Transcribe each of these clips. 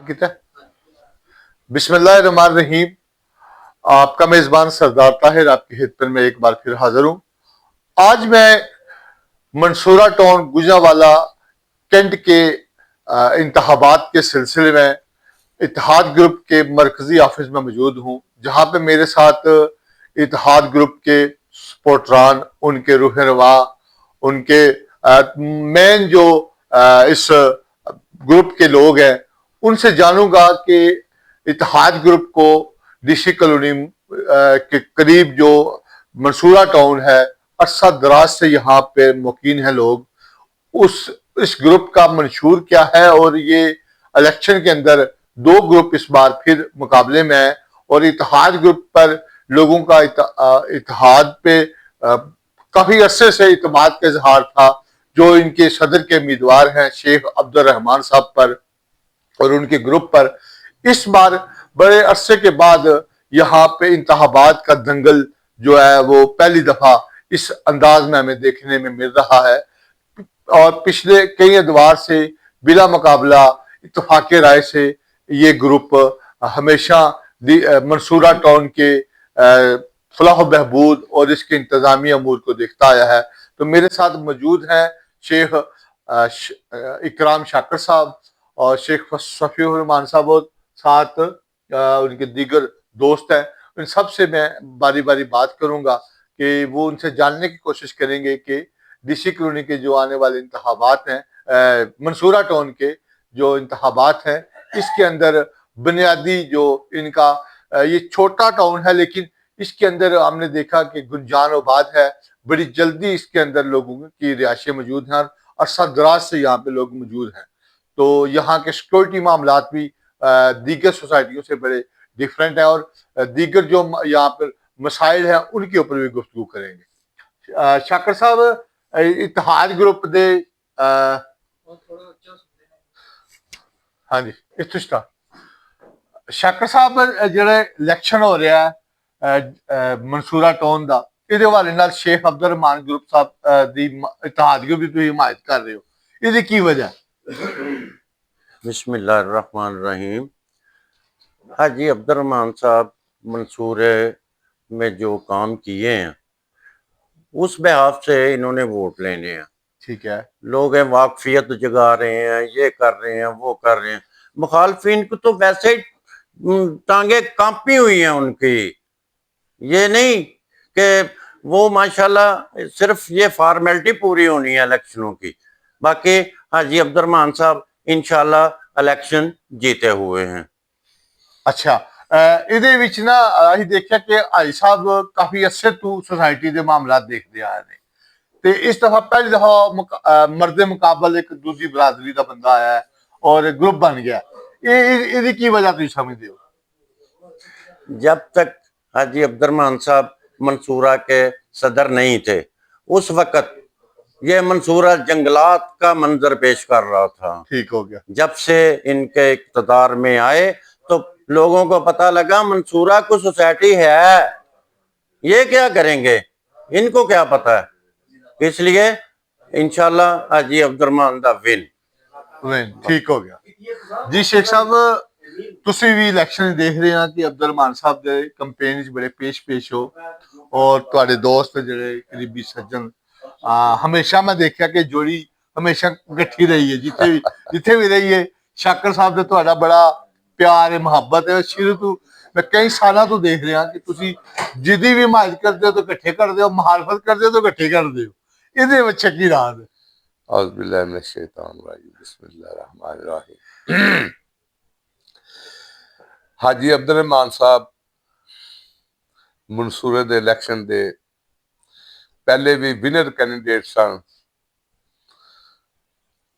کیتا ہے بسم اللہ الرحمن الرحیم. آپ کا میزبان سردار طاہر آپ کی خدمت میں ایک بار پھر حاضر ہوں. آج میں منصورہ ٹاؤن گوجرانوالا کینٹ کے انتخابات کے سلسلے میں اتحاد گروپ کے مرکزی آفس میں موجود ہوں، جہاں پہ میرے ساتھ اتحاد گروپ کے سپورٹران، ان کے رہنما، ان کے مین جو اس گروپ کے لوگ ہیں، ان سے جانوں گا کہ اتحاد گروپ کو ڈی سی کالونی کے قریب جو منصورہ ٹاؤن ہے، عرصہ دراز سے یہاں پہ مقیم ہیں لوگ، اس گروپ کا منشور کیا ہے، اور یہ الیکشن کے اندر دو گروپ اس بار پھر مقابلے میں ہیں، اور اتحاد گروپ پر لوگوں کا اتحاد پہ کافی عرصے سے اعتماد کا اظہار تھا، جو ان کے صدر کے امیدوار ہیں شیخ عبد الرحمان صاحب پر اور ان کے گروپ پر. اس بار بڑے عرصے کے بعد یہاں پہ انتخابات کا دنگل جو ہے وہ پہلی دفعہ اس انداز میں ہمیں دیکھنے میں مل رہا ہے، اور پچھلے کئی ادوار سے بلا مقابلہ اتفاق رائے سے یہ گروپ ہمیشہ منصورہ ٹاؤن کے فلاح و بہبود اور اس کے انتظامی امور کو دیکھتا آیا ہے. تو میرے ساتھ موجود ہیں شیخ اکرام شاکر صاحب اور شیخ صفی الرحمان صاحب، اور ساتھ ان کے دیگر دوست ہیں. ان سب سے میں باری باری بات کروں گا کہ وہ ان سے جاننے کی کوشش کریں گے کہ ڈی سی کالونی کے جو آنے والے انتخابات ہیں، منصورہ ٹاؤن کے جو انتخابات ہیں، اس کے اندر بنیادی جو ان کا یہ چھوٹا ٹاؤن ہے، لیکن اس کے اندر ہم نے دیکھا کہ گنجان آباد ہے، بڑی جلدی اس کے اندر لوگوں کی رہائشیں موجود ہیں، اور عرصہ دراز سے یہاں پہ لوگ موجود ہیں. تو یہاں کے سیکورٹی معاملات بھی دیگر سوسائٹیوں سے بڑے ڈیفرنٹ ہیں، اور دیگر جو یہاں پر مسائل ہیں ان کے اوپر بھی گفتگو کریں گے. شاکر صاحب، اتحاد گروپ دے ہاں جی اتشتا شاکر صاحب، جڑے الیکشن ہو رہا ہے منصورہ ٹاؤن دا، یہ حوالے نال شیخ عبد الرحمان گروپ صاحب دی اتحاد گروپ بھی تھی حمایت کر رہے ہو، یہ کی وجہ؟ بسم اللہ الرحمن الرحیم. حاجی عبد الرحمان صاحب منصورے میں جو کام کیے ہیں اس بحاف سے انہوں نے ووٹ لینے ہیں. ٹھیک ہے، لوگ ہیں واقفیت جگا رہے ہیں، یہ کر رہے ہیں، وہ کر رہے ہیں. مخالفین کو تو ویسے ہی ٹانگیں کانپی ہوئی ہیں ان کی. یہ نہیں کہ وہ ماشاءاللہ صرف یہ فارمیلٹی پوری ہونی ہے الیکشنوں کی. باقی حاجی عبد الرحمان صاحب انشاءاللہ الیکشن جیتے ہوئے ہیں. اچھا، ਇਹਦੇ ਵਿੱਚ ਨਾ ਅਸੀਂ ਦੇਖਿਆ ਕਿ ਭਾਈ ਸਾਹਿਬ ਕਾਫੀ ਅਰਸੇ ਤੋਂ ਸੁਸਾਇਟੀ ਦੇ ਮਾਮਲਾਤ ਦੇਖਦੇ ਆ ਰਹੇ ਨੇ, ਤੇ ਇਸ ਦਫਾ ਪਹਿਲੀ ਦਫਾ ਮਰਦ ਮੁਕਾਬਲ ਇੱਕ ਦੂਜੀ ਬਰਾਦਰੀ ਦਾ ਬੰਦਾ ਆਇਆ ਹੈ ਔਰ ਗਰੁੱਪ ਬਣ ਗਿਆ. ਇਹਦੀ ਕੀ ਵਜ੍ਹਾ ਤੁਸੀਂ ਸਮਝਦੇ ਹੋ؟ جب تک حاجی عبد الرحمان صاحب منصورہ کے صدر نہیں تھے اس وقت یہ منصورہ جنگلات کا منظر پیش کر رہا تھا. ٹھیک ہو گیا. جب سے ان کے اقتدار میں آئے تو لوگوں کو پتہ لگا منصورہ کو سوسائٹی ہے، یہ کیا کریں گے، ان کو کیا پتہ ہے. اس لیے انشاءاللہ حاجی عبد الرحمان دا ون. ٹھیک ہو گیا جی. شیخ صاحب، ਤੁਸੀਂ ਵੀ ਇਲੈਕਸ਼ਨ ਦੇਖ ਰਹੇ ਆ ਕਿ ਅਬਦੁਲ ਰਹਿਮਾਨ ਸਾਹਿਬ ਦੇ ਕੰਪੇਨ ਵਿੱਚ ਬੜੇ ਪੇਸ਼ ਹੋ, ਔਰ ਤੁਹਾਡੇ ਦੋਸਤ ਜਿਹੜੇ ਕਰੀਬੀ ਸੱਜਣ, ਹਮੇਸ਼ਾ ਮੈਂ ਦੇਖਿਆ ਕਿ ਜੋੜੀ ਹਮੇਸ਼ਾ ਇਕੱਠੀ ਰਹੀ ਹੈ, ਜਿੱਥੇ ਵੀ ਰਹੀ ਹੈ. ਸ਼ਾਕਰ ਸਾਹਿਬ ਦਾ ਤੁਹਾਡਾ ਬੜਾ ਪਿਆਰ ਹੈ, ਮੁਹੱਬਤ ਹੈ. ਸ਼ੁਰੂ ਤੋਂ ਮੈਂ ਕਈ ਸਾਲਾਂ ਤੋਂ ਦੇਖ ਰਿਹਾ ਕਿ ਤੁਸੀਂ ਜਿਹਦੀ ਵੀ ਹਿਮਾਇਤ ਕਰਦੇ ਹੋ ਤਾਂ ਇਕੱਠੇ ਕਰਦੇ ਹੋ, ਮੁਹਾਲਫਤ ਕਰਦੇ ਹੋ ਤਾਂ ਇਕੱਠੇ ਕਰਦੇ ਹੋ. ਇਹਦੇ ਵਿੱਚ ਕੀ ਰਾਜ਼ ਹੈ؟ اعوذ باللہ من الشیطان الرجیم، بسم اللہ الرحمن الرحیم. حاجی عبد الرحمان صاحب منصورے دے الیکشن دے پہلے بھی ونر کینڈیڈیٹ سن.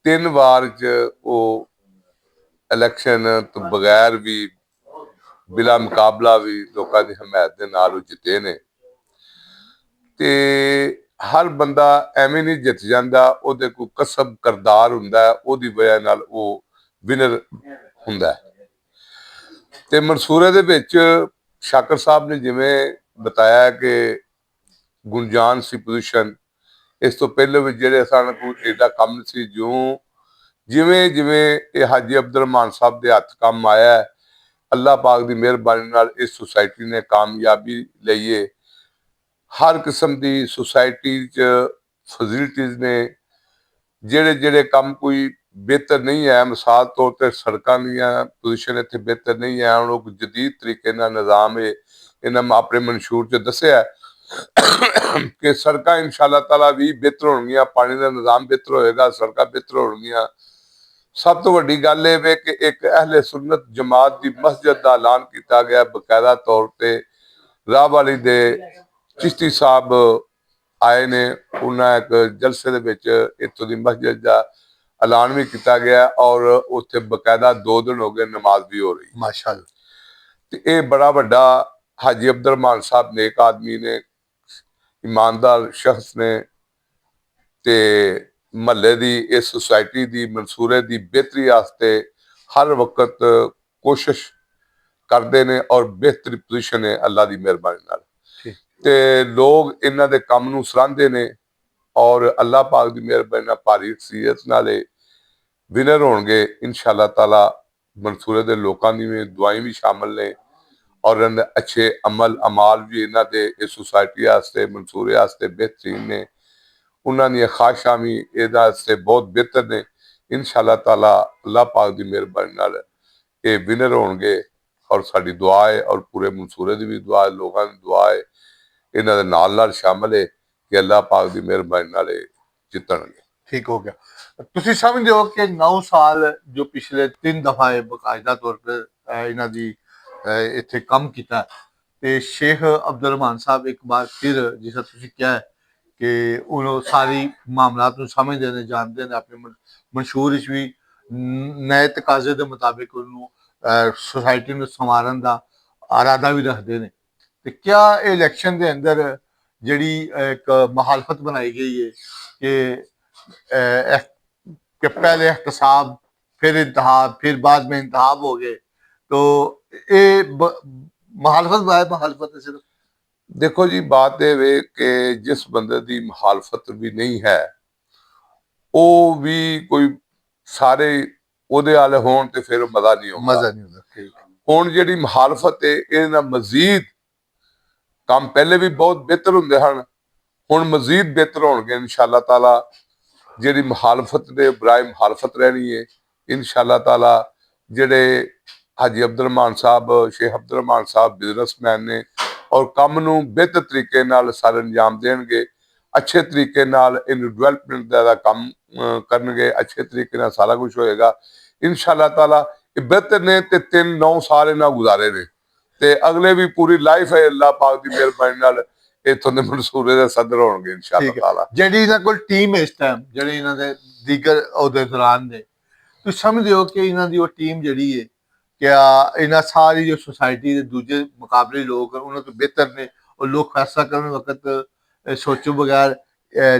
3 وار وہ الیکشن تو بغیر بھی بلا مقابلہ بھی لوکاں دی حمایت دے نال جتے نے. تے ہر بندہ ایویں نہیں جت جاندا، او دے کوئی کسب کردار ہوندا ہے، او دی وجہ نال او ونر ہوندا ہے. تے منصورے دے وچ شاکر صاحب نے جویں بتایا کہ گنجان سی پوزیشن، اس تو پہلے بھی جڑے سان کوئی ایڈا کم سی، ਜਿਵੇਂ ਜਿਵੇਂ ਇਹ ਹਾਜੀ ਅਬਦੁਰ ਰਹਿਮਾਨ ਸਾਹਿਬ ਦੇ ਹੱਥ ਕੰਮ ਆਇਆ ਹੈ, ਅੱਲਾਹ ਪਾਕ ਦੀ ਮਿਹਰਬਾਨੀ ਨਾਲ ਇਸ ਸੁਸਾਇਟੀ ਨੇ ਕਾਮਯਾਬੀ ਲਈ ਹੈ। ਹਰ ਕਿਸਮ ਦੀ ਸੁਸਾਇਟੀ 'ਚ ਫੈਸਿਲਿਟੀਜ਼ ਨੇ। ਜਿਹੜੇ ਜਿਹੜੇ ਕੰਮ ਕੋਈ ਬਿਹਤਰ ਨਹੀਂ ਹੈ, ਮਿਸਾਲ ਤੌਰ ਤੇ ਸੜਕਾਂ ਦੀਆਂ ਪੋਜੀਸ਼ਨ ਇੱਥੇ ਬਿਹਤਰ ਨਹੀਂ ਹੈ, ਹੁਣ ਉਹ ਜਦੀਦ ਤਰੀਕੇ ਨਾਲ ਨਿਜ਼ਾਮ ਹੈ। ਇਹਨਾਂ ਮੈਂ ਆਪਣੇ ਮਨਸ਼ੂਰ 'ਚ ਦੱਸਿਆ ਕਿ ਸੜਕਾਂ ਇਨਸ਼ਾਅੱਲਾ ਤਾਲਾ ਵੀ ਬਿਹਤਰ ਹੋਣਗੀਆਂ, ਪਾਣੀ ਦਾ ਨਿਜ਼ਾਮ ਬਿਹਤਰ ਹੋਏਗਾ, ਸੜਕਾਂ ਬਿਹਤਰ ਹੋਣਗੀਆਂ। ਸਭ ਤੋਂ ਵੱਡੀ ਗੱਲ ਇਹ ਵੇ ਕਿ ਇੱਕ ਅਹਿਲੇ ਸੁਨਨਤ ਜਮਾਤ ਦੀ ਮਸਜਿਦ ਦਾ ਐਲਾਨ ਕੀਤਾ ਗਿਆ ਬਕਾਇਦਾ ਤੌਰ ਤੇ। ਰਾਹ ਵਾਲੀ ਦੇ ਚਿਸ਼ਤੀ ਸਾਹਿਬ ਆਏ ਨੇ, ਉਹਨਾਂ ਇੱਕ ਜਲਸੇ ਦੇ ਵਿੱਚ ਇੱਥੋਂ ਦੀ ਮਸਜਿਦ ਦਾ ਐਲਾਨ ਵੀ ਕੀਤਾ ਗਿਆ ਔਰ ਉੱਥੇ ਬਕਾਇਦਾ 2 ਦਿਨ ਹੋ ਗਏ ਨਮਾਜ਼ ਵੀ ਹੋ ਰਹੀ। ਮਾਸ਼ਾਅੱਲਾ। ਤੇ ਇਹ ਬੜਾ ਵੱਡਾ ਹਾਜੀ ਅਬਦੁਰ ਰਹਿਮਾਨ ਸਾਹਿਬ ਨੇਕ ਆਦਮੀ ਨੇ, ਈਮਾਨਦਾਰ ਸ਼ਖਸ ਨੇ, ਤੇ ਮਹੱਲੇ ਦੀ ਇਸ ਸੁਸਾਇਟੀ ਦੀ ਮਨਸੂਰੇ ਦੀ ਬਿਹਤਰੀ ਵਾਸਤੇ ਹਰ ਵਕਤ ਕੋਸ਼ਿਸ਼ ਕਰਦੇ ਨੇ ਔਰ ਬਿਹਤਰੀ ਪੋਜੀਸ਼ਨ ਹੈ ਅੱਲਾ ਦੀ ਮਿਹਰਬਾਨੀ ਨਾਲ। ਤੇ ਲੋਕ ਇਹਨਾਂ ਦੇ ਕੰਮ ਨੂੰ ਸਰਾਹੁੰਦੇ ਨੇ ਔਰ ਅੱਲਾਹ ਪਾਕ ਦੀ ਮਿਹਰਬਾਨੀ ਨਾਲ ਭਾਰੀ ਅਕਸੀਅਤ ਨਾਲੇ ਵਿਨਰ ਹੋਣਗੇ ਇਨਸ਼ਾਅੱਲਾ ਤਾਲਾ। ਮਨਸੂਰੇ ਦੇ ਲੋਕਾਂ ਦੀ ਵੀ ਦੁਆਵਾਂ ਵੀ ਸ਼ਾਮਲ ਨੇ ਔਰ ਇਹਨਾਂ ਦੇ ਅੱਛੇ ਅਮਾਲ ਵੀ ਇਹਨਾਂ ਦੇ ਇਸ ਸੁਸਾਇਟੀ ਵਾਸਤੇ ਮਨਸੂਰੇ ਵਾਸਤੇ ਬਿਹਤਰੀਨ ਨੇ। ਉਹਨਾਂ ਦੀਆਂ ਖਾਹਿਸ਼ਾਂ ਵੀ ਇਹਦਾ ਵਾਸਤੇ ਬਹੁਤ ਬਿਹਤਰ ਨੇ। ਇਨਸ਼ਾਅੱਲਾ ਤਾਲਾ ਅੱਲਾਹ ਪਾਕ ਦੀ ਮਿਹਰਬਾਨੀ ਨਾਲ ਇਹ ਵਿਨਰ ਹੋਣਗੇ ਔਰ ਸਾਡੀ ਦੁਆ ਹੈ ਔਰ ਪੂਰੇ ਮਨਸੂਰੇ ਦੀ ਵੀ ਦੁਆ ਹੈ, ਲੋਕਾਂ ਦੀ ਦੁਆ ਹੈ, ਇਹਨਾਂ ਦੇ ਨਾਲ ਸ਼ਾਮਲ ਹੈ ਕਿ ਅੱਲਾਹ ਪਾਕ ਦੀ ਮਿਹਰਬਾਨੀ ਨਾਲ ਇਹ ਜਿੱਤਣਗੇ। ठीक हो गया। ਤੁਸੀਂ ਸਮਝਦੇ ਹੋ ਕਿ 9 ਸਾਲ ਜੋ ਪਿਛਲੇ 3 ਦਫਾ ਬਕਾਇਦਾ ਤੌਰ ਤੇ ਇਹਨਾਂ ਦੀ ਇੱਥੇ ਕੰਮ ਕੀਤਾ ਤੇ ਸ਼ੇਖ ਅਬਦੁਰ ਰਹਿਮਾਨ ਸਾਹਿਬ ਇੱਕ ਵਾਰ ਫਿਰ ਜਿਸ ਤਰ੍ਹਾਂ ਤੁਸੀਂ ਕਿਹਾ ਕਿ ਉਹ ਸਾਰੀ ਮਾਮਲਾਤ ਨੂੰ ਸਮਝਦੇ ਨੇ, ਜਾਣਦੇ ਨੇ, ਆਪਣੇ ਮਨਸ਼ੂਰ ਵਿੱਚ ਵੀ ਨਏ ਤਕਾਜ਼ੇ ਦੇ ਮੁਤਾਬਿਕ ਉਹਨੂੰ ਸੁਸਾਇਟੀ ਨੂੰ ਸੰਵਾਰਨ ਦਾ ਇਰਾਦਾ ਵੀ ਰੱਖਦੇ ਨੇ। ਤੇ ਕਿਆ ਇਹ ਇਲੈਕਸ਼ਨ ਦੇ ਅੰਦਰ ਜਿਹੜੀ ਇੱਕ ਮੁਹਾਲਫਤ ਬਣਾਈ ਗਈ ਹੈ कि पहले एहतसाब फिर इंतहाब फिर बाद में इंतहाब हो गए, तो ये मुहालफत मुहालफत है सिर्फ। देखो जी, बात ये वे कि जिस बंदे दी मुहालफत भी नहीं है ਉਹ ਵੀ ਕੋਈ ਸਾਰੇ ਉਹਦੇ ਵਾਲੇ ਹੋਣ ਤੇ ਫਿਰ ਮਜ਼ਾ ਨਹੀਂ ਆਉਂਦਾ। ਮਜ਼ਾ ਨਹੀਂ ਆਉਂਦਾ। ਠੀਕ। ਹੁਣ ਜਿਹੜੀ ਮੁਹਾਲਫਤ ਹੈ ਇਹਦੇ ਨਾਲ ਮਜ਼ੀਦ ਕੰਮ ਪਹਿਲੇ ਵੀ ਬਹੁਤ ਬਿਹਤਰ ਹੁੰਦੇ ਹਨ, ਹੁਣ ਮਜ਼ੀਦ ਬਿਹਤਰ ਹੋਣਗੇ ਇਨਸ਼ਾਅੱਲਾ ਤਾਲਾ। ਜਿਹੜੀ ਮੁਹਾਲਫਤ ਦੇ ਬਰਾਏ ਮੁਹਾਲਫਤ ਰਹਿਣੀ ਹੈ ਇਨਸ਼ਾਅੱਲਾ ਤਾਲਾ। ਜਿਹੜੇ ਹਾਜੀ ਅਬਦੁਰ ਰਹਿਮਾਨ ਸਾਹਿਬ, ਸ਼ੇਖ ਅਬਦੁਰ ਰਹਿਮਾਨ ਸਾਹਿਬ ਬਿਜ਼ਨਸਮੈਨ ਨੇ ਔਰ ਕੰਮ ਨੂੰ ਬਿਹਤਰ ਤਰੀਕੇ ਨਾਲ ਸਾਰੇ ਅੰਜਾਮ ਦੇਣਗੇ, ਅੱਛੇ ਤਰੀਕੇ ਨਾਲ ਇਹਨੂੰ ਡਿਵੈਲਪਮੈਂਟ ਦਾ ਕੰਮ ਕਰਨਗੇ, ਅੱਛੇ ਤਰੀਕੇ ਨਾਲ ਸਾਰਾ ਕੁਝ ਹੋਏਗਾ ਇਨਸ਼ਾਅੱਲਾ ਤਾਲਾ। ਇਹ ਬਿਹਤਰ ਨੇ ਤੇ 3-9 ਸਾਲ ਇਹਨਾਂ ਗੁਜ਼ਾਰੇ ਨੇ ਤੇ ਅਗਲੇ ਵੀ ਪੂਰੀ ਲਾਈਫ ਹੈ ਅੱਲਾਹ ਪਾਕ ਦੀ ਮਿਹਰਬਾਨੀ ਨਾਲ ਇੱਥੋਂ ਦੇ ਮਨਸੂਰੇ ਦੇ ਸਦਰ ਹੋਣਗੇ ਇਨਸ਼ਾਅੱਲਾ ਤਾਲਾ। ਜਿਹੜੀ ਇਹਨਾਂ ਕੋਲ ਟੀਮ ਹੈ ਇਸ ਟਾਈਮ, ਜਿਹੜੇ ਇਹਨਾਂ ਦੇ ਦੀਗਰ ਅਹੁਦੇ ਦੌਰਾਨ ਨੇ, ਤੁਸੀਂ ਸਮਝਦੇ ਹੋ ਕਿ ਇਹਨਾਂ ਦੀ ਉਹ ਟੀਮ ਜਿਹੜੀ ਹੈ ਕਿ ਇਹਨਾਂ ਸਾਰੀ ਜੋ ਸੁਸਾਇਟੀ ਦੇ ਦੂਜੇ ਮੁਕਾਬਲੇ ਲੋਕ ਉਹਨਾਂ ਤੋਂ ਬਿਹਤਰ ਨੇ? ਉਹ ਲੋਕ ਫੈਸਲਾ ਕਰਨ ਵਕਤ ਸੋਚੋ ਬਗੈਰ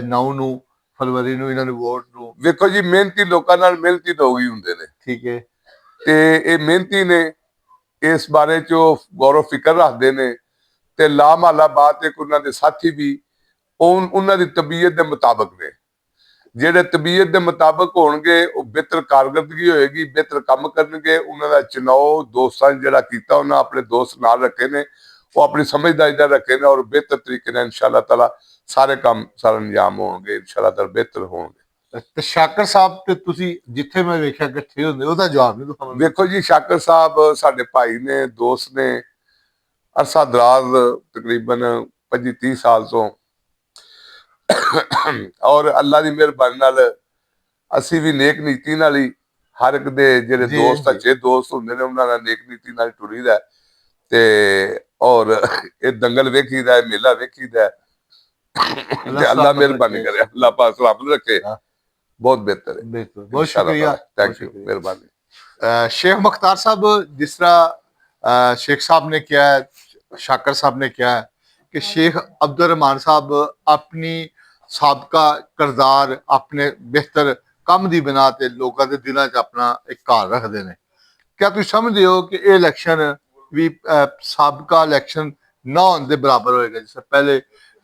9 ਨੂੰ ਫਰਵਰੀ ਨੂੰ ਇਹਨਾਂ ਨੂੰ ਵੋਟ ਨੂੰ। ਵੇਖੋ ਜੀ, ਮਿਹਨਤੀ ਲੋਕਾਂ ਨਾਲ ਮਿਹਨਤੀ ਲੋਕ ਹੀ ਹੁੰਦੇ ਨੇ। ਠੀਕ ਹੈ। ਤੇ ਇਹ ਮਿਹਨਤੀ ਨੇ, ਇਸ ਬਾਰੇ ਚ ਉਹ ਗੌਰ ਫਿਕਰ ਰੱਖਦੇ ਨੇ ਤੇ ਲਾਮਾਲਾ ਬਾਤ ਹੈ ਕਿ ਉਹਨਾਂ ਦੇ ਸਾਥੀ ਵੀ ਉਹਨਾਂ ਦੀ ਤਬੀਅਤ ਦੇ ਮੁਤਾਬਕ ਨੇ। ਜਿਹੜੇ ਤਬੀਅਤ ਦੇ ਮੁਤਾਬਕ ਹੋਣਗੇ ਉਹ ਬਿਹਤਰ ਕਾਰਗਰਦਗੀ ਹੋਏਗੀ, ਬਿਹਤਰ ਕੰਮ ਕਰਨਗੇ। ਉਹਨਾਂ ਦਾ ਚੁਣਾਵ ਦੋਸਤਾਂ ਜਿਹੜਾ ਕੀਤਾ, ਉਹਨਾਂ ਆਪਣੇ ਦੋਸਤ ਨਾਲ ਰੱਖੇ ਨੇ, ਉਹ ਆਪਣੀ ਸਮਝਦਾਰੀ ਨਾਲ ਰੱਖੇ ਨੇ ਔਰ ਬਿਹਤਰ ਤਰੀਕੇ ਨਾਲ ਇਨਸ਼ਾਅੱਲਾ ਤਾਲਾ ਸਾਰੇ ਕੰਮ ਸਾਰਾ ਅੰਜਾਮ ਹੋਣਗੇ ਇਨਸ਼ਾਅੱਲਾ ਤਾਲਾ, ਬਿਹਤਰ ਹੋਣਗੇ। ਤੇ ਸ਼ਾਕਰ ਸਾਹਿਬ ਤੇ ਤੁਸੀਂ ਜਿੱਥੇ ਮੈਂ ਵੇਖਿਆ ਇਕੱਠੇ ਹੁੰਦੇ, ਉਹਦਾ ਜਵਾਬ ਨਹੀਂ ਤੁਸੀਂ? ਵੇਖੋ ਜੀ, ਸ਼ਾਕਰ ਸਾਹਿਬ ਸਾਡੇ ਭਾਈ ਨੇ, ਦੋਸਤ ਨੇ, ਅਰਸਾ ਦਰਾਜ਼ ਤਕਰੀਬਨ 25-30 ਸਾਲ ਤੋਂ, ਔਰ ਅੱਲਾ ਦੀ ਮਿਹਰਬਾਨੀ ਨਾਲ ਅਸੀਂ ਵੀ ਨੇਕ ਨੀਤੀ ਨਾਲ ਹੀ ਹਰ ਇੱਕ ਦੇ ਜਿਹੜੇ ਦੋਸਤ ਅੱਛੇ ਦੋਸਤ ਹੁੰਦੇ ਨੇ ਉਹਨਾਂ ਨਾਲ ਨੇਕ ਨੀਤੀ ਨਾਲ ਟੁਰੀਦਾ ਤੇ ਔਰ ਇਹ ਦੰਗਲ ਵੇਖੀਦਾ, ਮੇਲਾ ਵੇਖੀਦਾ ਤੇ ਅੱਲਾ ਮਿਹਰਬਾਨੀ ਕਰੇ, ਅੱਲਾ ਪਾਕ ਸਲਾਮਤ ਰੱਖੇ। ਬਹੁਤ ਬਿਹਤਰ ਹੈ। ਬਿਲਕੁਲ, ਬਹੁਤ ਸ਼ੁਕਰੀਆ, ਥੈਂਕ ਯੂ, ਮਿਹਰਬਾਨੀ। शेख मुख्तार साहब, जिस तरह शेख साहब ने किया है, शाकर साहब ने किया है कि शेख अब्दुल रहमान साहब अपनी सबका किरदार अपने बेहतर ਕੰਮ ਦੀ ਬਿਨਾ ਤੇ ਲੋਕਾਂ ਦੇ ਦਿਲਾਂ 'ਚ ਆਪਣਾ ਇੱਕ ਘਰ ਰੱਖਦੇ ਨੇ। ਕਿਆ ਤੁਸੀਂ ਸਮਝਦੇ ਹੋ ਕਿ ਇਹ ਇਲੈਕਸ਼ਨ ਵੀ ਸਾਬਕਾ ਇਲੈਕਸ਼ਨ ਨਾ ਹੋਣ ਦੇ ਬਰਾਬਰ ਹੋਏਗਾ? ਜਿਸ ਤਰ੍ਹਾਂ ਪਹਿਲੇ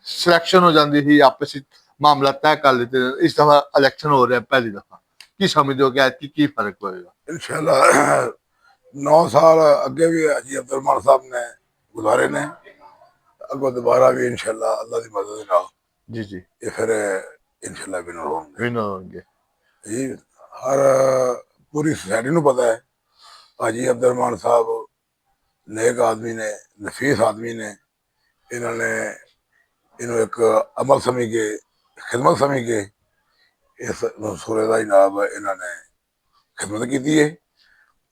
ਸਿਲੈਕਸ਼ਨ ਹੋ ਜਾਂਦੀ ਸੀ, ਆਪਸ ਵਿੱਚ ਮਾਮਲਾ ਤੈਅ ਕਰ ਲੈਂਦੇ, ਇਸ ਦਫਾ ਇਲੈਕਸ਼ਨ ਹੋ ਰਿਹਾ ਪਹਿਲੀ ਦਫਾ, ਕੀ ਸਮਝਦੇ ਹੋ ਕਿ ਐਤਕੀ ਕੀ ਫਰਕ ਪਏਗਾ? इंशाल्लाह 9 साल अगे भी हाजी अब्दुल साहब ने गुजारे ने, अगो दोबारा भी इंशाल्लाह अल्लाह की मदद नाल जी जी, ये फिर इंशाल्लाह विनर होंगे विनर होंगे। जी। हर पूरी सोसाइटी को पता है हाजी अब्दुल साहब नेक आदमी ने, नफीस आदमी ने, इन्होंने इन्हों एक अमल समझ के, खिदमत समझ के इस मंसूरे का इनाम इन्होंने खिदमत की है।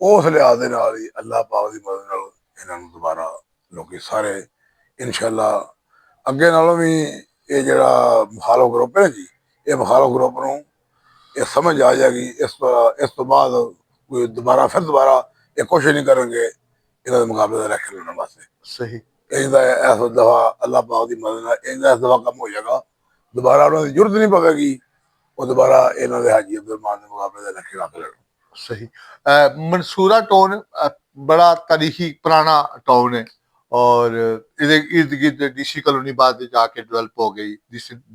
उस लिहाज दे नाल ही अल्लाह पाक की मदद नाल इन्हां नूं दोबारा लोग सारे इंशाल्लाह अगे नालों भी ये जड़ा मुखालफ ग्रुप है जी, ये मुखालफ ग्रुप नूं ये समझ आ जाएगी। इस तो बाद कोई दोबारा ये कोशिश नहीं करेंगे इन्हां दे मुकाबले इलेक्शन लड़ने वास्ते। सही। इंदा इस दफा अल्लाह पाक की मदद नाल इंदा इस दफा कम हो जाएगा, दोबारा उन्होंने जरूरत नहीं पवेगी वो दोबारा इन्हों के हाजी अब्दुल के मुकाबले इलेक्शन आके लड़न। सही। मंसूरा टाउन बड़ा तारीखी पुराना टाउन है और इर्द गिर्द डीसी कॉलोनी बाद जाके डेवलप हो गई,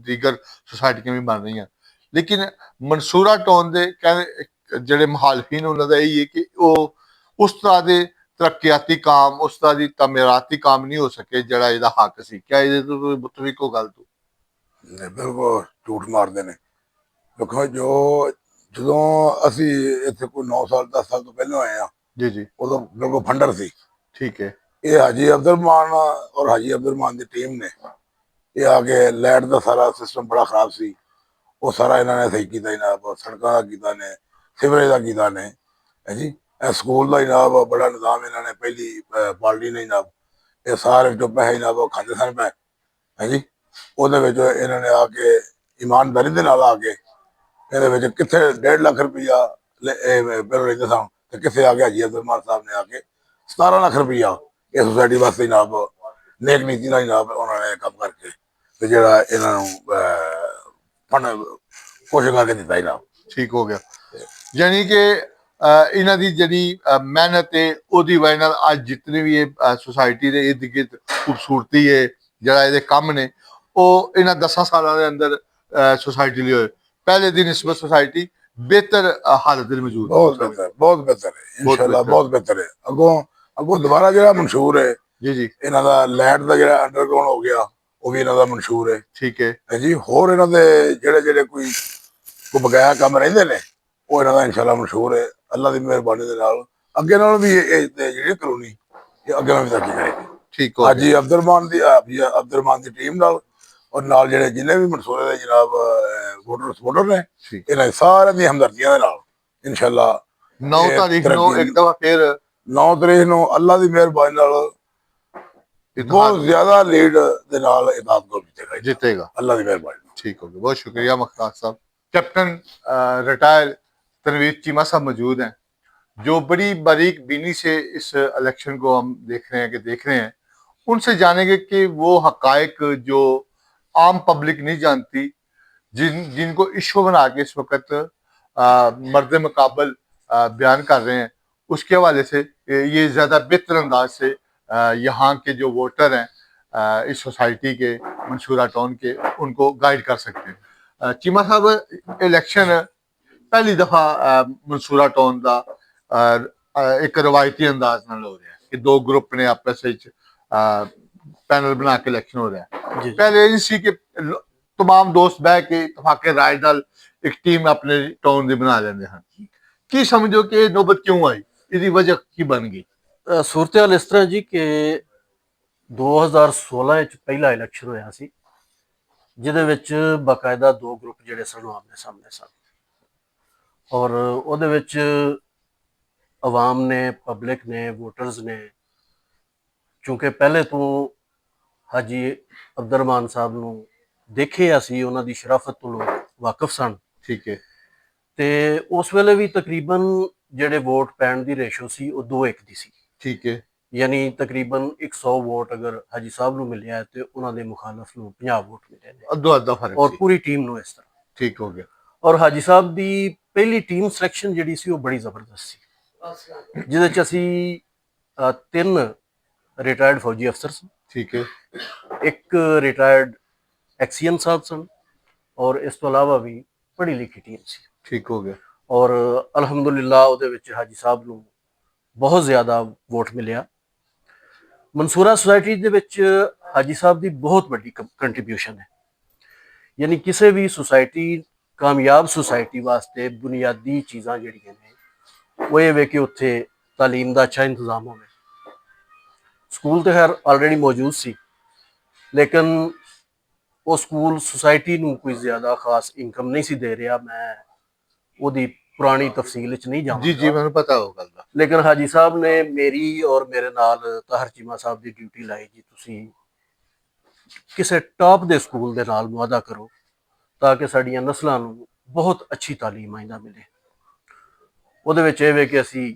दीगर सोसाइटियां भी बन रही हैं, लेकिन मंसूरा टाउन के कहने जेडे मुखालफिन उन्होंने यही है कि वो उस तरह के तरक्याती काम, उस तरह की तमीराती काम नहीं हो सके जड़ा ਇਹਦਾ हक सी। क्या ये तो मुतफिक हो गल तो? बिल्कुल झूठ मारते ने। देखो जो जो असी इतने कोई 9 साल 10 साल तो पहले आए हैं, जी जी, उदों बिल्कुल फंडर सी। ठीक है। ये हाजी अब्दुल और हाजी अब्दुल की टीम ने ये आके लाइट का सारा सिस्टम बड़ा खराब सी, वो सारा इन्होंने सही किया जनाब, सड़कों का किया ने, सीवरेज का किया ने, है जी। स्कूल का जनाब बड़ा निजाम इन्होंने पहली पार्टी ने जनाब ये सारे जो पैसे जनाब खाते सन पै, है जी। ਉਹਦੇ ਵਿੱਚ ਇਹਨਾਂ ਨੇ ਆ ਕੇ ਇਮਾਨਦਾਰੀ ਦੇ ਨਾਲ ਆ ਕੇ ਇਹਦੇ ਵਿੱਚ ਕਿੱਥੇ 1.5 ਲੱਖ ਰੁਪਈਆ ਬਿੱਲ ਲੈਂਦੇ ਸਨ ਤੇ ਕਿੱਥੇ ਆ ਗਿਆ ਹਾਜੀ ਅਬਦੁਲ ਸਾਹਿਬ ਨੇ ਆ ਕੇ 17 ਲੱਖ ਰੁਪਈਆ ਇਹ ਸੁਸਾਇਟੀ ਵਾਸਤੇ ਜਨਾਬ ਨੇਕ ਨੀਤੀ ਨਾਲ ਜਨਾਬ ਉਹਨਾਂ ਨੇ ਕੰਮ ਕਰਕੇ ਤੇ ਜਿਹੜਾ ਇਹਨਾਂ ਨੂੰ ਫੰਡ ਕੋਸ਼ਿਸ਼ ਕਰਕੇ ਦਿੱਤਾ ਜਨਾਬ। ठीक हो गया। यानी कि इन्हां दी जेहड़ी मेहनत है ओदी वजह नाल अज जितने भी ये सोसाइटी दे इर्द गिर्द खूबसूरती है जड़ा इहदे कम ने ਉਹ ਇਹਨਾਂ 10 ਸਾਲਾਂ ਦੇ ਅੰਦਰ सोसाइटी ਲਈ ਹੋਏ। पहले दिन निस्बत सोसाइटी बेहतर हालत में मौजूद बहुत बेहतर है इंशाल्लाह, बहुत बेहतर है। अगों दोबारा ਜਿਹੜਾ ਮਨਸ਼ੂਰ ਹੈ जी जी, ਇਹਨਾਂ ਦਾ ਲਾਈਟ ਦਾ ਜਿਹੜਾ ਅੰਡਰਗਰਾਉਂਡ ਹੋ ਗਿਆ ਉਹ ਵੀ ਇਹਨਾਂ ਦਾ ਮਨਸ਼ੂਰ ਹੈ। ठीक है। ਹੈ ਜੀ। ਹੋਰ ਇਹਨਾਂ ਦੇ ਜਿਹੜੇ ਕੋਈ ਬਕਾਇਆ ਕੰਮ ਰਹਿੰਦੇ ਨੇ ਉਹ ਇਹਨਾਂ ਦਾ ਇਨਸ਼ਾਅੱਲਾ ਮਨਸ਼ੂਰ ਹੈ। ਅੱਲਾ ਦੀ ਮਿਹਰਬਾਨੀ ਦੇ ਨਾਲ ਅੱਗੇ ਨਾਲੋਂ ਵੀ ਇਹ ਜਿਹੜੀ ਕਲੋਨੀ ਇਹ ਅੱਗੇ ਨਾਲੋਂ ਵੀ ਤਰੱਕੀ ਕਰੇਗੀ। ठीक हो ਹਾਜੀ ਅਬਦੁਰਮਾਨ ਦੀ ਟੀਮ ਨਾਲ और नाल ਜਿਹੜੇ जिन्हें भी मंसूरे ਦੇ जनाब वोटर सपोर्टर ने ठीक। ਇਹਨਾਂ ਸਾਰਿਆਂ ਦੀ ਹਮਦਰਦੀਆਂ ਦੇ ਨਾਲ इंशाल्लाह 9 तारीख ਨੂੰ ਇੱਕ ਦਫਾ ਫਿਰ 9 ਤਰੀਕ ਨੂੰ ਅੱਲਾ ਦੀ ਮਿਹਰਬਾਨੀ ਨਾਲ बहुत ज्यादा लीड ਦੇ ਨਾਲ ਇਤਾਦ ਕੋਲ ਜਿੱਤੇਗਾ जीतेगा। अल्लाह की मेहरबानी। ठीक हो गया, बहुत शुक्रिया मुख्तार साहब। कैप्टन रिटायर तनवीर चीमा साहब मौजूद हैं जो बड़ी बारीक बीनी से इस इलेक्शन को हम देख रहे हैं। उनसे जानेंगे कि वो हकायक जो आम पब्लिक नहीं जानती, जिनको इशू बना के इस वक्त मर्द मुकाबल बयान कर रहे हैं, उसके हवाले से ये ज़्यादा बेहतर अंदाज से यहाँ के जो वोटर हैं इस सोसाइटी के, मंसूरा टाउन के, उनको गाइड कर सकते हैं। चीमा साहब, इलेक्शन पहली दफ़ा मंसूरा टाउन का एक रवायती अंदाज नाल हो रहा है कि दो ग्रुप ने आपस में पैनल बना के इलेक्शन हो रहा है। पहले इसी के तमाम दोस्त बह के इतफाके राय नाल एक टीम अपने टाउन की बना लेंगे हैं। की समझो कि नौबत क्यों आई, इसकी वजह की बन गई? सूरत हाल इस तरह जी कि 2016 ਚ ਪਹਿਲਾ ਇਲੈਕਸ਼ਨ ਹੋਇਆ ਸੀ ਜਿਹਦੇ ਵਿੱਚ ਬਾਕਾਇਦਾ ਦੋ ਗਰੁੱਪ ਜਿਹੜੇ ਸਨ ਆਮਨੇ ਸਾਹਮਣੇ ਸਨ ਔਰ ਉਹਦੇ ਵਿੱਚ ਆਵਾਮ ਨੇ, ਪਬਲਿਕ ਨੇ, ਵੋਟਰਸ ਨੇ, ਕਿਉਂਕਿ ਪਹਿਲੇ ਤੋਂ ਹਾਜੀ ਅਬਦੁਰਮਾਨ ਸਾਹਿਬ ਨੂੰ ਦੇਖਿਆ ਸੀ, ਉਹਨਾਂ ਦੀ ਸ਼ਰਾਫਤ ਤੋਂ ਲੋਕ ਵਾਕਿਫ ਸਨ। ठीक है। ਤੇ ਉਸ ਵੇਲੇ ਵੀ ਤਕਰੀਬਨ ਜਿਹੜੇ ਵੋਟ ਪੈਣ ਦੀ ਰੇਸ਼ੋ ਸੀ ਉਹ 2-1 ਦੀ ਸੀ। ठीक है। यानी तकरीबन 100 वोट अगर हाजी साहब ਨੂੰ ਮਿਲਿਆ ਹੈ ਤੇ ਉਹਨਾਂ ਦੇ ਮੁਖਾਲਫ ਨੂੰ 50 ਵੋਟ ਮਿਲੇ ਨੇ अद्धो अद्धा फर्क ਔਰ सी। ਪੂਰੀ ਟੀਮ ਨੂੰ ਇਸ ਤਰ੍ਹਾਂ। ठीक हो गया। ਔਰ ਹਾਜੀ ਸਾਹਿਬ ਦੀ ਪਹਿਲੀ ਟੀਮ ਸਿਲੈਕਸ਼ਨ ਜਿਹੜੀ ਸੀ ਉਹ ਬੜੀ ਜ਼ਬਰਦਸਤ ਸੀ ਜਿਹਦੇ ਚ ਅਸੀਂ 3 ਰਿਟਾਇਰਡ ਫੌਜੀ ਅਫਸਰ ਸਨ, ठीक है। ਇੱਕ ਰਿਟਾਇਰਡ ਐਕਸੀਐਮ ਸਾਹਿਬ ਸਨ ਔਰ ਇਸ ਤੋਂ ਇਲਾਵਾ ਵੀ ਪੜ੍ਹੀ ਲਿਖੀ ਟੀਮ ਸੀ। ठीक हो गया। ਔਰ ਅਲਹਮਦੁਲਿਲਾ ਉਹਦੇ ਵਿੱਚ ਹਾਜੀ ਸਾਹਿਬ ਨੂੰ ਬਹੁਤ ਜ਼ਿਆਦਾ ਵੋਟ ਮਿਲਿਆ। ਮਨਸੂਰਾ ਸੁਸਾਇਟੀ ਦੇ ਵਿੱਚ ਹਾਜੀ ਸਾਹਿਬ ਦੀ ਬਹੁਤ ਵੱਡੀ ਕੰਟਰੀਬਿਊਸ਼ਨ ਹੈ। ਯਾਨੀ ਕਿਸੇ ਵੀ ਸੁਸਾਇਟੀ, ਕਾਮਯਾਬ ਸੁਸਾਇਟੀ ਵਾਸਤੇ ਬੁਨਿਆਦੀ ਚੀਜ਼ਾਂ ਜਿਹੜੀਆਂ ਨੇ ਉਹ ਇਹ ਵੇ ਕਿ ਉੱਥੇ ਤਾਲੀਮ ਦਾ ਅੱਛਾ ਇੰਤਜ਼ਾਮ ਹੋਵੇ। ਸਕੂਲ ਤਾਂ ਖੈਰ ਆਲਰੇਡੀ ਮੌਜੂਦ ਸੀ, ਲੇਕਿਨ ਉਹ ਸਕੂਲ ਸੁਸਾਇਟੀ ਨੂੰ ਕੋਈ ਜ਼ਿਆਦਾ ਖਾਸ ਇਨਕਮ ਨਹੀਂ ਸੀ ਦੇ ਰਿਹਾ। ਮੈਂ ਉਹਦੀ ਪੁਰਾਣੀ ਤਫਸੀਲ ਵਿੱਚ ਨਹੀਂ ਜੀ ਜਾਵਾਂਗਾ, ਜੀ ਮੈਨੂੰ ਪਤਾ ਉਹ ਗੱਲ ਦਾ। ਲੇਕਿਨ ਹਾਜੀ ਸਾਹਿਬ ਨੇ ਮੇਰੀ ਔਰ ਮੇਰੇ ਨਾਲ ਤਾਹਰ ਚੀਮਾ ਸਾਹਿਬ ਦੀ ਡਿਊਟੀ ਲਾਈ ਜੀ ਤੁਸੀਂ ਕਿਸੇ ਟਾਪ ਦੇ ਸਕੂਲ ਦੇ ਨਾਲ ਮੁਆਹਦਾ ਕਰੋ ਤਾਂ ਕਿ ਸਾਡੀਆਂ ਨਸਲਾਂ ਨੂੰ ਬਹੁਤ ਅੱਛੀ ਤਾਲੀਮ ਆਇੰਦਾ ਮਿਲੇ। ਉਹਦੇ ਵਿੱਚ ਇਹ ਵੇ ਕਿ ਅਸੀਂ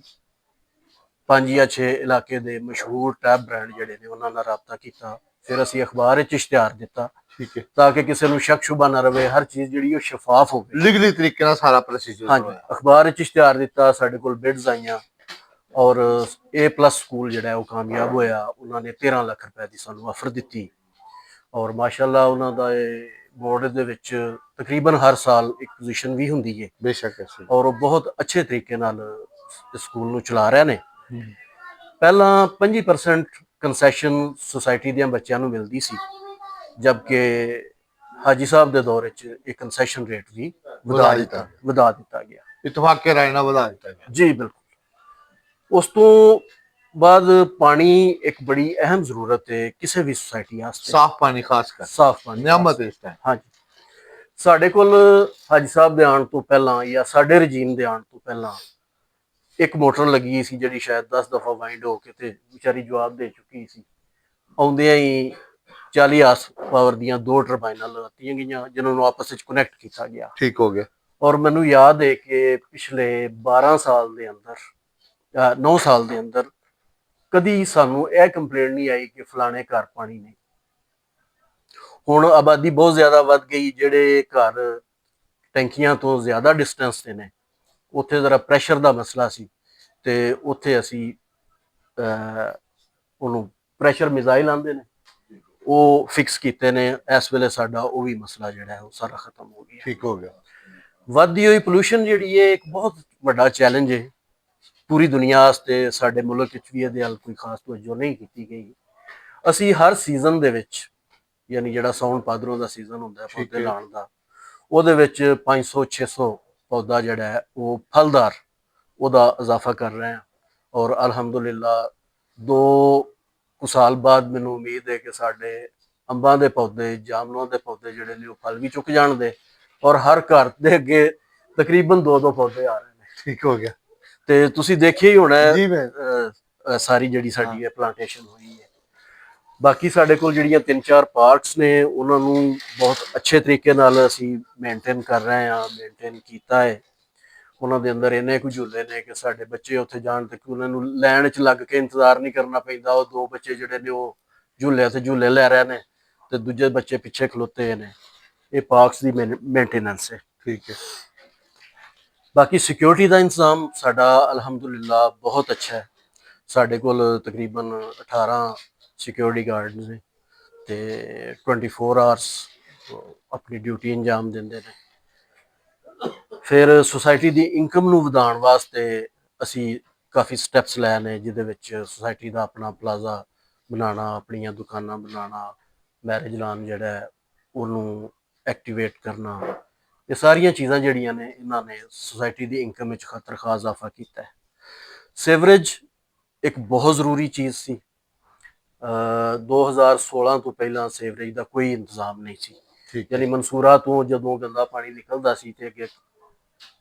5 ਜਾਂ 6 ਇਲਾਕੇ ਦੇ ਮਸ਼ਹੂਰ ਟੈਬ ਬ੍ਰਾਂਡ ਜਿਹੜੇ ਨੇ ਉਹਨਾਂ ਨਾਲ ਰਾਬਤਾ ਕੀਤਾ। ਫਿਰ ਅਸੀਂ ਅਖਬਾਰ ਵਿੱਚ ਇਸ਼ਤਿਹਾਰ ਦਿੱਤਾ ਠੀਕ ਹੈ, ਤਾਂ ਕਿ ਕਿਸੇ ਨੂੰ ਸ਼ੱਕ ਸ਼ੁਬਾ ਨਾ ਰਵੇ, ਹਰ ਚੀਜ਼ ਜਿਹੜੀ ਉਹ ਸ਼ਫਾਫ ਹੋਵੇ। ਲੀਗਲੀ ਤਰੀਕੇ ਨਾਲ ਸਾਰਾ ਪ੍ਰੋਸੀਜਰ ਹਾਂਜੀ, ਅਖਬਾਰ ਵਿੱਚ ਇਸ਼ਤਿਹਾਰ ਦਿੱਤਾ, ਸਾਡੇ ਕੋਲ ਬਿਡਸ ਆਈਆਂ ਔਰ A+ ਸਕੂਲ ਜਿਹੜਾ ਹੈ ਉਹ ਕਾਮਯਾਬ ਹੋਇਆ। ਉਹਨਾਂ ਨੇ 13 ਲੱਖ ਰੁਪਏ ਦੀ ਸਾਨੂੰ ਆਫਰ ਦਿੱਤੀ ਔਰ ਮਾਸ਼ਾਅੱਲਾ ਉਹਨਾਂ ਦਾ ਬੋਰਡ ਦੇ ਵਿੱਚ ਤਕਰੀਬਨ ਹਰ ਸਾਲ ਇੱਕ ਪੋਜੀਸ਼ਨ ਵੀ ਹੁੰਦੀ ਹੈ ਬੇਸ਼ੱਕ ਐਸੇ। ਔਰ ਉਹ ਬਹੁਤ ਅੱਛੇ ਤਰੀਕੇ ਨਾਲ ਇਸ ਸਕੂਲ ਨੂੰ ਚਲਾ ਰਹੇ ਨੇ। ਪਹਿਲਾਂ 25% ਕੰਸੈਸ਼ਨ ਸੁਸਾਇਟੀ ਦੇ ਬੱਚਿਆਂ ਨੂੰ ਮਿਲਦੀ ਸੀ, ਜਦਕਿ ਹਾਜੀ ਸਾਹਿਬ ਦੇ ਦੌਰ ਵਿੱਚ ਇਹ ਕੰਸੈਸ਼ਨ ਰੇਟ ਵੀ ਵਧਾ ਦਿੱਤਾ ਗਿਆ। ਇਤਫਾਕੇ ਰਾਏ ਨਾਲ ਵਧਾ ਦਿੱਤਾ ਗਿਆ। ਜੀ ਬਿਲਕੁਲ। ਉਸ ਤੋਂ ਬਾਅਦ ਪਾਣੀ ਇੱਕ ਬੜੀ ਅਹਿਮ ਜ਼ਰੂਰਤ ਹੈ ਕਿਸੇ ਵੀ ਸੁਸਾਇਟੀ ਵਾਸਤੇ। ਸਾਫ਼ ਪਾਣੀ ਖਾਸ ਕਰ ਸਾਫ਼ ਪਾਣੀ ਨਿਆਮਤ ਇਸ ਟਾਈਮ। ਹਾਂਜੀ, ਸਾਡੇ ਕੋਲ ਹਾਜੀ ਸਾਹਿਬ ਦੇ ਆਉਣ ਤੋਂ ਪਹਿਲਾਂ ਜਾਂ ਸਾਡੇ ਰਜੀਮ ਦੇ ਆਉਣ ਤੋਂ ਪਹਿਲਾਂ ਇੱਕ ਮੋਟਰ ਲੱਗੀ ਸੀ ਜਿਹੜੀ ਸ਼ਾਇਦ 10 ਦਫਾ ਵਾਈਂਡ ਹੋ ਕੇ ਤੇ ਵਿਚਾਰੀ ਜਵਾਬ ਦੇ ਚੁੱਕੀ ਸੀ। ਆਉਂਦਿਆਂ ਹੀ 40 ਹਾਰਸ ਪਾਵਰ ਦੀਆਂ 2 ਟਰਬਾਈਨਾਂ ਲਗਾਤੀਆਂ ਗਈਆਂ ਜਿਨ੍ਹਾਂ ਨੂੰ ਆਪਸ ਵਿੱਚ ਕਨੈਕਟ ਕੀਤਾ ਗਿਆ। ਠੀਕ ਹੋ ਗਿਆ। ਔਰ ਮੈਨੂੰ ਯਾਦ ਹੈ ਕਿ ਪਿਛਲੇ 12 ਸਾਲ ਦੇ ਅੰਦਰ 9 ਸਾਲ ਦੇ ਅੰਦਰ ਕਦੀ ਸਾਨੂੰ ਇਹ ਕੰਪਲੇਂਟ ਨਹੀਂ ਆਈ ਕਿ ਫਲਾਣੇ ਘਰ ਪਾਣੀ ਨਹੀਂ। ਹੁਣ ਆਬਾਦੀ ਬਹੁਤ ਜ਼ਿਆਦਾ ਵੱਧ ਗਈ, ਜਿਹੜੇ ਘਰ ਟੈਂਕੀਆਂ ਤੋਂ ਜ਼ਿਆਦਾ ਡਿਸਟੈਂਸ ਤੇ ਨੇ ਉੱਥੇ ਜ਼ਰਾ ਪ੍ਰੈਸ਼ਰ ਦਾ ਮਸਲਾ ਸੀ ਤੇ ਉੱਥੇ ਅਸੀਂ ਉਹਨੂੰ ਪ੍ਰੈਸ਼ਰ ਮਿਜ਼ਾਈਲ ਆਉਂਦੇ ਨੇ ਉਹ ਫਿਕਸ ਕੀਤੇ ਨੇ। ਇਸ ਵੇਲੇ ਸਾਡਾ ਉਹ ਵੀ ਮਸਲਾ ਜਿਹੜਾ ਹੈ ਉਹ ਸਾਰਾ ਖਤਮ ਹੋ ਗਿਆ। ਠੀਕ ਹੋ ਗਿਆ। ਵੱਧਦੀ ਹੋਈ ਪੋਲੂਸ਼ਨ ਜਿਹੜੀ ਹੈ ਇੱਕ ਬਹੁਤ ਵੱਡਾ ਚੈਲੰਜ ਹੈ ਪੂਰੀ ਦੁਨੀਆ ਵਾਸਤੇ। ਸਾਡੇ ਮੁਲਕ ਵਿੱਚ ਵੀ ਇਹਦੇ ਵੱਲ ਕੋਈ ਖਾਸ ਤਵੱਜੋ ਨਹੀਂ ਕੀਤੀ ਗਈ। ਅਸੀਂ ਹਰ ਸੀਜ਼ਨ ਦੇ ਵਿੱਚ, ਯਾਨੀ ਜਿਹੜਾ ਸਾਉਣ ਭਾਦਰੋਂ ਦਾ ਸੀਜ਼ਨ ਹੁੰਦਾ ਹੈ ਪੌਦੇ ਲਾਉਣ ਦਾ, ਉਹਦੇ ਵਿੱਚ 500-600 ਪੌਦਾ ਜਿਹੜਾ ਹੈ ਉਹ ਫਲਦਾਰ ਉਹਦਾ ਇਜ਼ਾਫਾ ਕਰ ਰਹੇ ਹਾਂ। ਔਰ ਅਲਹਮਦੁਲਿਲਾ 2 ਸਾਲ ਬਾਅਦ ਮੈਨੂੰ ਉਮੀਦ ਹੈ ਕਿ ਸਾਡੇ ਅੰਬਾਂ ਦੇ ਪੌਦੇ, ਜਾਮਨੂਆਂ ਦੇ ਪੌਦੇ ਜਿਹੜੇ ਨੇ ਉਹ ਫਲ ਵੀ ਚੁੱਕ ਜਾਣਦੇ ਔਰ ਹਰ ਘਰ ਦੇ ਅੱਗੇ ਤਕਰੀਬਨ 2-2 ਪੌਦੇ ਆ ਰਹੇ ਨੇ। ਠੀਕ ਹੋ ਗਿਆ। ਤੇ ਤੁਸੀਂ ਦੇਖਿਆ ਹੀ ਹੋਣਾ ਜੀ ਮੈਂ ਸਾਰੀ ਜਿਹੜੀ ਸਾਡੀ ਹੈ ਪਲਾਂਟੇਸ਼ਨ ਹੋਈ ਹੈ। ਬਾਕੀ ਸਾਡੇ ਕੋਲ ਜਿਹੜੀਆਂ 3-4 ਪਾਰਕਸ ਨੇ ਉਹਨਾਂ ਨੂੰ ਬਹੁਤ ਅੱਛੇ ਤਰੀਕੇ ਨਾਲ ਅਸੀਂ ਮੇਨਟੇਨ ਕਰ ਰਹੇ ਹਾਂ, ਮੇਨਟੇਨ ਕੀਤਾ ਹੈ। ਉਹਨਾਂ ਦੇ ਅੰਦਰ ਇੰਨੇ ਕੁ ਝੂਲੇ ਨੇ ਕਿ ਸਾਡੇ ਬੱਚੇ ਉੱਥੇ ਜਾਣ ਤੱਕ ਉਹਨਾਂ ਨੂੰ ਲਾਈਨ 'ਚ ਲੱਗ ਕੇ ਇੰਤਜ਼ਾਰ ਨਹੀਂ ਕਰਨਾ ਪੈਂਦਾ। ਉਹ 2 ਬੱਚੇ ਜਿਹੜੇ ਨੇ ਉਹ ਝੂਲੇ ਤੇ ਝੂਲੇ ਲੈ ਰਹੇ ਨੇ ਤੇ ਦੂਜੇ ਬੱਚੇ ਪਿੱਛੇ ਖਲੋਤੇ ਨੇ। ਇਹ ਪਾਰਕਸ ਦੀ ਮੇਨਟੇਨੈਂਸ ਹੈ। ਠੀਕ ਹੈ। ਬਾਕੀ ਸਿਕਿਉਰਿਟੀ ਦਾ ਇੰਤਜ਼ਾਮ ਸਾਡਾ ਅਲਹਮਦੁਲਿਲਾ ਬਹੁਤ ਅੱਛਾ ਹੈ। ਸਾਡੇ ਕੋਲ ਤਕਰੀਬਨ 18 ਸਿਕਿਉਰਿਟੀ ਗਾਰਡ ਨੇ ਤੇ 24 ਆਵਰਸ ਆਪਣੀ ਡਿਊਟੀ ਅੰਜਾਮ ਦਿੰਦੇ ਨੇ। ਫਿਰ ਸੁਸਾਇਟੀ ਦੀ ਇਨਕਮ ਨੂੰ ਵਧਾਉਣ ਵਾਸਤੇ ਅਸੀਂ ਕਾਫੀ ਸਟੈਪਸ ਲਏ ਨੇ, ਜਿਹਦੇ ਵਿੱਚ ਸੁਸਾਇਟੀ ਦਾ ਆਪਣਾ ਪਲਾਜ਼ਾ ਬਣਾਉਣਾ, ਆਪਣੀਆਂ ਦੁਕਾਨਾਂ ਬਣਾਉਣਾ, ਮੈਰਿਜ ਲਾਨ ਜਿਹੜਾ ਹੈ ਉਹਨੂੰ ਐਕਟੀਵੇਟ ਕਰਨਾ। ਇਹ ਸਾਰੀਆਂ ਚੀਜ਼ਾਂ ਜਿਹੜੀਆਂ ਨੇ ਇਹਨਾਂ ਨੇ ਸੁਸਾਇਟੀ ਦੀ ਇਨਕਮ ਵਿੱਚ ਖਤਰਖਾਹ ਇਜ਼ਾਫਾ ਕੀਤਾ ਹੈ। ਸੀਵਰੇਜ ਇੱਕ ਬਹੁਤ ਜ਼ਰੂਰੀ ਚੀਜ਼ ਸੀ। 2016 ਤੋਂ ਪਹਿਲਾਂ ਸੀਵਰੇਜ ਦਾ ਕੋਈ ਇੰਤਜ਼ਾਮ ਨਹੀਂ ਸੀ। ਠੀਕ ਯਾਨੀ ਮਨਸੂਰਾ ਤੋਂ ਜਦੋਂ ਗੰਦਾ ਪਾਣੀ ਨਿਕਲਦਾ ਸੀ ਤੇ ਅੱਗੇ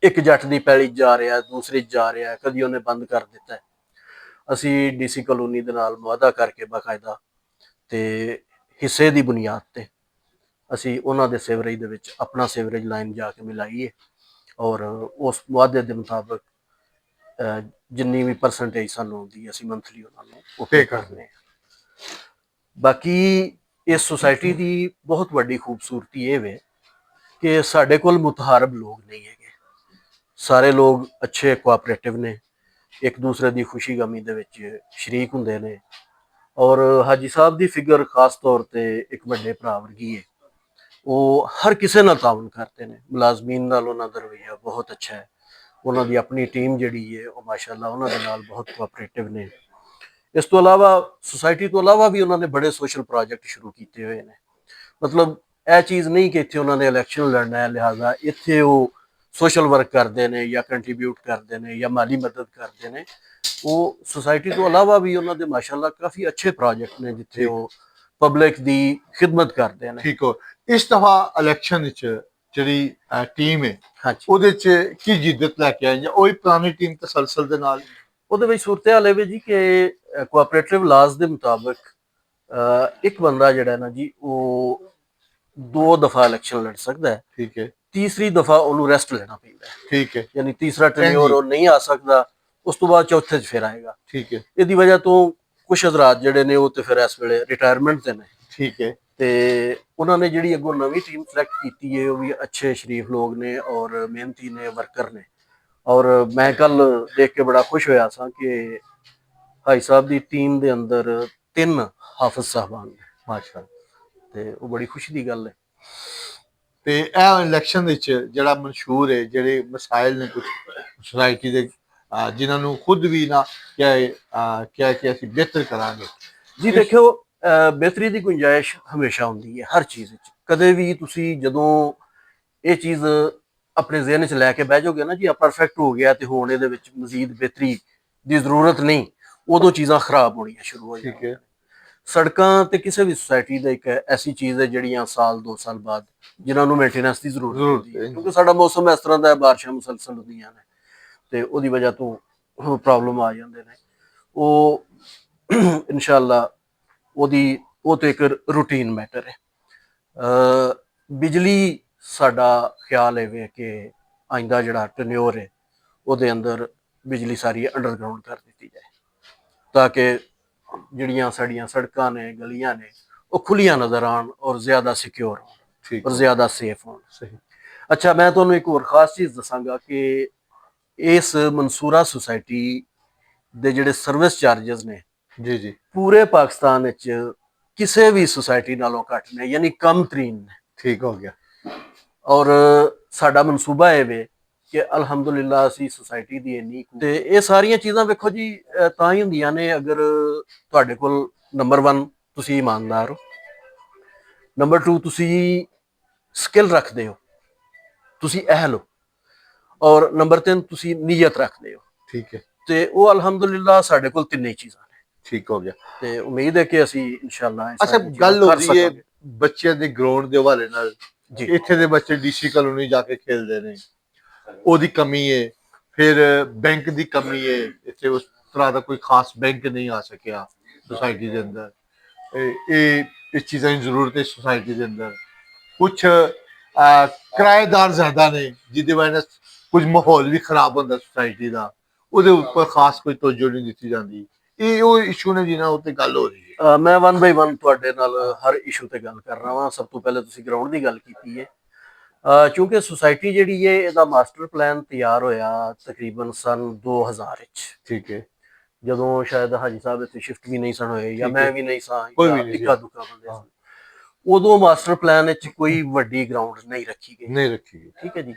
ਇੱਕ ਜੱਟ ਦੀ ਪੈਲੀ ਜਾ ਰਿਹਾ, ਦੂਸਰੀ ਜਾ ਰਿਹਾ, ਕਦੀ ਉਹਨੇ ਬੰਦ ਕਰ ਦਿੱਤਾ। ਅਸੀਂ ਡੀਸੀ ਕਲੋਨੀ ਦੇ ਨਾਲ ਮੁਆਹਦਾ ਕਰਕੇ ਬਾਕਾਇਦਾ ਤੇ ਹਿੱਸੇ ਦੀ ਬੁਨਿਆਦ ਤੇ ਅਸੀਂ ਉਹਨਾਂ ਦੇ ਸੀਵਰੇਜ ਦੇ ਵਿੱਚ ਆਪਣਾ ਸੀਵਰੇਜ ਲਾਈਨ ਜਾ ਕੇ ਮਿਲਾਈ ਹੈ ਔਰ ਉਸ ਮੁਆਹਦੇ ਦੇ ਮੁਤਾਬਕ ਜਿੰਨੀ ਵੀ ਪਰਸੈਂਟੇਜ ਸਾਨੂੰ ਆਉਂਦੀ ਅਸੀਂ ਮੰਥਲੀ ਉਹਨਾਂ ਨੂੰ ਉਹ ਪੇ ਕਰਦੇ ਹਾਂ। ਬਾਕੀ ਇਸ ਸੁਸਾਇਟੀ ਦੀ ਬਹੁਤ ਵੱਡੀ ਖੂਬਸੂਰਤੀ ਇਹ ਵੇ ਕਿ ਸਾਡੇ ਕੋਲ ਮੁਤਹਾਰਬ ਲੋਕ ਨਹੀਂ ਹੈਗੇ। ਸਾਰੇ ਲੋਕ ਅੱਛੇ ਕੋਆਪਰੇਟਿਵ ਨੇ, ਇੱਕ ਦੂਸਰੇ ਦੀ ਖੁਸ਼ੀ ਗਮੀ ਦੇ ਵਿੱਚ ਸ਼ਰੀਕ ਹੁੰਦੇ ਨੇ ਔਰ ਹਾਜੀ ਸਾਹਿਬ ਦੀ ਫਿਗਰ ਖਾਸ ਤੌਰ ਤੇ ਇੱਕ ਵੱਡੇ ਭਰਾ ਵਰਗੀ ਹੈ। ਉਹ ਹਰ ਕਿਸੇ ਨਾਲ ਤਾਵਨ ਕਰਦੇ ਨੇ। ਮੁਲਾਜ਼ਮੀਨ ਨਾਲ ਉਹਨਾਂ ਦਾ ਰਵੱਈਆ ਬਹੁਤ ਅੱਛਾ ਹੈ। ਉਹਨਾਂ ਦੀ ਆਪਣੀ ਟੀਮ ਜਿਹੜੀ ਹੈ ਉਹ ਮਾਸ਼ਾਅੱਲਾ ਉਹਨਾਂ ਦੇ ਨਾਲ ਬਹੁਤ ਕੋਆਪਰੇਟਿਵ ਨੇ। ਇਸ ਤੋਂ ਇਲਾਵਾ ਸੁਸਾਇਟੀ ਤੋਂ ਇਲਾਵਾ ਵੀ ਉਹਨਾਂ ਨੇ ਬੜੇ ਸੋਸ਼ਲ ਪ੍ਰੋਜੈਕਟ ਸ਼ੁਰੂ ਕੀਤੇ ਹੋਏ ਨੇ। ਮਤਲਬ ਇਹ ਚੀਜ਼ ਨਹੀਂ ਕਿ ਇੱਥੇ ਉਹਨਾਂ ਨੇ ਇਲੈਕਸ਼ਨ ਲੜਨਾ ਹੈ ਲਿਹਾਜ਼ਾ ਇੱਥੇ ਉਹ ਸੋਸ਼ਲ ਵਰਕ ਕਰਦੇ ਨੇ ਜਾਂ ਕੰਟਰੀਬਿਊਟ ਕਰਦੇ ਨੇ ਜਾਂ ਮਾਲੀ ਮਦਦ ਕਰਦੇ ਨੇ। ਉਹ ਸੁਸਾਇਟੀ ਤੋਂ ਇਲਾਵਾ ਵੀ ਉਹਨਾਂ ਦੇ ਮਾਸ਼ਾਅੱਲਾ ਕਾਫੀ ਅੱਛੇ ਪ੍ਰੋਜੈਕਟ ਨੇ ਜਿੱਥੇ ਉਹ ਪਬਲਿਕ ਦੀ ਖਿਦਮਤ ਕਰਦੇ ਨੇ। ਠੀਕ ਹੋ। ਇਸ ਦਫਾ ਇਲੈਕਸ਼ਨ ਵਿੱਚ ਜਿਹੜੀ ਟੀਮ ਹੈ ਹਾਂਜੀ, ਉਹਦੇ ਚ ਕੀ ਜਿੱਦਤ ਲੈ ਕੇ ਆਏ ਜਾਂ ਉਹੀ ਪੁਰਾਣੀ ਟੀਮ ਤਸਲਸਲ ਦੇ ਨਾਲ? ਉਹਦੇ ਵਿੱਚ ਸੂਰਤ ਹਾਲ ਇਹ ਜੀ ਕਿ ਕੋਆਪਰੇਟਿਵ ਲਾਜ਼ ਦੇ ਮੁਤਾਬਕ ਇੱਕ ਬੰਦਾ ਜਿਹੜਾ ਨਾ ਜੀ ਉਹ 2 ਦਫਾ ਇਲੈਕਸ਼ਨ ਲੜ ਸਕਦਾ ਹੈ। ਠੀਕ ਹੈ, ਤੀਸਰੀ ਦਫਾ ਉਹਨੂੰ ਰੈਸਟ ਲੈਣਾ ਪੈਂਦਾ ਹੈ, ਠੀਕ ਹੈ, ਯਾਨੀ ਤੀਸਰਾ ਟੈਨਿਓਰ ਉਹ ਨਹੀਂ ਆ ਸਕਦਾ, ਉਸ ਤੋਂ ਬਾਅਦ ਚੌਥੇ 'ਚ ਫਿਰ ਆਏਗਾ। ਠੀਕ ਹੈ, ਇਹਦੀ ਵਜ੍ਹਾ ਤੋਂ ਕੁਝ ਹਜ਼ਰਾਤ ਜਿਹੜੇ ਨੇ ਉਹ ਤੇ ਫਿਰ ਇਸ ਵੇਲੇ ਰਿਟਾਇਰਮੈਂਟ ਤੇ ਨੇ ਠੀਕ ਹੈ, ਤੇ ਉਹਨਾਂ ਨੇ ਜਿਹੜੀ ਅੱਗੋਂ ਨਵੀਂ ਟੀਮ ਸਿਲੈਕਟ ਕੀਤੀ ਹੈ ਉਹ ਵੀ ਅੱਛੇ ਸ਼ਰੀਫ ਲੋਕ ਨੇ ਔਰ ਮਿਹਨਤੀ ਨੇ, ਵਰਕਰ ਨੇ। ਔਰ ਮੈਂ ਕੱਲ ਦੇਖ ਕੇ ਬੜਾ ਖੁਸ਼ ਹੋਇਆ ਸਾਂ ਕਿ ਭਾਈ ਸਾਹਿਬ ਦੀ ਟੀਮ ਦੇ ਅੰਦਰ 3 ਹਾਫਿਜ਼ ਸਾਹਿਬਾਨ ਨੇ ਮਾਸ਼ਾਅੱਲਾ। ਤੇ ਉਹ ਬੜੀ ਖੁਸ਼ੀ ਦੀ ਗੱਲ ਹੈ। ਤੇ ਇਹ ਇਲੈਕਸ਼ਨ ਵਿੱਚ ਜਿਹੜਾ ਮਸ਼ਹੂਰ ਹੈ ਜਿਹੜੇ ਮਸਾਇਲ ਨੇ ਕੁਝ ਸੁਸਾਇਟੀ ਦੇ ਜਿਨ੍ਹਾਂ ਨੂੰ ਖੁਦ ਵੀ ਨਾ ਕਿਹਾ ਕਿ ਅਸੀਂ ਬਿਹਤਰ ਕਰਾਂਗੇ। ਜੀ ਦੇਖਿਓ, ਬਿਹਤਰੀ ਦੀ ਗੁੰਜਾਇਸ਼ ਹਮੇਸ਼ਾ ਹੁੰਦੀ ਹੈ ਹਰ ਚੀਜ਼ ਵਿੱਚ। ਕਦੇ ਵੀ ਤੁਸੀਂ ਜਦੋਂ ਇਹ ਚੀਜ਼ ਆਪਣੇ ਜ਼ਿਹਨ 'ਚ ਲੈ ਕੇ ਬਹਿ ਜਾਓਗੇ ਨਾ ਜੀ ਆ ਪਰਫੈਕਟ ਹੋ ਗਿਆ ਤੇ ਹੁਣ ਇਹਦੇ ਵਿੱਚ ਮਜ਼ੀਦ ਬਿਹਤਰੀ ਦੀ ਜ਼ਰੂਰਤ ਨਹੀਂ, ਉਦੋਂ ਚੀਜ਼ਾਂ ਖਰਾਬ ਹੋਣੀਆਂ ਸ਼ੁਰੂ ਹੋ ਠੀਕ ਜਾਂਦੀਆਂ। ਹੈ, ਸੜਕਾਂ ਤੇ ਕਿਸੇ ਵੀ ਸੁਸਾਇਟੀ ਦਾ ਇੱਕ ਐਸੀ ਚੀਜ਼ ਹੈ ਜਿਹੜੀਆਂ ਸਾਲ 2 ਸਾਲ ਬਾਅਦ ਜਿਨ੍ਹਾਂ ਨੂੰ ਮੇਨਟੇਨੈਂਸ ਦੀ ਜ਼ਰੂਰਤ ਹੁੰਦੀ ਹੈ, ਕਿਉਂਕਿ ਸਾਡਾ ਮੌਸਮ ਇਸ ਤਰ੍ਹਾਂ ਦਾ ਹੈ, ਬਾਰਿਸ਼ਾਂ ਮੁਸਲਸਲ ਹੁੰਦੀਆਂ ਨੇ ਤੇ ਉਹਦੀ ਵਜ੍ਹਾ ਤੋਂ ਪ੍ਰੋਬਲਮ ਆ ਜਾਂਦੇ ਨੇ। ਉਹ ਇਨਸ਼ਾਅੱਲਾ ਉਹ ਤੇ ਇੱਕ ਰੂਟੀਨ ਮੈਟਰ ਹੈ। ਬਿਜਲੀ ਸਾਡਾ ਖਿਆਲ ਹੈ ਕਿ ਆਇੰਦਾ ਜਿਹੜਾ ਟੈਨਿਓਰ ਹੈ ਉਹਦੇ ਅੰਦਰ ਬਿਜਲੀ ਸਾਰੀ ਅੰਡਰਗਰਾਉਂਡ ਕਰ ਦਿੱਤੀ ਜਾਏ ਤਾਂ ਕਿ ਜਿਹੜੀਆਂ ਸਾਡੀਆਂ ਸੜਕਾਂ ਨੇ, ਗਲੀਆਂ ਨੇ, ਉਹ ਖੁੱਲੀਆਂ ਨਜ਼ਰ ਆਉਣ ਔਰ ਜ਼ਿਆਦਾ ਸਿਕਿਉਰ ਹੋਣ ਠੀਕ ਔਰ ਜ਼ਿਆਦਾ ਸੇਫ ਹੋਣ। ਸਹੀ। ਅੱਛਾ, ਮੈਂ ਤੁਹਾਨੂੰ ਇੱਕ ਹੋਰ ਖਾਸ ਚੀਜ਼ ਦੱਸਾਂਗਾ ਕਿ ਇਸ ਮਨਸੂਰਾ ਸੁਸਾਇਟੀ ਦੇ ਜਿਹੜੇ ਸਰਵਿਸ ਚਾਰजेस ਨੇ ਜੀ ਜੀ, ਪੂਰੇ ਪਾਕਿਸਤਾਨ ਵਿੱਚ ਕਿਸੇ ਵੀ ਸੁਸਾਇਟੀ ਨਾਲੋਂ ਘੱਟ ਨੇ, ਯਾਨੀ ਕਮ ਤਰੀਨ ਨੇ। ਠੀਕ ਹੋ ਗਿਆ। ਔਰ ਸਾਡਾ ਮਨਸੂਬਾ ਇਹ ਵੇ ਕਿ ਅਲਹਮਦੁਲਿਲਾ ਅਸੀਂ ਸੁਸਾਇਟੀ ਦੀ ਇੰਨੀ ਤੇ ਇਹ ਸਾਰੀਆਂ ਚੀਜ਼ਾਂ ਵੇਖੋ ਜੀ ਤਾਂ ਹੀ ਹੁੰਦੀਆਂ ਨੇ ਅਗਰ ਤੁਹਾਡੇ ਕੋਲ ਨੰਬਰ 1 ਤੁਸੀਂ ਇਮਾਨਦਾਰ ਹੋ, ਨੰਬਰ 2 ਤੁਸੀਂ ਸਕਿੱਲ ਰੱਖਦੇ ਹੋ, ਤੁਸੀਂ ਅਹਿਲ ਹੋ, ਔਰ ਨੰਬਰ 3 ਤੁਸੀਂ ਨੀਅਤ ਰੱਖਦੇ ਹੋ। ਠੀਕ ਹੈ, ਤੇ ਉਹ ਅਲਹਮਦੁਲਿਲਾ ਸਾਡੇ ਕੋਲ ਤਿੰਨੇ ਚੀਜ਼ਾਂ ਨੇ ਠੀਕ ਹੋ ਗਿਆ। ਤੇ ਉਮੀਦ ਹੈ ਕਿ ਅਸੀਂ ਇਨਸ਼ਾਅੱਲਾ ਅੱਛਾ, ਗੱਲ ਹੋ ਰਹੀ ਹੈ ਬੱਚਿਆਂ ਦੇ ਗਰਾਊਂਡ ਦੇ ਹਵਾਲੇ ਨਾਲ ਜੀ। ਇੱਥੇ ਦੇ ਬੱਚੇ ਡੀਸੀ ਕਲੋਨੀ ਜਾ ਕੇ ਖੇਡਦੇ ਨੇ, ਉਹਦੀ ਕਮੀ ਹੈ। ਫਿਰ ਬੈਂਕ ਦੀ ਕਮੀ ਹੈ, ਇੱਥੇ ਉਸ ਤਰ੍ਹਾਂ ਦਾ ਕੋਈ ਖਾਸ ਬੈਂਕ ਨਹੀਂ ਆ ਸਕਿਆ ਸੁਸਾਇਟੀ ਦੇ ਅੰਦਰ। ਇਹ ਚੀਜ਼ਾਂ ਦੀ ਜ਼ਰੂਰਤ ਹੈ ਸੁਸਾਇਟੀ ਦੇ ਅੰਦਰ। ਕੁਝ ਕਿਰਾਏਦਾਰ ਜ਼ਿਆਦਾ ਨੇ ਜਿਹਦੇ ਵਜ੍ਹਾ ਨਾਲ ਕੁਝ ਮਾਹੌਲ ਵੀ ਖਰਾਬ ਹੁੰਦਾ ਸੁਸਾਇਟੀ ਦਾ, ਉਹਦੇ ਉੱਪਰ ਖਾਸ ਕੋਈ ਤਵੱਜੋ ਨਹੀਂ ਦਿੱਤੀ ਜਾਂਦੀ। ਇਹ ਉਹ ਇਸ਼ੂ ਨੇ ਜਿਨ੍ਹਾਂ ਉੱਤੇ ਗੱਲ ਹੋ ਰਹੀ ਹੈ। ਮੈਂ 1 ਬਾਈ 1 ਤੁਹਾਡੇ ਨਾਲ ਹਰ ਇਸ਼ੂ ਤੇ ਗੱਲ ਕਰ ਰਹਾ ਹਾਂ। ਸਭ ਤੋਂ ਪਹਿਲੇ ਤੁਸੀਂ ਗਰਾਊਂਡ ਦੀ ਗੱਲ ਕੀਤੀ ਹੈ। ਕਿਉਂਕਿ ਸੁਸਾਇਟੀ ਜਿਹੜੀ ਹੈ ਇਹਦਾ ਮਾਸਟਰ ਪਲਾਨ ਤਿਆਰ ਹੋਇਆ ਤਕਰੀਬਨ ਸਨ 2000 ਵਿੱਚ। ਠੀਕ ਹੈ, ਜਦੋਂ ਸ਼ਾਇਦ ਹਾਜੀ ਸਾਹਿਬ ਇੱਥੇ ਸ਼ਿਫਟ ਵੀ ਨਹੀਂ ਸਨ ਹੋਏ ਜਾਂ ਠੀਕ ਹੈ। ਮੈਂ ਵੀ ਨਹੀਂ ਸਾਂ, ਕੋਈ ਵੀ ਨਹੀਂ ਸੀ। ਇੱਕਾ ਦੁੱਕਾ ਬੰਦੇ ਸਨ। ਉਦੋਂ ਮਾਸਟਰ ਪਲਾਨ ਵਿੱਚ ਕੋਈ ਵੱਡੀ ਗਰਾਊਂਡ ਨਹੀਂ ਰੱਖੀ ਗਈ। ਨਹੀਂ ਰੱਖੀ ਗਈ। ਠੀਕ ਹੈ ਜੀ।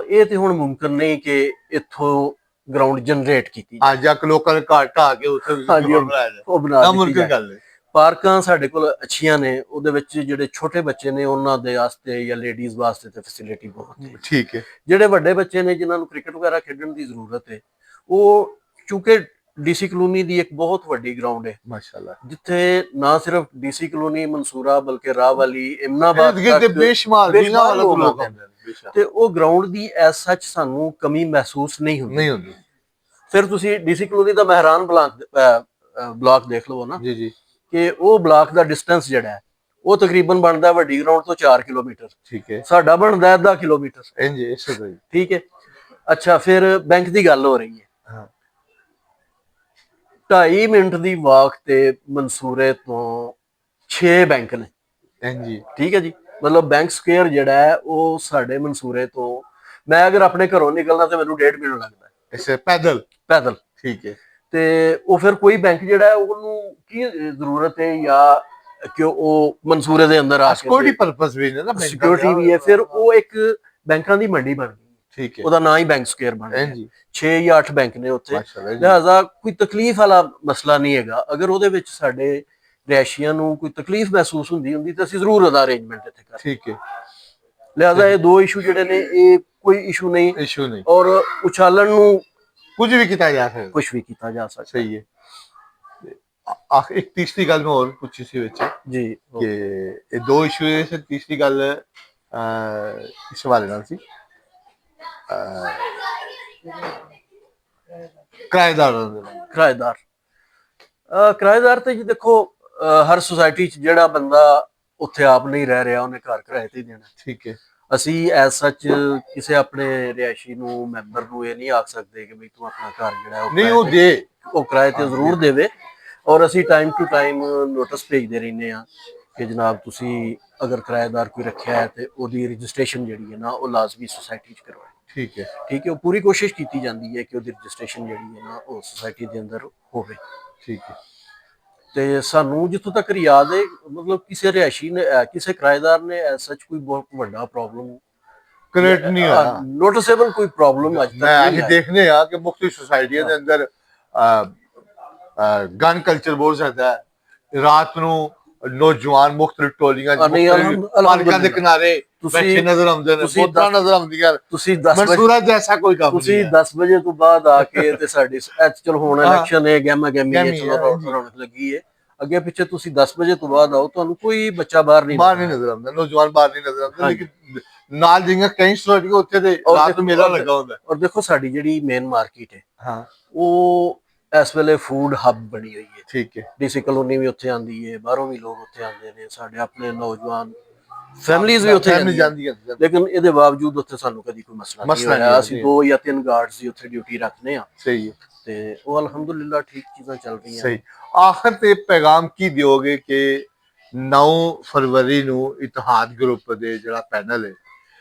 ਇਹ ਤੇ ਹੁਣ ਮੁਮਕਿਨ ਨਹੀਂ ਕਿ ਇੱਥੋਂ ਗਰਾਊਂਡ ਜਨਰੇਟ ਕੀਤੀ ਜਾਏ। ਅੱਜ ਤੱਕ ਲੋਕਾਂ ਨੇ ਘਰ ਢਾਹ ਕੇ ਉੱਥੇ ਹਾਂਜੀ, ਬਣਾਇਆ ਜਾਏ। ਉਹ ਬਣਾ ਨਾ ਦਿੱਤੀ ਮੁਮਕਿਨ ਜਾਏ। ਗੱਲ ਹੈ। ਪਾਰਕਾਂ ਸਾਡੇ ਕੋਲ ਅੱਛੀਆਂ ਨੇ, ਉਹਦੇ ਵਿੱਚ ਜਿਹੜੇ ਛੋਟੇ ਬੱਚੇ ਨੇ ਉਹਨਾਂ ਦੇ ਵਾਸਤੇ ਜਾਂ ਲੇਡੀਜ਼ ਵਾਸਤੇ ਤੇ ਫੈਸਿਲਿਟੀ ਬਹੁਤ ਹੈ। ਠੀਕ ਹੈ, ਜਿਹੜੇ ਵੱਡੇ ਬੱਚੇ ਨੇ ਜਿਨ੍ਹਾਂ ਨੂੰ ਕ੍ਰਿਕਟ ਵਗੈਰਾ ਖੇਡਣ ਦੀ ਜ਼ਰੂਰਤ ਹੈ, ਉਹ ਚੂੰਕਿ ਡੀਸੀ ਕਲੋਨੀ ਦੀ ਇੱਕ ਬਹੁਤ ਵੱਡੀ ਗਰਾਊਂਡ ਹੈ ਮਾਸ਼ਾਅੱਲਾ। ਜਿੱਥੇ ਨਾ ਸਿਰਫ ਡੀਸੀ ਕਲੋਨੀ ਮਨਸੂਰਾ ਬਲਕਿ ਰਾਵਲੀ, ਇਮਨਾਬਾਦ ਇਰਦ-ਗਿਰਦ ਦੇ ਬੇਸ਼ੁਮਾਰ ਬੇਸ਼ੁਮਾਰ ਵਾਲਾ ਲੋਕ ਲੋਕ ਆਉਂਦੇ ਆਉਂਦੇ ਨੇ, ਬੇਸ਼ੱਕ। ਤੇ ਉਹ ਗਰਾਊਂਡ ਦੀ ਐਸ ਸੱਚ ਸਾਨੂੰ ਕਮੀ ਮਹਿਸੂਸ ਨਹੀਂ ਹੁੰਦੀ। ਨਹੀਂ ਹੁੰਦੀ। ਫਿਰ ਤੁਸੀਂ ਡੀਸੀ ਕਲੋਨੀ ਦਾ ਮਹਿਰਾਨ ਬਲਾਕ ਦੇਖ ਲਓ ਨਾ ਜੀ ਜੀ, ਕਿ ਉਹ ਬਲਾਕ ਦਾ ਡਿਸਟੈਂਸ ਜਿਹੜਾ ਹੈ ਉਹ ਤਕਰੀਬਨ ਬਣਦਾ ਵੱਡੀ ਗਰਾਊਂਡ ਤੋਂ 4 ਕਿਲੋਮੀਟਰ, ਠੀਕ ਹੈ। ਸਾਡਾ ਬਣਦਾ 1/2 ਕਿਲੋਮੀਟਰ। ਇੰਜ ਇਸੇ ਤਰ੍ਹਾਂ ਹੀ। ਠੀਕ ਹੈ। ਅੱਛਾ, ਫਿਰ ਬੈਂਕ ਦੀ ਗੱਲ ਹੋ ਰਹੀ ਹੈ। ਹਾਂ, 2.5 ਮਿੰਟ ਦੀ ਵਾਕ ਤੇ ਮਨਸੂਰੇ ਤੋਂ 6 ਬੈਂਕ ਨੇ। ਇੰਜ ਹੀ। ਠੀਕ ਹੈ ਜੀ। ਮਤਲਬ ਬੈਂਕ ਸਕੁਅਰ ਜਿਹੜਾ ਹੈ ਉਹ ਸਾਡੇ ਮਨਸੂਰੇ ਤੋਂ, ਮੈਂ ਅਗਰ ਆਪਣੇ ਘਰੋਂ ਨਿਕਲਣਾ ਤੇ ਮੈਨੂੰ 1.5 ਮਿੰਟ ਲੱਗਦਾ ਇਸੇ ਪੈਦਲ। ਪੈਦਲ। ਠੀਕ ਹੈ। ਤੇ ਉਹ ਫਿਰ ਕੋਈ ਬੈਂਕ ਜਿਹੜਾ ਹੈ ਉਹਨੂੰ ਕੀ ਜ਼ਰੂਰਤ ਹੈ ਜਾਂ ਕਿ ਉਹ ਮਨਸੂਰੇ ਦੇ ਅੰਦਰ ਆ ਕੇ ਸਿਕਿਉਰਿਟੀ ਪਰਪਸ ਵੀ ਨੇ ਨਾ, ਸਿਕਿਉਰਿਟੀ ਵੀ ਹੈ। ਫਿਰ ਉਹ ਇੱਕ ਬੈਂਕਾਂ ਦੀ ਮੰਡੀ ਬਣ ਗਈ। ਠੀਕ ਹੈ ਉਹਦਾ ਨਾਂ ਹੀ ਬੈਂਕ ਸਕੁਏਅਰ ਬਣ ਗਿਆ। ਜੀ 6 ਜਾਂ 8 ਬੈਂਕ ਨੇ ਉੱਥੇ, ਮਾਸ਼ਾਅੱਲਾ ਜੀ ਲਿਹਾਜ਼ਾ ਕੋਈ ਤਕਲੀਫ ਵਾਲਾ ਮਸਲਾ ਨਹੀਂ ਹੈਗਾ। ਅਗਰ ਉਹਦੇ ਵਿੱਚ ਸਾਡੇ ਰਿਹਾਇਸ਼ੀਆਂ ਨੂੰ ਕੋਈ ਤਕਲੀਫ ਮਹਿਸੂਸ ਹੁੰਦੀ ਤਾਂ ਅਸੀਂ ਜ਼ਰੂਰ ਉਹਦਾ ਅਰੇਂਜਮੈਂਟ ਇੱਥੇ ਕਰਾਂਗੇ। ਠੀਕ ਹੈ ਲਿਹਾਜ਼ਾ ਇਹ ਦੋ ਇਸ਼ੂ ਜਿਹੜੇ ਨੇ ਇਹ ਕੋਈ ਇਸ਼ੂ ਨਹੀਂ, ਇਸ਼ੂ ਨਹੀਂ, ਔਰ ਉਛਾਲਣ ਨੂੰ ਕੁਝ ਵੀ ਕੀਤਾ ਜਾ ਸਕਦਾ। ਕੁਝ ਵੀ ਕੀਤਾ ਜਾ ਸਕਦਾ। ਸਹੀ ਹੈ। ਆਖ ਇੱਕ ਤੀਸਰੀ ਗੱਲ ਮੈਂ ਹੋਰ ਪੁੱਛੀ ਸੀ ਵਿੱਚ ਜੀ ਕਿ ਇਹ ਦੋ ਇਸ਼ੂ ਹੈ ਸਰ। ਤੀਸਰੀ ਗੱਲ ਇਸ ਹਵਾਲੇ ਨਾਲ ਸੀ ਕਿਰਾਏਦਾਰਾਂ ਦੇ ਨਾਲ। ਕਿਰਾਏਦਾਰ ਕਿਰਾਏਦਾਰ ਤੇ ਜੀ ਦੇਖੋ ਹਰ ਸੁਸਾਇਟੀ 'ਚ ਜਿਹੜਾ ਬੰਦਾ ਉੱਥੇ ਆਪ ਨਹੀਂ ਰਹਿ ਰਿਹਾ ਉਹਨੇ ਘਰ ਕਿਰਾਏ ਤੇ ਹੀ ਦੇਣਾ। ਠੀਕ ਹੈ ਅਸੀਂ ਐਸ ਸੱਚ ਕਿਸੇ ਆਪਣੇ ਰਿਹਾਇਸ਼ੀ ਨੂੰ ਮੈਂਬਰ ਨੂੰ ਇਹ ਨਹੀਂ ਆਖ ਸਕਦੇ ਕਿ ਬਈ ਤੂੰ ਆਪਣਾ ਘਰ ਜਿਹੜਾ ਨਹੀਂ ਉਹ ਦੇ ਉਹ ਕਿਰਾਏ ਤੇ ਜ਼ਰੂਰ ਦੇਵੇ। ਔਰ ਅਸੀਂ ਟਾਈਮ ਟੂ ਟਾਈਮ ਨੋਟਿਸ ਭੇਜਦੇ ਰਹਿੰਦੇ ਹਾਂ ਕਿ ਜਨਾਬ ਤੁਸੀਂ ਅਗਰ ਕਿਰਾਏਦਾਰ ਕੋਈ ਰੱਖਿਆ ਹੈ ਤੇ ਉਹਦੀ ਰਜਿਸਟ੍ਰੇਸ਼ਨ ਜਿਹੜੀ ਹੈ ਨਾ ਉਹ ਲਾਜ਼ਮੀ ਸੁਸਾਇਟੀ 'ਚ ਕਰਵਾਏ। ਠੀਕ ਹੈ ਠੀਕ ਹੈ, ਉਹ ਪੂਰੀ ਕੋਸ਼ਿਸ਼ ਕੀਤੀ ਜਾਂਦੀ ਹੈ ਕਿ ਉਹਦੀ ਰਜਿਸਟ੍ਰੇਸ਼ਨ ਜਿਹੜੀ ਹੈ ਨਾ ਉਹ ਸੁਸਾਇਟੀ ਦੇ ਅੰਦਰ ਹੋਵੇ। ਠੀਕ ਹੈ ਤੇ ਸਾਨੂੰ ਜਿੱਥੋਂ ਤੱਕ ਯਾਦ ਹੈ ਮਤਲਬ ਕਿਸੇ ਰਿਹਾਇਸ਼ੀ ਨੇ ਕਿਸੇ ਕਿਰਾਏਦਾਰ ਨੇ ਐਸ ਸੱਚ ਕੋਈ ਬਹੁਤ ਵੱਡਾ ਪ੍ਰੋਬਲਮ ਕ੍ਰੀਏਟ ਨਹੀਂ ਹੋਇਆ। ਨੋਟਿਸੇਬਲ ਕੋਈ ਪ੍ਰੋਬਲਮ ਅੱਜ ਤੱਕ ਮੈਂ ਨਹੀਂ ਅਸੀਂ ਆਈ। ਦੇਖਨੇ ਆ ਕਿ ਮੁਖਤਲਿਫ ਸੁਸਾਇਟੀਆਂ ਦੇ ਅੰਦਰ ਗਨ ਕਲਚਰ ਬਹੁਤ ਜ਼ਿਆਦਾ ਹੈ। ਰਾਤ ਨੂੰ ਨੌਜਵਾਨ ਮੁਖਤਲਿਫ ਟੋਲੀਆਂ ਨਹੀਂ, ਪਾਰਕਾਂ ਦੇ ਕਿਨਾਰੇ ਤੁਸੀਂ- ਬੈਠੇ ਨਜ਼ਰ ਆਉਂਦੇ ਨੇ, ਤੁਸੀਂ ਬੋਤਲਾਂ ਨਜ਼ਰ ਆਉਂਦੀਆਂ। ਤੁਸੀਂ 10 ਵਜੇ ਮਨਸੂਰਾ ਜੈਸਾ ਕੋਈ ਕੰਮ ਤੁਸੀਂ ਨਹੀਂ ਹੈ। 10 ਵਜੇ ਤੋਂ ਬਾਅਦ ਆ ਕੇ ਤੇ ਸਾਡੀ ਚਲੋ ਹੁਣ ਹਾਂ। ਇਲੈਕਸ਼ਨ ਹੈ, ਗੈਮਾ ਗੈਮੀ ਹੈ, ਗਹਿਮੀ ਚਲੋ ਹੈ, ਜੀ। ਰੌਣਕ ਲੱਗੀ ਹੈ। ਅੱਗੇ ਪਿੱਛੇ ਤੁਸੀਂ 10 ਵਜੇ ਤੋਂ ਬਾਅਦ ਆਓ ਤੁਹਾਨੂੰ ਕੋਈ ਬੱਚਾ ਬਾਹਰ ਨਹੀਂ ਬਾਹਰ ਨਹੀਂ ਨਜ਼ਰ ਆਉਂਦਾ, ਨੌਜਵਾਨ ਬਾਹਰ ਨਹੀਂ ਨਜ਼ਰ ਆਉਂਦੇ। ਹਾਂਜੀ। ਲੇਕਿਨ ਨਾਲ ਜਿਹੀਆਂ ਕਈ ਸੁਸਾਇਟੀਆਂ ਉੱਥੇ ਤੇ ਔਰ ਰਾਤ ਦੇਖੋ- ਨੂੰ ਮੇਲਾ ਔਰ ਲੱਗਾ ਹੁੰਦਾ। ਔਰ ਦੇਖੋ ਸਾਡੀ ਜਿਹੜੀ ਮੇਨ ਮਾਰਕੀਟ ਹੈ ਹਾਂ ਉਹ ਇਸ ਵੇਲੇ ਫੂਡ ਹੱਬ ਬਣੀ ਹੋਈ ਹੈ। ਠੀਕ ਹੈ ਡੀਸੀ ਕਲੋਨੀ ਵੀ ਉੱਥੇ ਆਉਂਦੀ ਹੈ, ਬਾਹਰੋਂ ਵੀ ਲੋਕ ਉੱਥੇ ਆਉਂਦੇ ਨੇ, ਸਾਡੇ ਆਪਣੇ ਨੌਜਵਾਨ ਫੈਮਲੀਜ਼ ਵੀ ਉੱਥੇ ਫੈਮਿਲੀ ਜਾਂਦੀਆਂ। ਜਾਂਦੀ ਹੈ। ਲੇਕਿਨ ਇਹਦੇ ਬਾਵਜੂਦ ਉੱਥੇ ਸਾਨੂੰ ਕਦੀ ਕੋਈ ਮਸਲਾ ਨਹੀਂ ਮਸਲਾ ਨਹੀਂ ਹੋਇਆ। ਹੈ, ਅਸੀਂ ਜੀ। 2 ਜਾਂ 3 ਗਾਰਡਸ ਦੀ ਉੱਥੇ ਡਿਊਟੀ ਰੱਖਦੇ ਆ ਸਹੀ ਹੈ ਤੇ ਉਹ ਅਲਹਮਦੁਲਿਲਾ ਠੀਕ ਚੀਜ਼ਾਂ ਚੱਲ ਰਹੀਆਂ। ਸਹੀ। ਆਖਰ ਤੇ ਪੈਗਾਮ ਕੀ ਦਿਓਗੇ ਕਿ 9 ਫਰਵਰੀ ਨੂੰ ਇਤਿਹਾਦ ਗਰੁੱਪ ਦੇ ਜਿਹੜਾ ਪੈਨਲ ਹੈ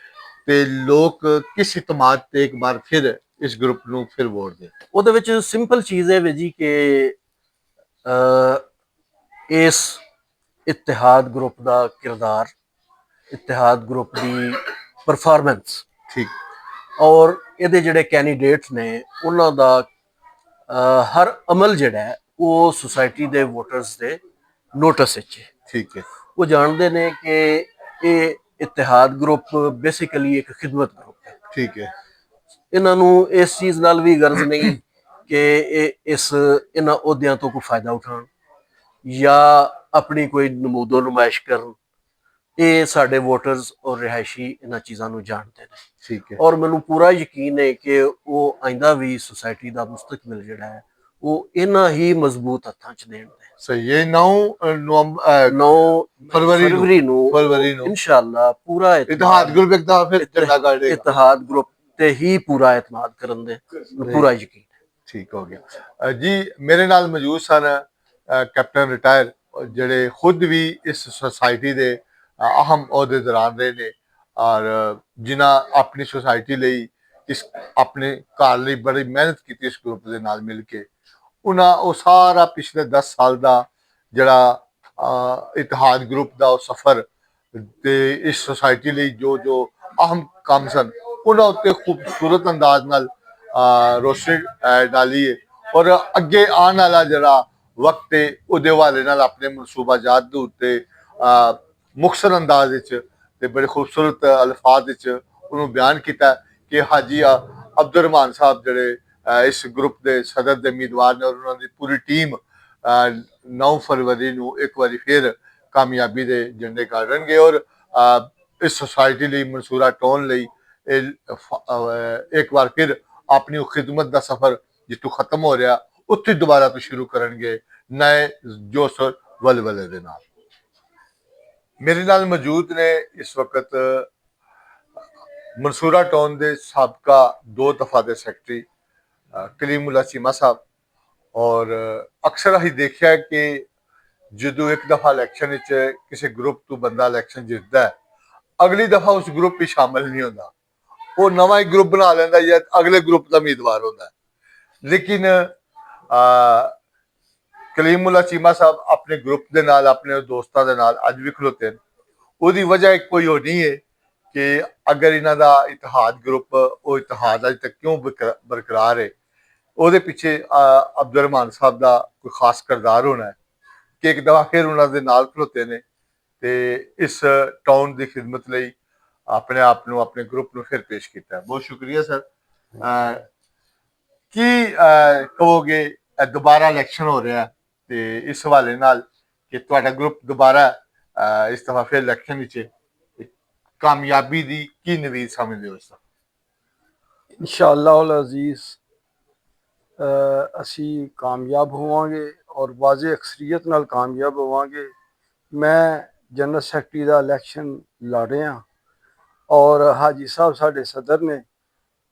ਤੇ ਲੋਕ ਕਿਸ ਇਤਮਾਦ ਤੇ ਇੱਕ ਵਾਰ ਫਿਰ ਇਸ ਗਰੁੱਪ ਨੂੰ ਫਿਰ ਵੋਟ ਦੇ? ਉਹਦੇ ਵਿੱਚ ਸਿੰਪਲ ਚੀਜ਼ ਹੈ ਵੀ ਜੀ ਕਿ ਇਸ ਇਤਿਹਾਦ ਗਰੁੱਪ ਦਾ ਕਿਰਦਾਰ, ਇਤਿਹਾਦ ਗਰੁੱਪ ਦੀ ਪਰਫਾਰਮੈਂਸ ਠੀਕ ਔਰ ਇਹਦੇ ਜਿਹੜੇ ਕੈਂਡੀਡੇਟਸ ਨੇ ਉਹਨਾਂ ਦਾ ਹਰ ਅਮਲ ਜਿਹੜਾ ਹੈ ਉਹ ਸੁਸਾਇਟੀ ਦੇ ਵੋਟਰਸ ਦੇ ਨੋਟਿਸ ਵਿੱਚ ਹੈ। ਠੀਕ ਹੈ ਉਹ ਜਾਣਦੇ ਨੇ ਕਿ ਇਹ ਇਤਿਹਾਦ ਗਰੁੱਪ ਬੇਸਿਕਲੀ ਇੱਕ ਖਿਦਮਤ ਗਰੁੱਪ ਹੈ। ਠੀਕ ਹੈ ਇਹਨਾਂ ਨੂੰ ਇਸ ਚੀਜ਼ ਨਾਲ ਵੀ ਗਰਜ਼ ਨਹੀਂ ਕਿ ਇਹ ਇਹਨਾਂ ਅਹੁਦਿਆਂ ਤੋਂ ਕੋਈ ਫਾਇਦਾ ਉਠਾਉਣ ਜਾਂ ਆਪਣੀ ਕੋਈ ਨਮੂਦੋ ਨੁਮਾਇਸ਼ ਕਰਨ। ਇਹ ਸਾਡੇ ਵੋਟਰਸ ਔਰ ਰਿਹਾਇਸ਼ੀ ਇਹਨਾਂ ਚੀਜ਼ਾਂ ਨੂੰ ਜਾਣਦੇ ਨੇ ਠੀਕ ਹੈ ਔਰ ਮੈਨੂੰ ਪੂਰਾ ਯਕੀਨ ਹੈ ਕਿ ਉਹ ਆਇੰਦਾ ਵੀ ਸੁਸਾਇਟੀ ਦਾ ਮੁਸਤਕਬਲ ਜਿਹੜਾ ਹੈ ਉਹ ਇਹਨਾਂ ਹੀ ਮਜ਼ਬੂਤ ਹੱਥਾਂ 'ਚ ਦੇਣਗੇ। ਸਹੀ ਹੈ। 9 ਨਵੰਬਰ 9 ਫਰਵਰੀ ਨੂੰ ਇਨਸ਼ਾਅੱਲਾ ਪੂਰਾ ਇਤਿਹਾਦ ਗਰੁੱਪ ਇੱਕ ਦਫਾ ਫਿਰ ਝੰਡਾ ਗੱਡੇਗਾ। ਇਤਿਹਾਦ ਗਰੁੱਪ ਤੇ ਹੀ ਪੂਰਾ ਇਤਮਾਦ ਕਰਨ ਦੇ ਪੂਰਾ ਯਕੀਨ ਹੈ। ਠੀਕ ਹੋ ਗਿਆ ਜੀ। ਮੇਰੇ ਨਾਲ ਮੌਜੂਦ ਸਨ ਕੈਪਟਨ ਰਿਟਾਇਰ ਜਿਹੜੇ ਖੁਦ ਵੀ ਇਸ ਸੁਸਾਇਟੀ ਦੇ ਅਹਿਮ ਅਹੁਦੇ ਦੌਰਾਨ ਰਹੇ ਨੇ ਔਰ ਜਿਨ੍ਹਾਂ ਆਪਣੀ ਸੁਸਾਇਟੀ ਲਈ ਇਸ ਆਪਣੇ ਘਰ ਲਈ ਬੜੀ ਮਿਹਨਤ ਕੀਤੀ ਇਸ ਗਰੁੱਪ ਦੇ ਨਾਲ ਮਿਲ ਕੇ। ਉਹਨਾਂ ਉਹ ਸਾਰਾ ਪਿਛਲੇ 10 ਸਾਲ ਦਾ ਜਿਹੜਾ ਇਤਿਹਾਦ ਗਰੁੱਪ ਦਾ ਉਹ ਸਫ਼ਰ ਤੇ ਇਸ ਸੁਸਾਇਟੀ ਲਈ ਜੋ ਜੋ ਅਹਿਮ ਕੰਮ ਸਨ ਉਹਨਾਂ ਉੱਤੇ ਖੂਬਸੂਰਤ ਅੰਦਾਜ਼ ਨਾਲ ਰੋਸ਼ਨੀ ਡਾਲੀ ਹੈ ਔਰ ਅੱਗੇ ਆਉਣ ਵਾਲਾ ਜਿਹੜਾ ਵਕਤ ਹੈ ਉਹਦੇ ਹਵਾਲੇ ਨਾਲ ਆਪਣੇ ਮਨਸੂਬਾਜਾਤ ਦੇ ਉੱਤੇ ਮੁਖਤਸਰ ਅੰਦਾਜ਼ ਵਿੱਚ ਤੇ ਬੜੇ ਖੂਬਸੂਰਤ ਅਲਫਾਜ਼ ਵਿੱਚ ਉਹਨੂੰ ਬਿਆਨ ਕੀਤਾ ਕਿ ਹਾਜੀ ਅਬਦੁਰ ਰਹਿਮਾਨ ਸਾਹਿਬ ਜਿਹੜੇ ਇਸ ਗਰੁੱਪ ਦੇ ਸਦਰ ਦੇ ਉਮੀਦਵਾਰ ਨੇ ਔਰ ਉਹਨਾਂ ਦੀ ਪੂਰੀ ਟੀਮ 9 ਫਰਵਰੀ ਨੂੰ ਇੱਕ ਵਾਰੀ ਫਿਰ ਕਾਮਯਾਬੀ ਦੇ ਝੰਡੇ ਗੱਡਣਗੇ ਔਰ ਇਸ ਸੁਸਾਇਟੀ ਲਈ ਮਨਸੂਰਾ ਟਾਊਨ ਲਈ ਇੱਕ ਵਾਰ ਫਿਰ ਆਪਣੀ ਉਹ ਖਿਦਮਤ ਦਾ ਸਫ਼ਰ ਜਿੱਥੋਂ ਖਤਮ ਹੋ ਰਿਹਾ ਉੱਥੇ ਦੁਬਾਰਾ ਤੋਂ ਸ਼ੁਰੂ ਕਰਨਗੇ ਨਏ ਜੋਸ਼ ਵਲਵਲੇ ਦੇ ਨਾਲ। ਮੇਰੇ ਨਾਲ ਮੌਜੂਦ ਨੇ ਇਸ ਵਕਤ ਮਨਸੂਰਾ ਟਾਊਨ ਦੇ ਸਾਬਕਾ 2 ਦਫਾ ਦੇ ਸੈਕਟਰੀ ਕਲੀਮੁੱਲਾ ਚੀਮਾ ਸਾਹਿਬ ਔਰ ਅਕਸਰ ਅਸੀਂ ਦੇਖਿਆ ਕਿ ਜਦੋਂ ਇੱਕ ਦਫਾ ਇਲੈਕਸ਼ਨ ਵਿੱਚ ਕਿਸੇ ਗਰੁੱਪ ਤੋਂ ਬੰਦਾ ਇਲੈਕਸ਼ਨ ਜਿੱਤਦਾ ਹੈ ਅਗਲੀ ਦਫਾ ਉਸ ਗਰੁੱਪ ਵਿੱਚ ਸ਼ਾਮਲ ਨਹੀਂ ਹੁੰਦਾ, ਉਹ ਨਵਾਂ ਇੱਕ ਗਰੁੱਪ ਬਣਾ ਲੈਂਦਾ ਜਾਂ ਅਗਲੇ ਗਰੁੱਪ ਦਾ ਉਮੀਦਵਾਰ ਹੁੰਦਾ। ਲੇਕਿਨ ਕਲੀਮੁੱਲਾ ਚੀਮਾ ਸਾਹਿਬ ਆਪਣੇ ਗਰੁੱਪ ਦੇ ਨਾਲ ਆਪਣੇ ਦੋਸਤਾਂ ਦੇ ਨਾਲ ਅੱਜ ਵੀ ਖਲੋਤੇ ਨੇ। ਉਹਦੀ ਵਜ੍ਹਾ ਕੋਈ ਹੋਰ ਨਹੀਂ ਹੈ ਕਿ ਅਗਰ ਇਹਨਾਂ ਦਾ ਇਤਿਹਾਦ ਗਰੁੱਪ ਉਹ ਇਤਿਹਾਦ ਅਜੇ ਤੱਕ ਕਿਉਂ ਬਰਕਰਾਰ ਹੈ, ਉਹਦੇ ਪਿੱਛੇ ਅਬਦੁਲ ਰਹਿਮਾਨ ਸਾਹਿਬ ਦਾ ਕੋਈ ਖਾਸ ਕਿਰਦਾਰ ਹੋਣਾ ਹੈ ਕਿ ਇੱਕ ਦਫਾ ਫਿਰ ਉਹਨਾਂ ਦੇ ਨਾਲ ਖਲੋਤੇ ਨੇ ਤੇ ਇਸ ਟਾਊਨ ਦੀ ਖਿਦਮਤ ਲਈ ਆਪਣੇ ਆਪ ਨੂੰ, ਆਪਣੇ ਗਰੁੱਪ ਨੂੰ ਫਿਰ ਪੇਸ਼ ਕੀਤਾ ਹੈ। ਬਹੁਤ ਸ਼ੁਕਰੀਆ ਸਰ। ਕੀ ਕਹੋਗੇ, ਦੁਬਾਰਾ ਇਲੈਕਸ਼ਨ ਹੋ ਰਿਹਾ ਤੇ ਇਸ ਹਵਾਲੇ ਨਾਲ ਕਿ ਤੁਹਾਡਾ ਗਰੁੱਪ ਦੁਬਾਰਾ ਇਸ ਦਫਾ ਫਿਰ ਇਲੈਕਸ਼ਨ ਵਿੱਚ ਕਾਮਯਾਬੀ ਦੀ ਕੀ ਨਵੀਦ ਸਮਝਦੇ ਹੋ ਇਸ ਦਾ? इंशाअल्लाह अल अजीज़ ਅਸੀਂ ਕਾਮਯਾਬ ਹੋਵਾਂਗੇ ਔਰ ਵਾਜ਼ੇ ਅਕਸਰੀਅਤ ਨਾਲ ਕਾਮਯਾਬ ਹੋਵਾਂਗੇ। ਮੈਂ ਜਨਰਲ ਸੈਕਟਰੀ ਦਾ ਇਲੈਕਸ਼ਨ ਲੜ ਰਿਹਾ ਔਰ ਹਾਜੀ ਸਾਹਿਬ ਸਾਡੇ ਸਦਰ ਨੇ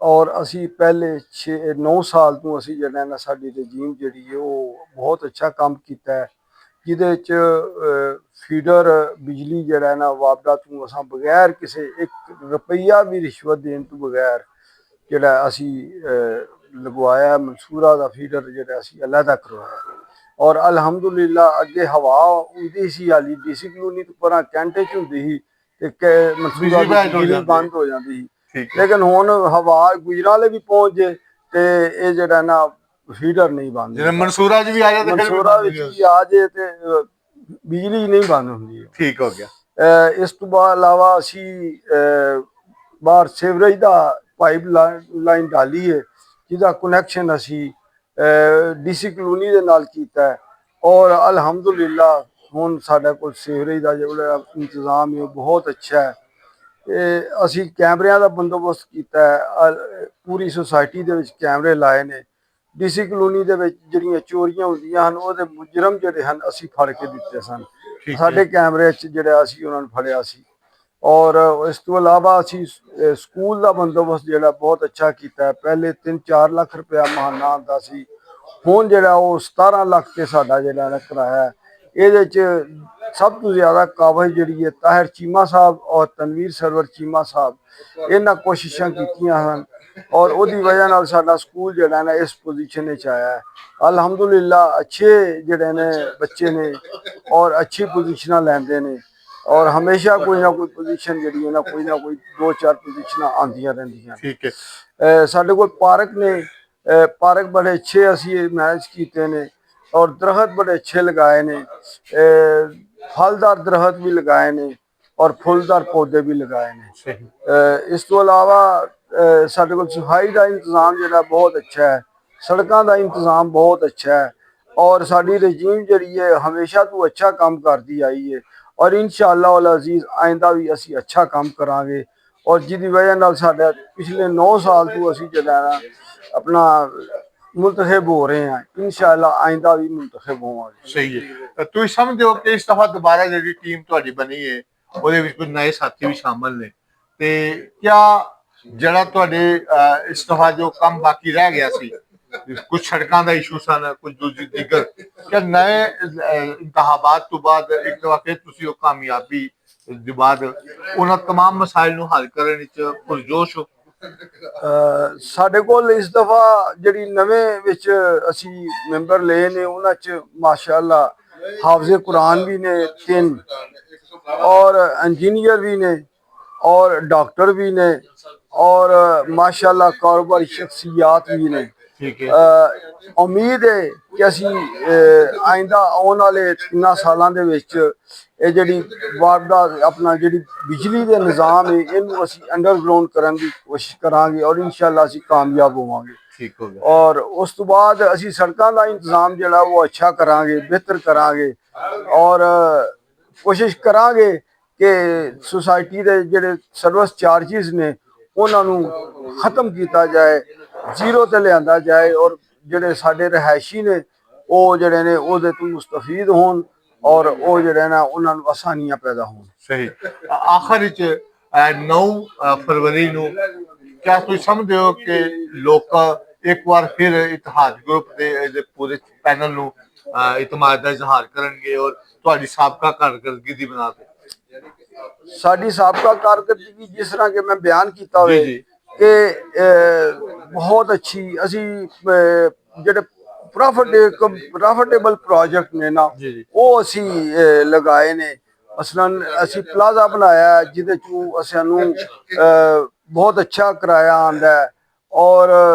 ਔਰ ਅਸੀਂ ਪਹਿਲੇ 9 ਸਾਲ ਤੋਂ ਅਸੀਂ ਜਿਹੜਾ ਨਾ ਸਾਡੀ ਰਜੀਮ ਜਿਹੜੀ ਹੈ ਉਹ ਬਹੁਤ ਅੱਛਾ ਕੰਮ ਕੀਤਾ ਹੈ, ਜਿਹਦੇ 'ਚ ਫੀਡਰ ਬਿਜਲੀ ਜਿਹੜਾ ਨਾ ਵਾਪਡਾ ਤੋਂ ਅਸਾਂ ਬਗੈਰ ਕਿਸੇ 1 ਰੁਪਈਆ ਵੀ ਰਿਸ਼ਵਤ ਦੇਣ ਤੋਂ ਬਗੈਰ ਜਿਹੜਾ ਅਸੀਂ ਲਗਵਾਇਆ। ਮਨਸੂਰਾ ਦਾ ਫੀਡਰ ਜਿਹੜਾ ਅਸੀਂ ਅਲੱਗਾ ਕਰਵਾਇਆ ਔਰ ਅਲਹਮਦੁਲਿਲਾ ਅੱਗੇ ਹਵਾ ਹੁੰਦੀ ਸੀ ਹਾਲੀ ਡੀਸੀ ਕਲੋਨੀ ਤੋਂ ਪਰਾਂ ਕੈਂਟੇ 'ਚ ਹੁੰਦੀ ਸੀ ਤੇ ਮਨਸੂਰਾ ਦੀ ਬਿਜਲੀ ਬੰਦ ਹੋ ਜਾਂਦੀ ਸੀ, ਲੇਕਿਨ ਹੁਣ ਹਵਾ ਗੁਜਰਾਂ ਵਾਲੇ ਵੀ ਪਹੁੰਚ ਜੇ ਤੇ ਇਹ ਜਿਹੜਾ ਨਾ ਫੀਡਰ ਨਹੀਂ ਬੰਦ, ਜਿਵੇਂ ਮਨਸੂਰਾ 'ਚ ਵੀ ਆ ਜਾਏ, ਮਨਸੂਰਾ ਵਿੱਚ ਵੀ ਆ ਜੇ ਤੇ ਬਿਜਲੀ ਨਹੀਂ ਬੰਦ ਹੁੰਦੀ। ਠੀਕ ਹੋ ਗਿਆ। ਇਸ ਤੋਂ ਇਲਾਵਾ ਅਸੀਂ ਬਾਹਰ ਸੀਵਰੇਜ ਦਾ ਪਾਈਪ ਲਾਈਨ ਡਾਲੀ ਹੈ, ਜਿਹਦਾ ਕਨੈਕਸ਼ਨ ਅਸੀਂ ਡੀਸੀ ਕਲੋਨੀ ਦੇ ਨਾਲ ਕੀਤਾ ਹੈ ਔਰ ਅਲਹਮਦੁਲਿਲਾ ਹੁਣ ਸਾਡੇ ਕੋਲ ਸੀਵਰੇਜ ਦਾ ਜਿਹੜਾ ਇੰਤਜ਼ਾਮ ਹੈ ਉਹ ਬਹੁਤ ਅੱਛਾ ਹੈ। ਤੇ ਅਸੀਂ ਕੈਮਰਿਆਂ ਦਾ ਬੰਦੋਬਸਤ ਕੀਤਾ ਹੈ, ਪੂਰੀ ਸੁਸਾਇਟੀ ਦੇ ਵਿੱਚ ਕੈਮਰੇ ਲਾਏ ਨੇ। ਡੀਸੀ ਕਲੋਨੀ ਦੇ ਵਿੱਚ ਜਿਹੜੀਆਂ ਚੋਰੀਆਂ ਹੁੰਦੀਆਂ ਹਨ ਉਹਦੇ ਮੁਜਰਮ ਜਿਹੜੇ ਹਨ ਅਸੀਂ ਫੜ ਕੇ ਦਿੱਤੇ ਸਨ, ਸਾਡੇ ਕੈਮਰੇ 'ਚ ਜਿਹੜਾ ਅਸੀਂ ਉਹਨਾਂ ਨੂੰ ਫੜਿਆ ਸੀ। ਔਰ ਇਸ ਤੋਂ ਇਲਾਵਾ ਅਸੀਂ ਸਕੂਲ ਦਾ ਬੰਦੋਬਸਤ ਜਿਹੜਾ ਬਹੁਤ ਅੱਛਾ ਕੀਤਾ ਹੈ। ਪਹਿਲੇ 3-4 ਲੱਖ ਰੁਪਇਆ ਮਹੀਨਾ ਆਉਂਦਾ ਸੀ, ਹੁਣ ਜਿਹੜਾ ਉਹ 17 ਲੱਖ ਤੇ ਸਾਡਾ ਜਿਹੜਾ ਕਿਰਾਇਆ ਹੈ। ਇਹਦੇ 'ਚ ਸਭ ਤੋਂ ਜ਼ਿਆਦਾ ਕਾਬਜ਼ ਜਿਹੜੀ ਹੈ ਤਾਹਿਰ ਚੀਮਾ ਸਾਹਿਬ ਔਰ ਤਨਵੀਰ ਸਰਵਰ ਚੀਮਾ ਸਾਹਿਬ, ਇਹਨਾਂ ਕੋਸ਼ਿਸ਼ਾਂ ਕੀਤੀਆਂ ਹਨ ਔਰ ਉਹਦੀ ਵਜ੍ਹਾ ਨਾਲ ਸਾਡਾ ਸਕੂਲ ਜਿਹੜਾ ਨਾ ਇਸ ਪੋਜੀਸ਼ਨ ਵਿੱਚ ਆਇਆ ਹੈ। ਅਲਹਮਦੁਲਿਲਾ ਅੱਛੇ ਜਿਹੜੇ ਨੇ ਬੱਚੇ ਨੇ ਔਰ ਅੱਛੀ ਪੋਜੀਸ਼ਨਾਂ ਲੈਂਦੇ ਨੇ ਔਰ ਹਮੇਸ਼ਾ ਕੋਈ ਨਾ ਕੋਈ ਪੋਜੀਸ਼ਨ ਜਿਹੜੀ ਹੈ ਨਾ ਕੋਈ 2-4 ਪੋਜੀਸ਼ਨਾਂ ਆਉਂਦੀਆਂ ਰਹਿੰਦੀਆਂ। ਠੀਕ ਹੈ। ਸਾਡੇ ਕੋਲ ਪਾਰਕ ਨੇ, ਪਾਰਕ ਬੜੇ ਅੱਛੇ ਅਸੀਂ ਮੈਨੇਜ ਕੀਤੇ ਨੇ ਔਰ ਦਰਖਤ ਬੜੇ ਅੱਛੇ ਲਗਾਏ ਨੇ, ਫਲਦਾਰ ਦਰਖਤ ਵੀ ਲਗਾਏ ਨੇ ਔਰ ਫੁੱਲਦਾਰ ਪੌਦੇ ਵੀ ਲਗਾਏ ਨੇ। ਇਸ ਤੋਂ ਇਲਾਵਾ ਸਾਡੇ ਕੋਲ ਸਫਾਈ ਦਾ ਇੰਤਜ਼ਾਮ ਜਿਹੜਾ ਬਹੁਤ ਅੱਛਾ ਹੈ, ਸੜਕਾਂ ਦਾ ਇੰਤਜ਼ਾਮ ਬਹੁਤ ਅੱਛਾ ਹੈ ਔਰ ਸਾਡੀ ਰਜੀਮ ਜਿਹੜੀ ਹੈ ਹਮੇਸ਼ਾ ਤੋਂ ਅੱਛਾ ਕੰਮ ਕਰਦੀ ਆਈ ਹੈ ਔਰ इंशाअल्लाह अल अजीज़ आइंदा भी ਅਸੀਂ ਅੱਛਾ ਕੰਮ ਕਰਾਂਗੇ ਔਰ ਜਿਹਦੀ ਵਜ੍ਹਾ ਨਾਲ ਸਾਡਾ ਪਿਛਲੇ 9 ਸਾਲ ਤੋਂ ਅਸੀਂ ਜਿਹੜਾ ਨਾ ਆਪਣਾ ਮੁੰਤਖਬ ਹੋ ਰਹੇ ਹਾਂ। इंशाअल्लाह ਆइंदा ਵੀ ਮੁੰਤਖਬ ਹੋਵਾਂਗੇ। ਸਹੀ ਹੈ। ਤੁਸੀਂ ਸਮਝਦੇ ਹੋ ਕਿ ਇਸ ਦਫਾ ਦੁਬਾਰਾ ਜਿਹੜੀ ਟੀਮ ਤੁਹਾਡੀ ਬਣੀ ਹੈ ਉਹਦੇ ਵਿੱਚ ਕੁਝ ਨਵੇਂ ਸਾਥੀ ਵੀ ਸ਼ਾਮਲ ਨੇ ਤੇ ਕਿਆ ਜਿਹੜਾ ਤੁਹਾਡੇ ਇਸ ਦਫਾ ਜੋ ਕੰਮ ਬਾਕੀ ਰਹਿ ਗਿਆ ਸੀ, ਕੁਝ ਸੜਕਾਂ ਦਾ ਇਸ਼ੂ ਸਨ, ਕੁਝ ਦੂਜੀ ਦਿਗਰ, ਕਿ ਨਵੇਂ ਇੰਤਖਾਬਾਤ ਤੋਂ ਬਾਅਦ ਇੱਕ ਦਫਾ ਫਿਰ ਤੁਸੀਂ ਉਹ ਕਾਮਯਾਬੀ ਦੇ ਬਾਅਦ ਉਹਨਾਂ तमाम ਮਸਾਇਲ ਨੂੰ ਹੱਲ ਕਰਨ ਵਿੱਚ ਪੁਰਜੋਸ਼ ਹੋ? ਸਾਡੇ ਕੋਲ ਇਸ ਦਫਾ ਜਿਹੜੀ ਨਵੇਂ ਵਿੱਚ ਅਸੀਂ ਮੈਂਬਰ ਲਏ ਨੇ ਉਹਨਾਂ 'ਚ ਮਾਸ਼ਾਅੱਲਾ ਹਾਫਜ਼ੇ ਕੁਰਾਨ ਵੀ ਨੇ 3 ਔਰ ਇੰਜੀਨੀਅਰ ਵੀ ਨੇ ਔਰ ਡਾਕਟਰ ਵੀ ਨੇ ਔਰ ਮਾਸ਼ਾਅੱਲਾ ਕਾਰੋਬਾਰੀ ਸ਼ਖਸੀਅਤ ਵੀ ਨੇ। ਉਮੀਦ ਹੈ ਕਿ ਅਸੀਂ ਆਇੰਦਾ ਆਉਣ ਵਾਲੇ 3 ਸਾਲਾਂ ਦੇ ਵਿੱਚ ਇਹ ਜਿਹੜੀ ਵਾਪਡਾ ਆਪਣਾ ਜਿਹੜੀ ਬਿਜਲੀ ਦੇ ਨਿਜ਼ਾਮ ਹੈ ਇਹਨੂੰ ਅਸੀਂ ਅੰਡਰਗਰਾਉਂਡ ਕਰਨ ਦੀ ਕੋਸ਼ਿਸ਼ ਕਰਾਂਗੇ ਔਰ इंशाअल्लाह ਅਸੀਂ ਕਾਮਯਾਬ ਹੋਵਾਂਗੇ। ਠੀਕ ਹੋ ਗਿਆ। ਔਰ ਉਸ ਤੋਂ ਬਾਅਦ ਅਸੀਂ ਸੜਕਾਂ ਦਾ ਇੰਤਜ਼ਾਮ ਜਿਹੜਾ ਉਹ ਅੱਛਾ ਕਰਾਂਗੇ, ਬਿਹਤਰ ਕਰਾਂਗੇ ਔਰ ਕੋਸ਼ਿਸ਼ ਕਰਾਂਗੇ ਕਿ ਸੁਸਾਇਟੀ ਦੇ ਜਿਹੜੇ ਸਰਵਿਸ ਚਾਰजेस ਨੇ ਉਹਨਾਂ ਨੂੰ ਖਤਮ ਕੀਤਾ ਜਾਏ, ਜ਼ੀਰੋ ਤੇ ਲਿਆਂਦਾ ਜਾਏ ਔਰ ਜਿਹੜੇ ਸਾਡੇ ਰਿਹਾਇਸ਼ੀ ਨੇ ਉਹ ਜਿਹੜੇ ਨੇ ਉਹਦੇ ਤੋਂ ਮੁਸਤਫੀਦ ਹੋਣ ਔਰ ਉਹ ਜਿਹੜੇ ਨਾ ਉਹਨਾਂ ਨੂੰ ਆਸਾਨੀਆਂ ਪੈਦਾ ਹੋਣ। ਸਹੀ। ਆਖਰ ਵਿੱਚ 9 ਫਰਵਰੀ ਨੂੰ ਕਿਆ ਤੁਸੀਂ ਸਮਝਦੇ ਹੋ ਕਿ ਲੋਕ ਇੱਕ ਵਾਰ ਫਿਰ ਇਤਿਹਾਦ ਗਰੁੱਪ ਦੇ ਪੂਰੇ ਪੈਨਲ ਨੂੰ ਇਤਮਾਦ ਦਾ ਇਜ਼ਹਾਰ ਕਰਨਗੇ ਔਰ ਤੁਹਾਡੀ ਸਾਬਕਾ ਕਾਰਗਰਦਗੀ ਬਣਾ ਕੇ? ਸਾਡੀ ਸਾਬਕਾ ਕਾਰਗਰਦਗੀ ਜਿਸ ਤਰ੍ਹਾਂ ਕਿ ਮੈਂ ਬਿਆਨ ਕੀਤਾ ਹੋਵੇ ਕਿ ਬਹੁਤ ਅੱਛੀ ਅਸੀਂ ਜਿਹੜੇ ਪ੍ਰੋਫਿਟੇਬਲ ਪ੍ਰੋਜੈਕਟ ਨੇ ਨਾ ਉਹ ਅਸੀਂ ਲਗਾਏ ਨੇ ਅਸਲਨ ਅਸੀਂ ਪਲਾਜ਼ਾ ਬਣਾਇਆ ਹੈ, ਜਿਹਦੇ ਚ ਸਾਨੂੰ ਬਹੁਤ ਅੱਛਾ ਕਿਰਾਇਆ ਆਉਂਦਾ ਹੈ ਔਰ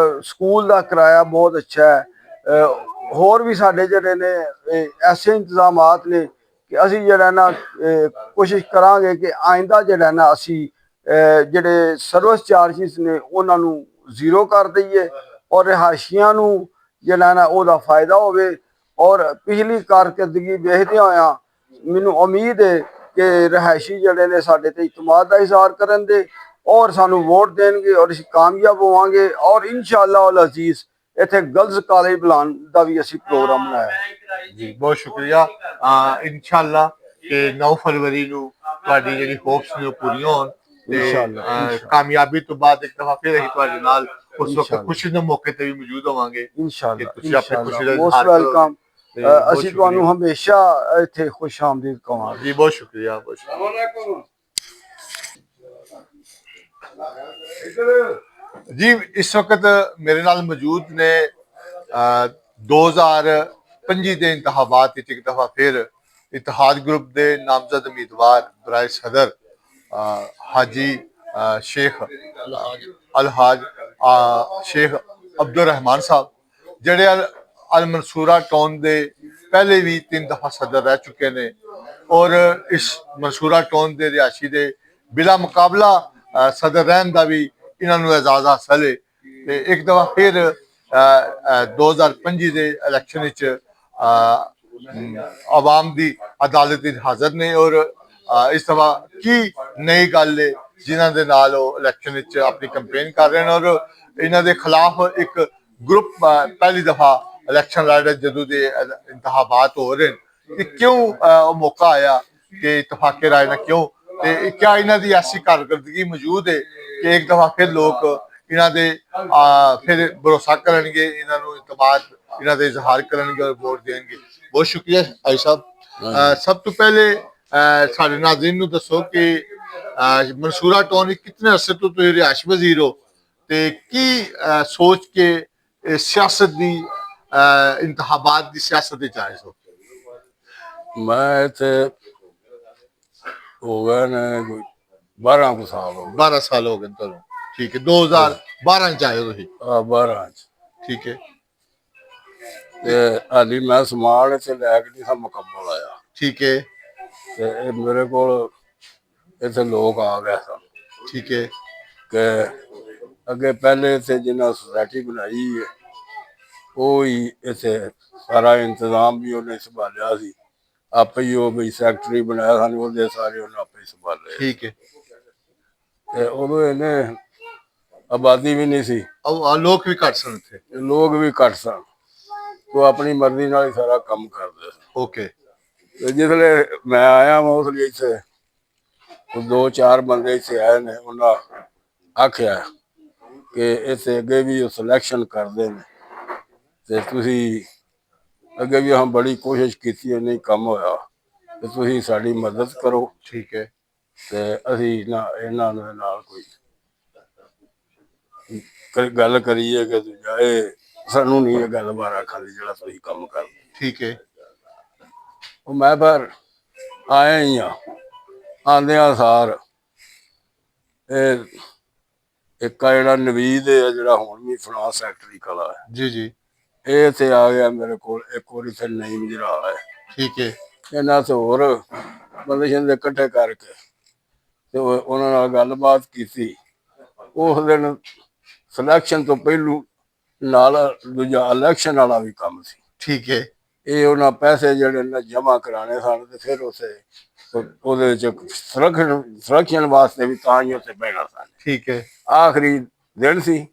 ਸਕੂਲ ਦਾ ਕਿਰਾਇਆ ਬਹੁਤ ਅੱਛਾ ਹੈ। ਹੋਰ ਵੀ ਸਾਡੇ ਜਿਹੜੇ ਨੇ ਐਸੇ ਇੰਤਜ਼ਾਮਾਤ ਨੇ ਕਿ ਅਸੀਂ ਜਿਹੜਾ ਨਾ ਕੋਸ਼ਿਸ਼ ਕਰਾਂਗੇ ਕਿ ਆਇੰਦਾ ਜਿਹੜਾ ਨਾ ਅਸੀਂ ਜਿਹੜੇ ਸਰਵਿਸ ਚਾਰਜਿਸ ਨੇ ਉਹਨਾਂ ਨੂੰ ਜ਼ੀਰੋ ਕਰ ਦਈਏ ਔਰ ਰਿਹਾਇਸ਼ੀਆਂ ਨੂੰ ਜਿਹੜਾ ਨਾ ਉਹਦਾ ਫਾਇਦਾ ਹੋਵੇ। ਔਰ ਪਿਛਲੀ ਕਾਰਕਰਦਗੀ ਵੇਖਦਿਆਂ ਹੋਇਆਂ ਮੈਨੂੰ ਉਮੀਦ ਹੈ ਕਿ ਰਿਹਾਇਸ਼ੀ ਜਿਹੜੇ ਨੇ ਸਾਡੇ ਤੇ ਇਤਮਾਦ ਦਾ ਇਜ਼ਹਾਰ ਕਰਨ ਦੇ ਔਰ ਸਾਨੂੰ ਵੋਟ ਦੇਣਗੇ ਔਰ ਅਸੀਂ ਕਾਮਯਾਬ ਹੋਵਾਂਗੇ। ਔਰ ਇਨਸ਼ਾਅੱਲਾ ਅਲ ਅਜ਼ੀਜ਼ ਇੱਥੇ ਗਰਲਜ਼ ਕਾਲਜ ਬੁਲਾਉਣ ਦਾ ਵੀ ਅਸੀਂ ਪ੍ਰੋਗਰਾਮ ਬਣਾਇਆ। ਜੀ ਬਹੁਤ ਸ਼ੁਕਰੀਆ। ਇਨਸ਼ਾਅੱਲਾ ਕਿ 9 ਫਰਵਰੀ ਨੂੰ ਤੁਹਾਡੀ ਜਿਹੜੀ ਹੋਪਸ ਨੇ ਉਹ ਪੂਰੀਆਂ ਹੋਣ ਤੇ ਇਨਸ਼ਾਅੱਲਾ ਕਾਮਯਾਬੀ ਤੋਂ ਬਾਅਦ ਇੱਕ ਦਫਾ ਫਿਰ ਅਸੀਂ ਤੁਹਾਡੇ ਨਾਲ ਉਸ ਵਕਤ ਇਨਸ਼ਾਅੱਲਾ। ਖੁਸ਼ੀ ਦੇ ਮੌਕੇ ਤੇ ਵੀ ਮੌਜੂਦ ਹੋਵਾਂਗੇ। ਇਨਸ਼ਾਅੱਲਾ ਤੁਸੀਂ ਆਪਣੀ ਖੁਸ਼ੀ ਦਾ ਮੋਸਟ ਇਜ਼ਹਾਰ ਕਰੋ। ਵੈਲਕਮ। ਤੇ ਬਹੁਤ ਅਸੀਂ ਤੁਹਾਨੂੰ ਸ਼ੁਕਰੀਆ। ਹਮੇਸ਼ਾ ਇੱਥੇ ਖੁਸ਼ ਆਮਦੀਦ ਕਹਾਂਗੇ। ਜੀ ਬਹੁਤ ਸ਼ੁਕਰੀਆ, ਬਹੁਤ ਸ਼ੁਕਰੀਆ। ਜੀ ਇਸ ਵਕਤ ਮੇਰੇ ਨਾਲ ਮੌਜੂਦ ਨੇ 2025 ਦੇ ਇੰਤਖਾਬਾਤ ਵਿੱਚ ਇੱਕ ਦਫਾ ਫਿਰ ਇਤਿਹਾਦ ਗਰੁੱਪ ਦੇ ਨਾਮਜ਼ਦ ਉਮੀਦਵਾਰ ਬਰਾਏ ਸਦਰ ਹਾਜੀ ਸ਼ੇਖ ਅਲਹਾਜ ਸ਼ੇਖ ਅਬਦੁਰ ਰਹਿਮਾਨ ਸਾਹਿਬ, ਜਿਹੜੇ ਅਲ ਮਨਸੂਰਾ ਟਾਊਨ ਦੇ ਪਹਿਲੇ ਵੀ 3 ਦਫਾ ਸਦਰ ਰਹਿ ਚੁੱਕੇ ਨੇ ਔਰ ਇਸ ਮਨਸੂਰਾ ਟਾਊਨ ਦੇ ਰਿਹਾਇਸ਼ੀ ਦੇ ਬਿਲਾ ਮੁਕਾਬਲਾ ਸਦਰ ਰਹਿਣ ਦਾ ਵੀ ਇਹਨਾਂ ਨੂੰ ਇਜਾਜ਼ਤ ਹਾਸਲ ਹੈ। ਤੇ ਇੱਕ ਦਫਾ ਫਿਰ 2025 ਦੇ ਇਲੈਕਸ਼ਨ ਵਿੱਚ ਆਵਾਮ ਦੀ ਅਦਾਲਤ ਵਿੱਚ ਹਾਜ਼ਰ ਨੇ ਔਰ ਇਸ ਦਫਾ ਕੀ ਨਈ ਗੱਲ ਹੈ ਜਿਨ੍ਹਾਂ ਦੇ ਨਾਲ ਉਹ ਇਲੈਕਸ਼ਨ ਵਿੱਚ ਆਪਣੀ ਕੰਪੇਨ ਕਰ ਰਹੇ ਨੇ ਔਰ ਇਹਨਾਂ ਦੇ ਖਿਲਾਫ ਇੱਕ ਗਰੁੱਪ ਪਹਿਲੀ ਦਫਾ ਇਲੈਕਸ਼ਨ ਲੜ ਰਿਹਾ ਜਦੋਂ ਦੇ ਇੰਤਖਾਬਾਤ ਹੋ ਰਹੇ ਨੇ। ਕਿਉਂ ਉਹ ਮੌਕਾ ਆਇਆ ਕਿ ਇਤਫਾਕੇ ਰਾਏ ਨਾਲ ਕਿਉਂ ਤੇ ਕਿਆ ਇਹਨਾਂ ਦੀ ਐਸੀ ਕਾਰਕਰਦਗੀ ਮੌਜੂਦ ਹੈ ਕਿ ਇੱਕ ਦਫਾ ਫਿਰ ਲੋਕ ਇਹਨਾਂ ਦੇ ਫਿਰ ਭਰੋਸਾ ਕਰਨਗੇ, ਇਹਨਾਂ ਨੂੰ ਇਤਮਾਦ ਇਹਨਾਂ ਦੇ ਇਜ਼ਹਾਰ ਕਰਨਗੇ ਔਰ ਵੋਟ ਦੇਣਗੇ। ਬਹੁਤ ਸ਼ੁਕਰੀਆ ਭਾਈ ਸਾਹਿਬ। ਸਭ ਤੋਂ ਪਹਿਲੇ ਸਾਡੇ ਨਾਜ਼ਰੀਨ ਨੂੰ ਦੱਸੋ ਕਿ ਮਨਸੂਰਾ ਟਾਊਨ ਵਿੱਚ ਕਿਤਨੇ ਅਰਸੇ ਤੋਂ ਤੁਸੀਂ ਰਿਹਾਇਸ਼ ਵਜ਼ੀਰ ਹੋ ਤੇ ਕੀ ਸੋਚ ਕੇ ਸਿਆਸਤ ਦੀ ਇੰਤਖਾਬਾਤ ਦੀ ਸਿਆਸਤ ਵਿੱਚ ਆਏ ਹੋ? ਮੈਂ ਇੱਥੇ ਹੋ ਗਏ ਨੇ ਕੋਈ 12 ਕੁ ਸਾਲ ਹੋ ਗਏ। 12 ਸਾਲ ਹੋ ਗਏ ਤੁਹਾਨੂੰ। ਠੀਕ ਹੈ। 2012 ਚ ਆਏ ਹੋ ਤੁਸੀਂ? 12 ਚ। ਠੀਕ ਹੈ। ਤੇ ਹਾਲੀ ਮੈਂ ਸਮਾਨ ਇੱਥੇ ਲੈ ਕੇ ਨਹੀਂ ਸਾ ਮੁਕੰਮਲ ਆਇਆ। ਠੀਕ ਹੈ। ਤੇ ਇਹ ਮੇਰੇ ਕੋਲ ਇੱਥੇ ਲੋਕ ਆ ਗਏ ਸਨ ਠੀਕ ਹੈ। ਕਿ ਅੱਗੇ ਪਹਿਲੇ ਇੱਥੇ ਜਿੰਨਾ ਸੁਸਾਇਟੀ ਬਣਾਈ ਹੈ ਉਹ ਹੀ ਇੱਥੇ ਸਾਰਾ ਇੰਤਜ਼ਾਮ ਵੀ ਉਹਨੇ ਸੰਭਾਲਿਆ ਸੀ। ਆਪੇ ਹੀ ਉਹ ਵੀ ਸੈਕਟਰੀ ਬਣਾਇਆ ਸਾਨੂੰ, ਉਹਦੇ ਸਾਰੇ ਉਹਨੇ ਆਪੇ ਹੀ ਸੰਭਾਲੇ। ਠੀਕ ਹੈ। ਤੇ ਉਦੋਂ ਇਹਨੇ ਆਬਾਦੀ ਵੀ ਨਹੀਂ ਸੀ, ਲੋਕ ਵੀ ਘੱਟ ਸਨ ਇੱਥੇ। ਲੋਕ ਵੀ ਘੱਟ ਸਨ, ਉਹ ਆਪਣੀ ਮਰਜ਼ੀ ਨਾਲ ਹੀ ਸਾਰਾ ਕੰਮ ਕਰਦੇ ਸਨ। ਓਕੇ। ਤੇ ਜਿਸਲੇ ਮੈਂ ਆਇਆ ਮੈਂ ਉਸ ਲਈ ਇੱਥੇ 2-4 ਬੰਦੇ ਇੱਥੇ ਆਏ ਨੇ, ਉਹਨਾਂ ਆਖਿਆ ਕਿ ਇੱਥੇ ਅੱਗੇ ਵੀ ਉਹ ਸਿਲੈਕਸ਼ਨ ਕਰਦੇ ਨੇ ਤੇ ਤੁਸੀਂ ਅੱਗੇ ਵੀ ਹਾਂ ਬੜੀ ਕੋਸ਼ਿਸ਼ ਕੀਤੀ ਹੈ, ਨਹੀਂ ਕੰਮ ਹੋਇਆ ਤੇ ਤੁਸੀਂ ਸਾਡੀ ਮਦਦ ਕਰੋ। ਠੀਕ ਹੈ। ਤੇ ਅਸੀਂ ਨਾ ਇਹਨਾਂ ਦੇ ਨਾਲ ਕੋਈ ਗੱਲ ਕਰੀਏ ਕਿ ਇਹ ਸਾਨੂੰ ਨਹੀਂ ਇਹ ਗੱਲ ਬਾਰੇ ਆਖਣ ਦੀ ਜਿਹੜਾ ਤੁਸੀਂ ਕੰਮ ਕਰਦੇ। ਠੀਕ ਹੈ। ਉਹ ਮੈਂ ਫਿਰ ਆਇਆ ਹੀ ਆਂਦਿਆਂ ਸਾਰ ਇਹ ਇੱਕ ਜਿਹੜਾ ਨਵੀਦ ਹੈ ਜਿਹੜਾ ਹੁਣ ਵੀ ਫਰਾਂਸ ਸੈਕਟਰੀ ਕਲਾ ਹੈ, ਜੀ ਜੀ। ਇਹ ਇੱਥੇ ਆ ਗਿਆ ਮੇਰੇ ਕੋਲ। ਇੱਕ ਵਾਰੀ ਫਿਰ ਨਈਮ ਜਿਹੜਾ ਹੈ, ਠੀਕ ਹੈ। ਇਹਨਾਂ ਤੋਂ ਹੋਰ ਬੰਦੇ ਸ਼ੰਦੇ ਇਕੱਠੇ ਕਰਕੇ ਤੇ ਉਹਨਾਂ ਨਾਲ ਗੱਲਬਾਤ ਕੀਤੀ। ਉਸ ਦਿਨ ਸਿਲੈਕਸ਼ਨ ਤੋਂ ਪਹਿਲੂ ਨਾਲ ਦੂਜਾ ਇਲੈਕਸ਼ਨ ਵਾਲਾ ਵੀ ਕੰਮ ਸੀ। ਠੀਕ ਹੈ। ਇਹ ਉਹਨਾਂ ਪੈਸੇ ਜਿਹੜੇ ਨੇ ਜਮ੍ਹਾਂ ਕਰਾਣੇ ਸਨ ਤੇ ਫਿਰ ਉਹਦੇ ਵਿੱਚ ਸੁਰੱਖਿਆ ਵਾਸਤੇ ਵੀ ਤਾਂ ਹੀ ਉੱਥੇ ਬਹਿਣਾ ਸਨ। ਠੀਕ ਹੈ। ਆਖਰੀ ਦਿਨ ਸੀ,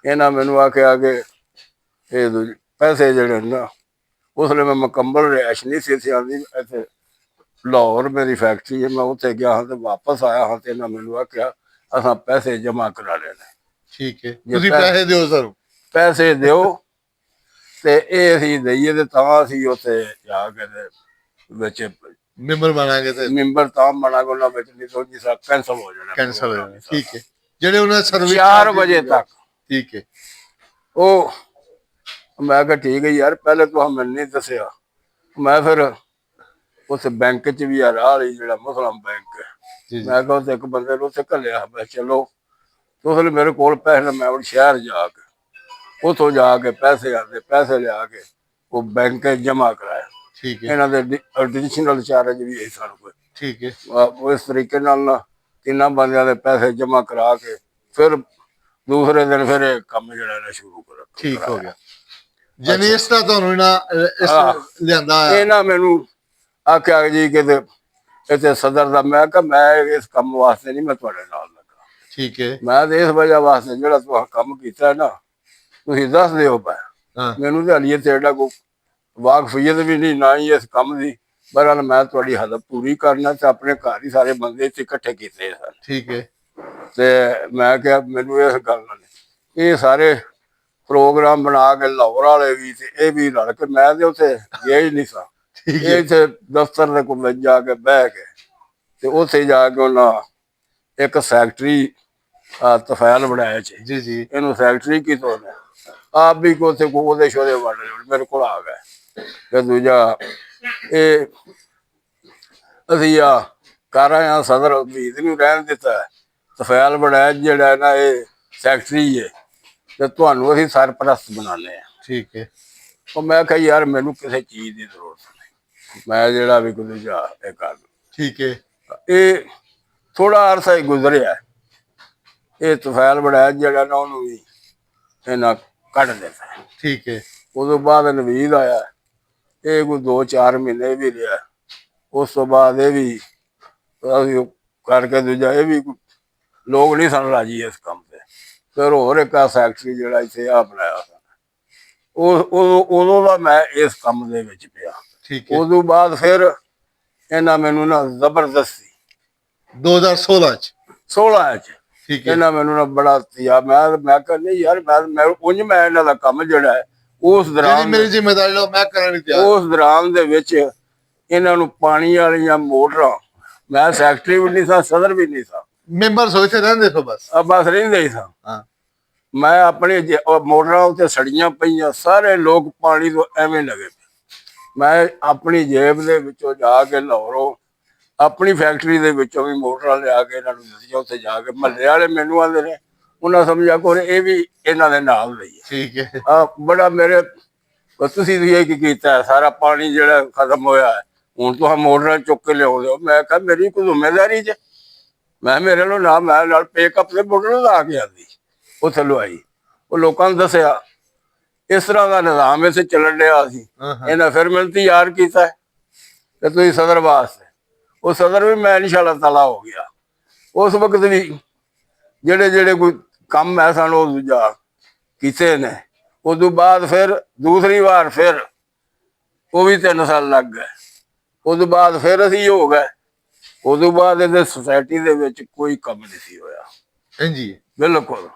ਇਹਨਾਂ ਮੈਨੂੰ ਆਖਿਆ ਕਿ ਇਹ ਪੈਸੇ ਜਿਹੜੇ ਨਾ ਉਸ ਵੇਲੇ ਮੈਂ ਮੁਕੰਮਲ ਰਿਹਾਇਸ਼ ਨਹੀਂ ਸੀ ਇੱਥੇ ਆਉਂਦੀ। ਇੱਥੇ ਲਾਹੌਰ ਮੇਰੀ ਫੈਕਟਰੀ ਹੈ, ਮੈਂ ਉੱਥੇ ਗਿਆ ਹਾਂ ਤੇ ਵਾਪਸ ਆਇਆ ਹਾਂ ਤੇ ਇਹਨਾਂ ਮੈਨੂੰ ਆਖਿਆ ਅਸਾਂ ਪੈਸੇ ਜਮ੍ਹਾਂ ਕਰਾ ਲੈਣੇ। ਠੀਕ ਹੈ। ਤੁਸੀਂ ਪੈਸੇ ਦਿਓ ਸਾਨੂੰ। ਪੈਸੇ ਦਿਓ ਤੇ ਇਹ ਅਸੀਂ ਦਈਏ ਤੇ ਤਾਂ ਅਸੀਂ ਉੱਥੇ ਜਾ ਕੇ ਵਿੱਚ ਮੈਂਬਰ ਬਣਾਂਗੇ ਤੇ ਮੈਂਬਰ ਤਾਂ ਬਣਾਂਗੇ, ਉਹਨਾਂ ਵਿੱਚ ਨਹੀਂ ਤਾਂ ਜੀ ਕੈਂਸਲ ਹੋ ਜਾਣਾ। ਕੈਂਸਲ ਹੋ ਜਾਣਾ। ਠੀਕ ਹੈ। ਜਿਹੜੇ ਉਹਨਾਂ ਸਰਵਿਸ 4 ਵਜੇ ਤੱਕ। ਠੀਕ ਹੈ। ਉਹ ਮੈਂ ਕਿਹਾ ਠੀਕ ਹੈ ਯਾਰ, ਪਹਿਲੇ ਤੂੰ ਮੈਨੂੰ ਨਹੀਂ ਦੱਸਿਆ। ਮੈਂ ਫਿਰ ਉੱਥੇ ਬੈਂਕ 'ਚ ਵੀ ਆ ਰਾਹ ਵਾਲੀ ਜਿਹੜਾ ਮੁਸਲਿਮ ਬੈਂਕ ਹੈ, ਜੀ ਜੀ ਮੈਂ ਕਿਹਾ ਉੱਥੇ ਇੱਕ ਬੰਦੇ ਨੂੰ ਉੱਥੇ ਘੱਲਿਆ, ਮੈਂ ਚਲੋ ਤੇ ਉਸ ਨੇ ਮੇਰੇ ਕੋਲ ਪੈਸੇ ਨੇ, ਮੈਂ ਹੁਣ ਸ਼ਹਿਰ ਜਾ ਕੇ ਉੱਥੋਂ ਜਾ ਕੇ ਪੈਸੇ ਆਉਂਦੇ, ਪੈਸੇ ਲਿਆ ਕੇ ਉਹ ਬੈਂਕ 'ਚ ਜਮ੍ਹਾਂ ਕਰਾਇਆ। ਠੀਕ ਹੈ ਇਹਨਾਂ ਦੇ ਐਡੀਸ਼ਨਲ ਚਾਰਜ ਵੀ ਇਹ ਸਾਨੂੰ ਕੋਈ ਠੀਕ ਹੈ ਉਹ ਇਸ ਤਰੀਕੇ ਨਾਲ ਨਾ ਤਿੰਨਾਂ ਬੰਦਿਆਂ ਦੇ ਪੈਸੇ ਜਮ੍ਹਾਂ ਕਰਾ ਕੇ ਫਿਰ ਦੂਸਰੇ ਦਿਨ ਫਿਰ ਇਹ ਕੰਮ ਜਿਹੜਾ ਇਹਨੇ ਸ਼ੁਰੂ ਕਰ ਠੀਕ ਹੋ ਗਿਆ। ਯਾਨੀ ਇਸ ਤਰ੍ਹਾਂ ਤੁਹਾਨੂੰ ਇਸ ਹਾਂ। ਲਿਆਂਦਾ ਇਹ ਨਾ ਮੈਨੂੰ ਆਖਿਆ ਜੀ ਕਿ ਇੱਥੇ ਸਦਰ ਦਾ, ਮੈਂ ਕਿਹਾ ਮੈਂ ਇਸ ਕੰਮ ਵਾਸਤੇ ਨਹੀਂ ਮੈਂ ਤੁਹਾਡੇ ਨਾਲ ਲੱਗਾ, ਠੀਕ ਹੈ ਮੈਂ ਤੇ ਇਸ ਵਜ੍ਹਾ ਵਾਸਤੇ ਜਿਹੜਾ ਤੁਸੀਂ ਕੰਮ ਕੀਤਾ ਨਾ ਤੁਸੀਂ ਦੱਸ ਦਿਓ ਪਾ ਹਾਂ ਮੈਨੂੰ ਤੇ ਹਾਲੀਏ ਤੇ ਏਡਾ ਕੋਈ ਵਾਕਫੀਅਤ ਵੀ ਨਹੀਂ ਨਾ ਹੀ ਇਸ ਕੰਮ ਦੀ, ਬਹਰਹਾਲ ਮੈਂ ਤੁਹਾਡੀ ਹਦਫ ਪੂਰੀ ਕਰਨਾ ਤੇ ਆਪਣੇ ਘਰ ਹੀ ਸਾਰੇ ਬੰਦੇ ਇੱਥੇ ਇਕੱਠੇ ਕੀਤੇ ਸਨ। ਠੀਕ ਹੈ ਤੇ ਮੈਂ ਕਿਹਾ ਮੈਨੂੰ ਇਸ ਗੱਲ ਨਾਲ ਇਹ ਸਾਰੇ ਪ੍ਰੋਗਰਾਮ ਬਣਾ ਕੇ ਲਾਹੌਰ ਵਾਲੇ ਵੀ ਤੇ ਇਹ ਵੀ ਰਲ ਕੇ, ਮੈਂ ਤੇ ਉੱਥੇ ਗਿਆ ਹੀ ਨਹੀਂ ਸਾਂ, ਠੀਕ ਇਹ ਹੈ ਇੱਥੇ ਦਫ਼ਤਰ ਦੇ ਕੋਲ ਜਾ ਕੇ ਬਹਿ ਕੇ ਤੇ ਉੱਥੇ ਜਾ ਕੇ ਉਹਨਾਂ ਇੱਕ ਸੈਕਟਰੀ ਤਫੈਲ ਬਣਾਇਆ ਸੀ, ਜੀ ਜੀ ਇਹਨੂੰ ਸੈਕਟਰੀ ਕੀ ਤੋਂ ਆਪ ਵੀ ਉੱਥੇ ਉਹਦੇ ਸ਼ੋਦੇ ਵੜ ਮੇਰੇ ਕੋਲ ਆ ਗਏ ਤੇ ਦੂਜਾ ਇਹ ਅਸੀਂ ਕਰ ਆਏ ਹਾਂ ਸਦਰ ਉਮੀਦ ਨੂੰ ਰਹਿਣ ਦਿੱਤਾ, ਤਫੈਲ ਬਣਾਇਆ ਜਿਹੜਾ ਨਾ ਇਹ ਸੈਕਟਰੀ ਹੈ ਤੇ ਤੁਹਾਨੂੰ ਅਸੀਂ ਸਰਪ੍ਰਸਤ ਬਣਾਉਂਦੇ ਹਾਂ। ਠੀਕ ਹੈ ਉਹ ਮੈਂ ਕਿਹਾ ਯਾਰ ਮੈਨੂੰ ਕਿਸੇ ਚੀਜ਼ ਦੀ ਜ਼ਰੂਰਤ ਨਹੀਂ, ਮੈਂ ਜਿਹੜਾ ਵੀ ਕੁਝ ਜਾ ਇਹ ਕਰ ਠੀਕ ਹੈ ਇਹ ਥੋੜਾ ਅਰਸਾ ਹੀ ਗੁਜ਼ਰਿਆ, ਇਹ ਤਫੈਲ ਬਣਾਇਆ ਜਿਹੜਾ ਨਾ ਉਹਨੂੰ ਵੀ ਇਹਨਾਂ ਕੱਢ ਦਿੱਤਾ। ਠੀਕ ਹੈ ਉਦੋਂ ਬਾਅਦ ਨਵੀਦ ਆਇਆ, ਇਹ ਕੋਈ 2-4 ਮਹੀਨੇ ਵੀ ਰਿਹਾ, ਉਸ ਤੋਂ ਬਾਅਦ ਇਹ ਵੀ ਅਸੀਂ ਕਰਕੇ ਦੂਜਾ ਇਹ ਵੀ ਲੋਕ ਨਹੀਂ ਸਨ ਰਾਜੀ ਇਸ ਕੰਮ ਤੇ, ਫਿਰ ਹੋਰ ਇੱਕ ਸੈਕਟਰੀ ਜਿਹੜਾ ਇੱਥੇ ਆ ਬਣਾਇਆ ਉਦੋਂ ਦਾ ਮੈਂ ਇਸ ਕੰਮ ਦੇ ਵਿੱਚ ਪਿਆ। ਠੀਕ ਹੈ ਉਦੋਂ ਬਾਅਦ ਫਿਰ ਇਹਨਾਂ ਮੈਨੂੰ ਨਾ ਜ਼ਬਰਦਸਤੀ 2016 ਚ 16 ਚ ਠੀਕ ਹੈ ਇਹਨਾਂ ਮੈਨੂੰ ਨਾ ਬੜਾ ਤਿਆ, ਮੈਂ ਕਿਹਾ ਨਹੀਂ ਯਾਰ ਮੈਂ ਉਂਝ ਮੈਂ ਇਹਨਾਂ ਦਾ ਕੰਮ ਜਿਹੜਾ ਹੈ ਉਸ ਜਿਹੜੀ ਦੌਰਾਨ ਮੇਰੀ ਜ਼ਿੰਮੇਵਾਰੀ ਲਓ ਮੈਂ ਕਰਨ ਲਈ ਤਿਆਰ ਉਸ ਦੌਰਾਨ ਦੇ ਵਿੱਚ ਇਹਨਾਂ ਨੂੰ ਪਾਣੀ ਵਾਲੀਆਂ ਮੋਟਰਾਂ, ਮੈਂ ਸੈਕਟਰੀ ਵੀ ਨਹੀਂ ਸਾਂ ਸਦਰ ਵੀ ਨਹੀਂ ਸਾਂ, ਮੈਂਬਰ ਸੋ ਇੱਥੇ ਰਹਿੰਦੇ ਸੋ ਬਸ ਬਸ ਰਹਿੰਦੇ ਹੀ ਸਾਂ। ਹਾਂ ਮੈਂ ਆਪਣੇ ਮੋਟਰਾਂ ਉੱਤੇ ਸੜੀਆਂ ਪਈਆਂ, ਸਾਰੇ ਲੋਕ ਪਾਣੀ ਤੋਂ ਐਵੇਂ ਲੱਗੇ ਪਏ। ਮੈਂ ਆਪਣੀ ਜੇਬ ਦੇ ਵਿੱਚੋਂ ਜਾ ਕੇ ਲਾਹੌਰੋਂ ਆਪਣੀ ਫੈਕਟਰੀ ਦੇ ਵਿੱਚੋਂ ਵੀ ਮੋਟਰਾਂ ਲਿਆ ਕੇ ਇਹਨਾਂ ਨੂੰ ਦਿੱਤੀਆਂ, ਉੱਥੇ ਜਾ ਕੇ ਮਹੱਲੇ ਵਾਲੇ ਮੈਨੂੰ ਆਉਂਦੇ ਨੇ, ਉਹਨਾਂ ਸਮਝਿਆ ਕੋਲ ਇਹ ਵੀ ਇਹਨਾਂ ਦੇ ਨਾਲ ਲਈ ਠੀਕ ਹੈ ਆ ਬੜਾ ਮੇਰੇ ਤੁਸੀਂ ਇਹ ਕੀ ਕੀਤਾ, ਸਾਰਾ ਪਾਣੀ ਜਿਹੜਾ ਖਤਮ ਹੋਇਆ ਹੈ, ਹੁਣ ਤੁਸੀਂ ਮੋਟਰਾਂ ਚੁੱਕ ਕੇ ਲਿਆਉਂਦੇ ਹੋ। ਮੈਂ ਕਿਹਾ ਮੇਰੀ ਕੋਈ ਜ਼ਿੰਮੇਵਾਰੀ ਜੇ, ਮੈਂ ਮੇਰੇ ਨੂੰ ਨਾ ਮੈਂ ਨਾਲ ਪੇਕਅਪ ਤੇ ਮੋਟਰ ਲਾ ਕੇ ਆਉਂਦੀ ਉੱਥੇ ਲਵਾਈ। ਉਹ ਲੋਕਾਂ ਨੂੰ ਦੱਸਿਆ ਇਸ ਤਰ੍ਹਾਂ ਦਾ ਨਿਜ਼ਾਮ ਇੱਥੇ ਚੱਲਣ ਡਿਆ ਸੀ, ਇਹਨਾਂ ਫਿਰ ਮੈਨੂੰ ਤਿਆਰ ਕੀਤਾ ਤੇ ਤੁਸੀਂ ਸਦਰ ਵਾਸਤੇ, ਉਹ ਸਦਰ ਵੀ ਮੈਂ ਇਨਸ਼ਾਅੱਲਾ ਤਾਲਾ ਹੋ ਗਿਆ। ਉਸ ਵਕਤ ਵੀ ਜਿਹੜੇ ਕੋਈ ਕੰਮ ਹੈ ਸਾਨੂੰ ਉਹ ਦੂਜਾ ਕੀਤੇ ਨੇ। ਉਦੋਂ ਬਾਅਦ ਫਿਰ ਦੂਸਰੀ ਵਾਰ ਫਿਰ ਉਹ ਵੀ 3 ਸਾਲ ਲੱਗ ਗਏ, ਉਦੋਂ ਬਾਅਦ ਫਿਰ ਅਸੀਂ ਹੋ ਗਏ। ਉਦੋਂ ਬਾਅਦ ਇਹਦੇ ਸੁਸਾਇਟੀ ਦੇ ਵਿੱਚ ਕੋਈ ਕੰਮ ਨਹੀਂ ਸੀ ਹੋਇਆ ਹਾਂਜੀ ਬਿਲਕੁਲ।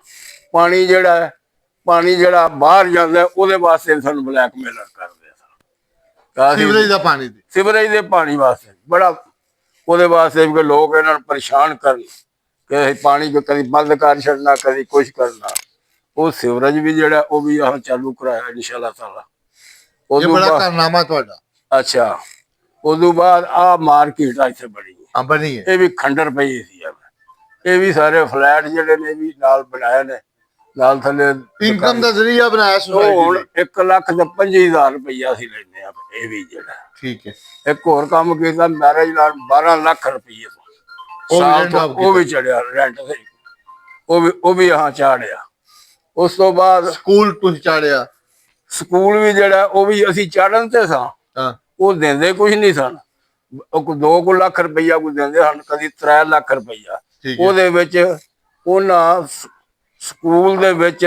ਪਾਣੀ ਜਿਹੜਾ ਬਾਹਰ ਜਾਂਦਾ ਉਹਦੇ ਵਾਸਤੇ ਸਾਨੂੰ ਬਲੈਕਮੇਲਰ ਕਰਦੇ ਸਨ, ਸੀਵਰੇਜ ਦਾ ਪਾਣੀ ਦੀ ਸਿਵਰੇਜ ਦੇ ਪਾਣੀ ਵਾਸਤੇ ਬੜਾ, ਉਹਦੇ ਵਾਸਤੇ ਵੀ ਲੋਕ ਇਹਨਾਂ ਨੂੰ ਪਰੇਸ਼ਾਨ ਕਰਨ ਕਿ ਅਸੀਂ ਪਾਣੀ ਕੋ ਕਦੀ ਬੰਦ ਕਰ ਛੱਡਣਾ, ਕਦੀ ਕੁਛ ਕਰਨਾ। ਉਹ ਸਿਵਰੇਜ ਵੀ ਜਿਹੜਾ ਉਹ ਵੀ ਆਹ ਚਾਲੂ ਕਰਾਇਆ ਇਨਸ਼ਾਅੱਲਾ ਤਾਲਾ। ਇਹ ਉਦੋਂ ਬੜਾ ਬਾਅਦ ਕਾਰਨਾਮਾ ਤੁਹਾਡਾ। ਅੱਛਾ ਉਦੋਂ ਬਾਅਦ ਆ ਮਾਰਕੀਟ ਇੱਥੇ ਬਣੀ, ਹਾਂ ਬਣੀ ਹੈ ਇਹ ਵੀ ਖੰਡਰ ਪਈ ਸੀ। ਇਹ ਵੀ ਸਾਰੇ ਫਲੈਟ ਜਿਹੜੇ ਨੇ ਵੀ ਨਾਲ ਬਣਾਏ ਨੇ, ਨਾਲ ਥੱਲੇ ਇਨਕਮ ਦਾ ਜ਼ਰੀਆ ਬਣਾਇਆ ਹੁਣ ਸੁਸਾਇਟੀ 1,25,000 ਰੁਪਈਆ ਅਸੀਂ ਲੈਂਦੇ ਆ ਇਹ ਵੀ ਜਿਹੜਾ। ਠੀਕ ਹੈ ਇੱਕ ਹੋਰ ਕੰਮ ਕੀਤਾ ਮੈਰਿਜ ਨਾਲ 12 ਲੱਖ ਰੁਪਈਏ ਉਹ ਵੀ ਸਾਲ rent ਤੋਂ ਆਪ ਉਹ ਵੀ ਚੜਿਆ ਰੈਂਟ ਤੇ, ਉਹ ਵੀ ਹਾਂ ਚਾੜਿਆ। ਉਸ ਤੋਂ ਬਾਅਦ ਸਕੂਲ ਤੁਸੀਂ ਚਾੜਿਆ ਸਕੂਲ ਵੀ ਜਿਹੜਾ ਉਹ ਵੀ ਅਸੀਂ ਚਾੜਨ ਤੇ ਸਾਂ, ਹਾਂ ਉਹ ਦਿੰਦੇ ਕੁਝ ਨਹੀਂ ਸਨ। ਉਹ 2 ਲੱਖ ਰੁਪਈਆ ਕੋਈ ਦਿੰਦੇ ਹਨ, ਕਦੀ 3 ਲੱਖ ਰੁਪਈਆ। ਠੀਕ ਹੈ ਉਹਦੇ ਵਿੱਚ ਉਹਨਾਂ ਸਕੂਲ ਦੇ ਵਿੱਚ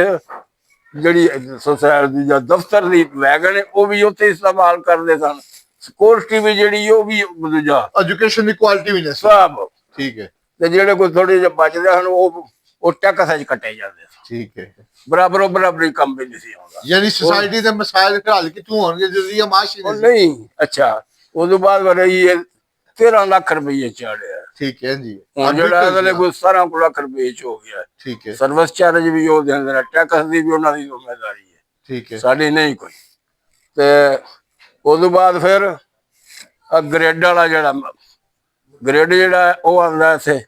ਜਿਹੜੀ ਸੁਸਾਇਟੀ ਜਾਂ ਦਫ਼ਤਰ ਦੀ ਵੈਗਨ ਉਹ ਵੀ ਉੱਥੇ ਇਸਤੇਮਾਲ ਕਰਦੇ ਸਨ। ਸਿਕਿਉਰਿਟੀ ਵੀ ਜਿਹੜੀ ਉਹ ਵੀ ਦੂਜਾ ਐਜੂਕੇਸ਼ਨ ਦੀ ਕੁਆਲਿਟੀ ਵੀ ਨਹੀਂ ਸਭ, ਠੀਕ ਹੈ ਤੇ ਜਿਹੜੇ ਕੋਈ ਥੋੜੇ ਜਿਹੇ ਬਚਦੇ ਹਨ ਉਹ ਟੈਕਸ 'ਚ ਕੱਟੇ ਜਾਂਦੇ ਸਨ। ਠੀਕ ਹੈ ਬਰਾਬਰੀ ਕੰਮ ਵੀ ਨਹੀਂ ਸੀ ਆਉਂਦਾ। ਯਾਨੀ ਸੁਸਾਇਟੀ ਦੇ ਮਸਾਇਲ ਹੱਲ ਕਿੱਥੋਂ ਹੋਣਗੇ ਜ਼ਰੀਆ ਮਾਸ਼ੀ ਉਹ ਨੇ ਨਹੀਂ ਅੱਛਾ ਉਦੋਂ ਬਾਅਦ ਵਰਈ ਇਹ 13 ਲੱਖ ਰੁਪਈਏ ਚਾੜਿਆ। ਠੀਕ ਹੈ ਜੀ ਹੁਣ ਜਿਹੜਾ ਅਗਲੇ ਕੋਈ 17 ਲੱਖ ਰੁਪਏ ਚ ਹੋ ਗਿਆ। ਠੀਕ ਹੈ ਸਰਵਿਸ ਚਾਰਜ ਵੀ ਉਹ ਦਿੰਦੇ ਨੇ, ਟੈਕਸ ਦੀ ਵੀ ਉਹਨਾਂ ਦੀ ਜ਼ਿੰਮੇਵਾਰੀ ਹੈ, ਠੀਕ ਹੈ ਸਾਡੀ ਨਹੀਂ ਕੋਈ। ਤੇ ਉਦੋਂ ਬਾਅਦ ਫਿਰ ਆ ਗ੍ਰਿਡ ਵਾਲਾ ਜਿਹੜਾ ਗ੍ਰਿਡ ਜਿਹੜਾ ਉਹ ਆਉਂਦਾ ਇੱਥੇ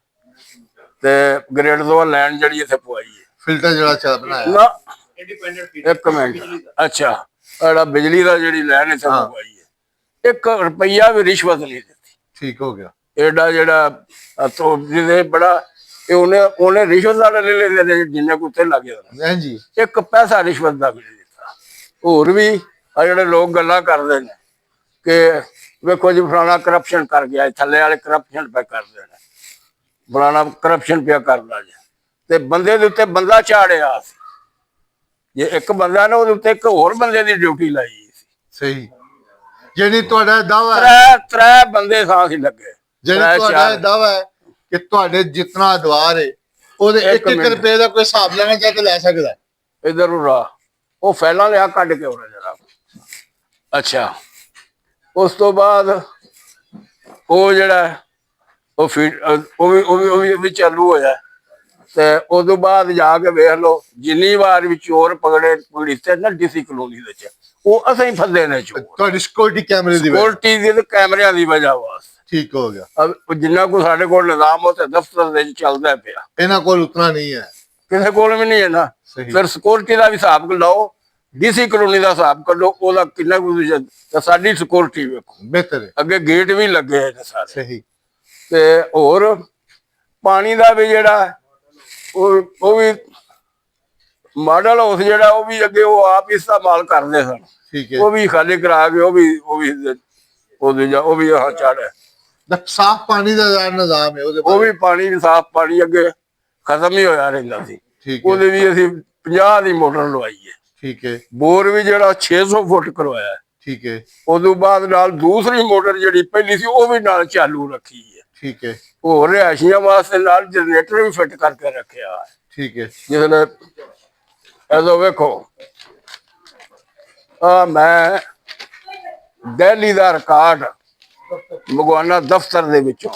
ਤੇ ਗ੍ਰਿਡ ਤੋਂ ਲਾਈਨ ਜਿਹੜੀ ਇੱਥੇ ਪਵਾਈ ਹੈ ਫਿਲਟਰ ਜਿਹੜਾ ਚਾ ਬਣਾਇਆ ਨਾ ਇੱਕ ਮਿੰਟ ਅੱਛਾ ਜਿਹੜਾ ਬਿਜਲੀ ਦਾ ਜਿਹੜੀ ਲਾਈਨ ਇੱਥੇ ਪਵਾਈ ਹੈ 1 ਰੁਪਈਆ ਵੀ ਰਿਸ਼ਵਤ ਨਹੀਂ ਦਿੱਤੀ ਠੀਕ ਹੋ ਗਿਆ ਐਡਾ ਜਿਹੜਾ ਤੋਂ ਜਿਹਦੇ ਬੜਾ ਇਹ ਉਹਨੇ ਰਿਸ਼ਵਤ ਦਾ ਲੈ ਲੈਂਦੇ ਨੇ ਜਿੰਨੇ ਕੁੱਤੇ ਲੱਗ ਜਾਂਦਾ ਹਾਂਜੀ 1 ਪੈਸਾ ਰਿਸ਼ਵਤ ਦਾ ਵੀ ਨਹੀਂ ਦਿੱਤਾ ਹੋਰ ਵੀ ਆ ਜਿਹੜੇ ਲੋਕ ਗੱਲਾਂ ਕਰਦੇ ਨੇ ਕਿ ਵੇਖੋ ਜੀ ਫਲਾਣਾ ਕਰਪਸ਼ਨ ਕਰ ਗਿਆ ਥੱਲੇ ਵਾਲੇ ਕਰਪਸ਼ਨ ਪੈ ਕਰਦੇ ਨੇ ਫਲਾਣਾ ਕਰਪਸ਼ਨ ਪਿਆ ਕਰਦਾ ਜੀ ਤੇ ਬੰਦੇ ਦੇ ਉੱਤੇ ਬੰਦਾ ਚਾੜਿਆ ਜੇ ਇੱਕ ਬੰਦਾ ਨਾ ਉਹਦੇ ਉੱਤੇ ਇੱਕ ਹੋਰ ਬੰਦੇ ਦੀ ਡਿਊਟੀ ਲਾਈ ਸੀ ਸਹੀ ਜਿਹੜੀ ਤੁਹਾਡਾ ਦਾਵਾ ਹੈ ਤਰੇ ਬੰਦੇ ਸਾਥ ਹੀ ਲੱਗੇ ਜਿਹੜੀ ਤੁਹਾਡਾ ਦਾਵਾ ਹੈ ਕਿ ਤੁਹਾਡੇ ਜਿੰਨਾ ਅਦਵਾਰ ਹੈ ਉਹਦੇ 1 ਰੁਪਏ ਦਾ ਕੋਈ ਹਿਸਾਬ ਲੈਣਾ ਚਾਹੇ ਤਾਂ ਲੈ ਸਕਦਾ ਇਧਰ ਨੂੰ ਰਾਹ ਉਹ ਫੈਲਾਂ ਲਿਆ ਕੱਢ ਕੇ ਉਹਨਾਂ ਜਰਾ ਅੱਛਾ ਉਸ ਤੋਂ ਬਾਅਦ ਉਹ ਜਿਹੜਾ ਉਹ ਫੀਡ ਉਹ ਵੀ ਚਾਲੂ ਹੋਇਆ ਤੇ ਉਦੋਂ ਬਾਅਦ ਜਾ ਕੇ ਵੇਖ ਲਓ ਜਿੰਨੀ ਵਾਰ ਵੀ ਚੋਰ ਪਕੜੇ ਨਾ ਡੀਸੀ ਕਲੋਨੀ ਵਿੱਚ ਉਹ ਅਸੀਂ ਫੱਦੇ ਨੇ ਚੋਰ ਤੁਹਾਡੀ ਸਿਕਿਉਰਿਟੀ ਕੈਮਰੇ ਦੀ ਸਿਕਿਉਰਿਟੀ ਦੀ ਤੇ ਕੈਮਰਿਆਂ ਦੀ ਵਜ੍ਹਾ ਵਾਸਤੇ ਠੀਕ ਹੋ ਗਿਆ ਜਿੰਨਾ ਕੋ ਸਾਡੇ ਕੋਲ ਨਿਜ਼ਾਮ ਉਹ ਤੇ ਦਫ਼ਤਰ ਦੇ ਚੱਲਦਾ ਪਿਆ ਇਹਨਾਂ ਕੋਲ ਉਤਨਾ ਨਹੀਂ ਹੈ ਕਿਸੇ ਕੋਲ ਵੀ ਨਹੀਂ ਹੈ ਨਾ ਫਿਰ ਸਿਕਿਉਰਿਟੀ ਦਾ ਵੀ ਹਿਸਾਬ ਲਾਓ ਡੀਸੀ ਕਲੋਨੀ ਦਾ ਹਿਸਾਬ ਕੱਢੋ ਉਹਦਾ ਕਿੰਨਾ ਕੁ ਸਾਡੀ ਸਿਕਿਉਰਿਟੀ ਵੇਖੋ ਬਿਹਤਰ ਹੈ ਅੱਗੇ ਗੇਟ ਵੀ ਲੱਗੇ ਨੇ ਸਾਰੇ ਸਹੀ ਤੇ ਹੋਰ ਪਾਣੀ ਦਾ ਵੀ ਜਿਹੜਾ ਉਹ ਵੀ ਮਾਡਲ ਹਾਊਸ ਜਿਹੜਾ ਉਹ ਵੀ ਅੱਗੇ ਉਹ ਆਪ ਇਸਤੇਮਾਲ ਕਰਦੇ ਸਨ ਠੀਕ ਹੈ ਉਹ ਵੀ ਖਾਲੀ ਕਰਾ ਕੇ ਉਹ ਵੀ ਹਾਂ ਚਾੜਿਆ ਸਾਫ ਪਾਣੀ ਦਾ ਨਿਜ਼ਾਮ ਹੈ ਉਹਦੇ ਉਹ ਵੀ ਪਾਣੀ ਸਾਫ ਪਾਣੀ ਅੱਗੇ ਖਤਮ ਹੀ ਹੋਇਆ ਰਹਿੰਦਾ ਸੀ ਠੀਕ ਹੈ ਉਹਦੇ ਵੀ ਅਸੀਂ 50 ਦੀ ਮੋਟਰ ਲਵਾਈ ਹੈ ਠੀਕ ਹੈ ਬੋਰ ਵੀ ਜਿਹੜਾ 600 ਫੁੱਟ ਕਰਵਾਇਆ ਠੀਕ ਹੈ ਉਦੋਂ ਬਾਅਦ ਨਾਲ ਦੂਸਰੀ ਮੋਟਰ ਜਿਹੜੀ ਪਹਿਲੀ ਸੀ ਉਹ ਵੀ ਨਾਲ ਚਾਲੂ ਰੱਖੀ ਹੈ ਠੀਕ ਹੈ ਹੋਰ ਰਿਹਾਇਸ਼ੀਆਂ ਵਾਸਤੇ ਨਾਲ ਜਨਰੇਟਰ ਵੀ ਫਿੱਟ ਕਰਕੇ ਰੱਖਿਆ ਹੈ ਠੀਕ ਹੈ ਜਿਸਲੇ ਐਦੋਂ ਵੇਖੋ ਮੈਂ ਦਿੱਲੀ ਦਾ ਰਿਕਾਰਡ ਮਗਵਾਨਾ ਦਫ਼ਤਰ ਦੇ ਵਿੱਚੋਂ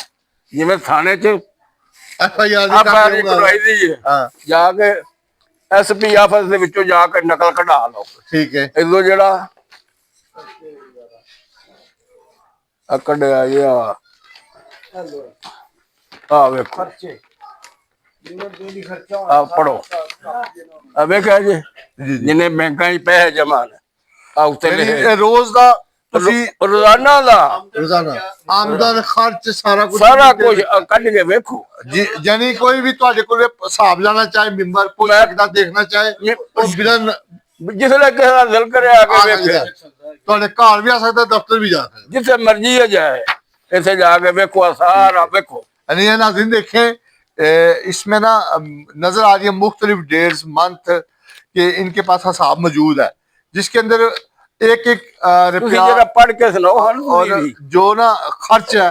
ਜਿਵੇਂ ਥਾਣੇ 'ਚ FIR ਦੀ ਕਰਵਾਈ ਦੀ ਹੈ ਹਾਂ ਜਾ ਕੇ SP ਆਫਿਸ ਦੇ ਵਿੱਚੋਂ ਜਾ ਕੇ ਨਕਲ ਕਢਾ ਲਓ ਠੀਕ ਹੈ ਇਦੋਂ ਜਿਹੜਾ ਕੱਢਿਆ ਗਿਆ ਆ ਵੇਖੋ ਆ ਪੜੋ ਆ ਵੇਖਿਆ ਜੀ ਜਿੰਨੇ ਬੈਂਕਾਂ 'ਚ ਪੈਸੇ ਜਮਾ ਨੇ ਆ ਉੱਤੇ ਲਿਖੇ ਰੋਜ਼ ਦਾ ਤੁਸੀਂ ਰੋਜ਼ਾਨਾ ਦਾ ਰੋਜ਼ਾਨਾ ਆਮਦਨ ਖਰਚ ਸਾਰਾ ਕੁਝ ਕੁਝ ਕੱਢ ਕੇ ਵੇਖੋ ਯਾਨੀ ਕੋਈ ਵੀ ਤੁਹਾਡੇ ਕੋਲ ਹਿਸਾਬ ਲਾਣਾ ਚਾਹੇ ਮੈਂਬਰ ਪੁੱਛ ਸਕਦਾ ਦੇਖਣਾ ਚਾਹੇ ਉਹ ਬਿਨਾਂ ਜਿਸਲੇ ਕਿਸੇ ਦਾ ਦਿਲ ਕਰੇ ਆ ਕੇ ਵੇਖੇ ਤੁਹਾਡੇ ਘਰ ਵੀ ਆ ਸਕਦਾ ਦਫ਼ਤਰ ਵੀ ਜਾ ਸਕਦਾ जिसे मर्जी है जाए ऐसे जाके देखो सारा देखो यानी ये नाज़रीन देखें इसमें ना नजर आ रही है मुख्तलिफ डेट्स मंथ के इनके पास हिसाब मौजूद है जिसके अंदर एक एक रुपया जरा पढ़ के सुनाओ और जो ना खर्च है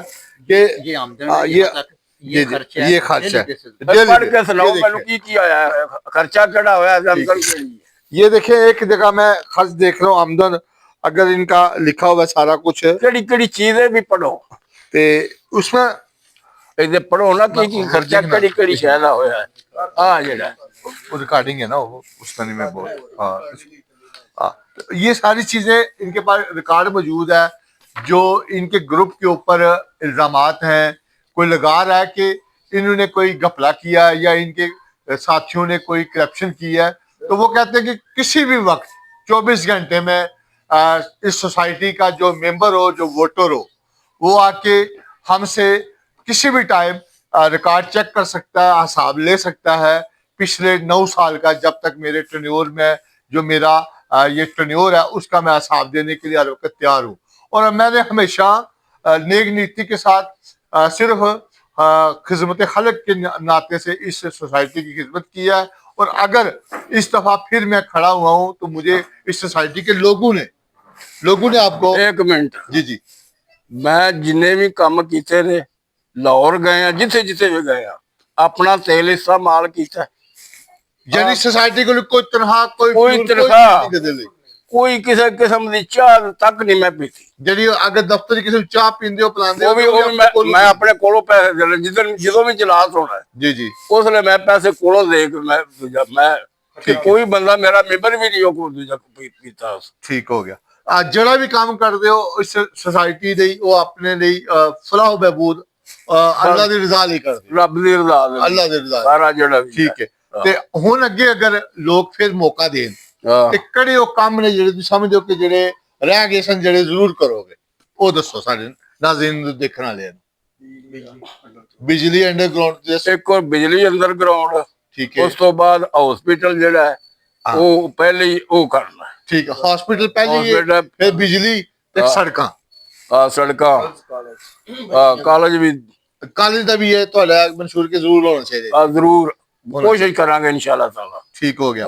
कि ये आमदन है, ये यहाँ तक ये खर्च है, ये खर्च है पढ़ के सुनाओ मैंने की आया है खर्चा केड़ा होया है आमदन केड़ी है ये देखें एक जगह मैं खर्च देख रहा हूँ आमदन अगर इनका लिखा हुआ है सारा कुछ केड़ी केड़ी चीजें भी पढ़ो ते उसमें इधर पढ़ो ना की खर्चा केड़ी केड़ी शैदा होया है आ जेड़ा वो रिकॉर्डिंग है ना वो उसमें नहीं मैं बोल हाँ तो ये सारी चीजें इनके पास रिकॉर्ड मौजूद है जो इनके ग्रुप के ऊपर इल्जामात हैं कोई लगा रहा है कि इन्होंने कोई घपला किया या इनके साथियों ने कोई करप्शन किया है तो वो कहते हैं कि किसी भी वक्त 24 घंटे में इस सोसाइटी का जो मेंबर हो जो वोटर हो वो आके हमसे किसी भी टाइम रिकॉर्ड चेक कर सकता है हिसाब ले सकता है पिछले 9 साल का जब तक मेरे टर्न्योर में जो मेरा ये टर्न्योर है उसका मैं हिसाब देने के लिए हर वक्त तैयार हूँ और मैंने हमेशा नेक नीति के साथ सिर्फ खिदमत खलक के नाते से इस सोसाइटी की खिदमत की है और अगर इस दफा फिर मैं खड़ा हुआ हूं तो मुझे इस सोसाइटी के लोगों ने आपको एक मिनट जी जी मैं जिन्ने भी काम कीते ने लाहौर गए हैं जिथे जिथे भी गए हैं अपना तेल हिस्सा माल कीता यानी सोसाइटी को कोई तनख्वाह कोई तनख्वाह कोई किसी किस्म की चाह तक नहीं मैं पीती ਜਿਹੜੀ ਅਗਰ ਦਫ਼ਤਰ ਚ ਕਿਸੇ ਨੂੰ ਚਾਹ ਪੀਂਦੇ ਹੋ ਪਿਲਾਉਂਦੇ वो भी मैं अपने कोलों पैसे देने जिदों भी इजलास होना है जी जी उसने मैं पैसे कोलों दे के मैं कोई बंदा मेरा मेंबर भी नहीं हो को दूजा पीता ठीक हो गया ਜਿਹੜਾ ਵੀ ਕੰਮ ਕਰਦੇ ਹੋ ਇਸ ਸੁਸਾਇਟੀ ਲਈ, ਉਹ ਆਪਣੇ ਲਈ ਫਲਾਹ ਬਹਿਬੂਦ ਅੱਲਾ ਦੀ ਰਜ਼ਾ ਲਈ ਕਰਦੇ ਹੋ। ਰੱਬ ਦੀ ਰਜ਼ਾ ਲਈ ਅੱਲਾ ਦੀ ਰਜ਼ਾ ਲਈ। ਸਾਰਾ ਜਿਹੜਾ ਵੀ ਠੀਕ ਹੈ। ਤੇ ਹੁਣ ਅੱਗੇ ਅਗਰ ਲੋਕ ਫਿਰ ਮੌਕਾ ਦੇਣ ਹਾਂ। ਤੇ ਕਿਹੜੇ ਉਹ ਕੰਮ ਨੇ ਜਿਹੜੇ ਤੁਸੀਂ ਸਮਝਦੇ ਹੋ ਕਿ ਜਿਹੜੇ ਰਹਿ ਗਏ ਸਨ, ਜਿਹੜੇ ਜ਼ਰੂਰ ਕਰੋਗੇ, ਉਹ ਦੱਸੋ ਸਾਡੇ ਨਾਜ਼ਰੀਨ ਨੂੰ ਦੇਖਣ ਵਾਲਿਆਂ ਨੂੰ। ਬਿਜਲੀ ਅੰਡਰਗਰਾਉਂਡ, ਇੱਕ ਹੋਰ ਬਿਜਲੀ ਅੰਡਰਗਰਾਉਂਡ, ਠੀਕ ਹੈ ਉਸ ਤੋਂ ਬਾਅਦ ਹਸਪੀਟਲ ਜਿਹੜਾ ਹੈ ਉਹ ਪਹਿਲੇ ਹੀ ਉਹ ਕਰਨਾ। ਠੀਕ ਹੈ। ਹਸਪੀਟਲ ਪਹਿਲੇ ਹੀ ਹੈ, Hospital, ਫਿਰ ਬਿਜਲੀ ਤੇ ਸੜਕਾਂ, ਸੜਕਾਂ, ਕਾਲਜ ਵੀ ਕਾਲਜ ਦਾ ਵੀ ਹੈ ਤੁਹਾਡਾ ਮਨਸ਼ੂਰ ਕੇ ਜ਼ਰੂਰ ਹੋਣਾ ਚਾਹੀਦਾ। ਜ਼ਰੂਰ ਕੋਸ਼ਿਸ਼ ਕਰਾਂਗੇ ਇਨਸ਼ਾਅੱਲਾ ਤਾਲਾ। ਠੀਕ ਹੋ ਗਿਆ।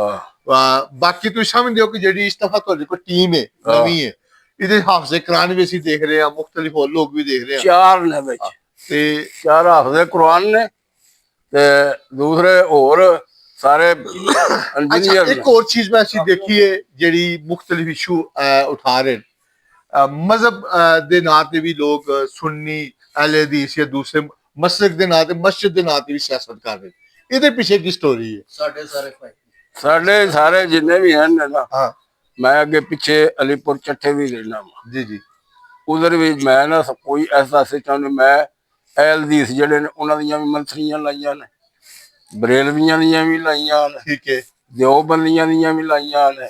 ਬਾਕੀ ਤੁਸੀਂ ਸਮਝਦੇ ਹੋ ਕਿ ਜਿਹੜੀ ਇਸ ਦਫਾ ਤੁਹਾਡੀ ਕੋਈ ਟੀਮ ਹੈ ਨਵੀਂ ਹੈ, ਇਹਦੇ ਹਾਫਜ਼ੇ ਕੁਰਾਨ ਵੀ ਅਸੀਂ ਦੇਖ ਰਹੇ ਹਾਂ, ਮੁਖਤਲਿਫ ਹੋਰ ਲੋਕ ਵੀ ਦੇਖ ਰਹੇ ਹਾਂ, 4 ਨੇ ਵਿੱਚ, ਤੇ 4 ਹਾਫਜ਼ੇ ਕੁਰਾਨ ਨੇ ਤੇ ਦੂਸਰੇ ਹੋਰ ਸਾਰੇ ਅੱਛਾ ਇੰਜੀਨੀਅਰ ਇੱਕ ਹੋਰ ਚੀਜ਼ ਮੈਂ ਅਸੀਂ ਦੇਖੀ ਹੈ ਜਿਹੜੀ ਮੁਖਤਲਿਫ ਇਸ਼ੂ ਉਠਾ ਰਹੇ ਮਜ਼ਹਬ ਦੇ ਨਾਂ ਤੇ ਵੀ ਲੋਕ ਸੁन्नी ਅਹਿਲੇ ਹਦੀਸ ਜਾਂ ਦੂਸਰੇ ਮਸਲਕ ਦੇ ਨਾਂ ਤੇ ਮਸਜਿਦ ਦੇ ਨਾਂ ਤੇ ਵੀ ਸਿਆਸਤ ਕਰ ਰਹੇ, ਇਹਦੇ ਪਿੱਛੇ ਕੀ ਸਟੋਰੀ ਹੈ? ਸਾਡੇ ਸਾਰੇ ਜਿੰਨੇ ਵੀ ਹਨ ਨਾ, ਹਾਂ ਮੈਂ ਅੱਗੇ ਪਿੱਛੇ ਅਲੀਪੁਰ ਚੱਠੇ ਵੀ ਰਹਿਣਾ ਵਾ, ਜੀ ਜੀ ਉਧਰ ਵੀ ਮੈਂ ਨਾ ਕੋਈ ਐਸਾ ਸਿਸਟਮ ਮੈਂ ਅਹਿਲ ਹਦੀਸ ਜਿਹੜੇ ਨੇ ਉਹਨਾਂ ਦੀਆਂ ਵੀ ਮੰਥਲੀਆਂ ਲਾਈਆਂ ਨੇ, ਬਰੇਲਵੀਆਂ ਦੀਆਂ ਵੀ ਲਾਈਆਂ ਨੇ, ਠੀਕ ਹੈ ਦਿਓਬੰਦੀਆਂ ਦੀਆਂ ਵੀ ਲਾਈਆਂ ਨੇ,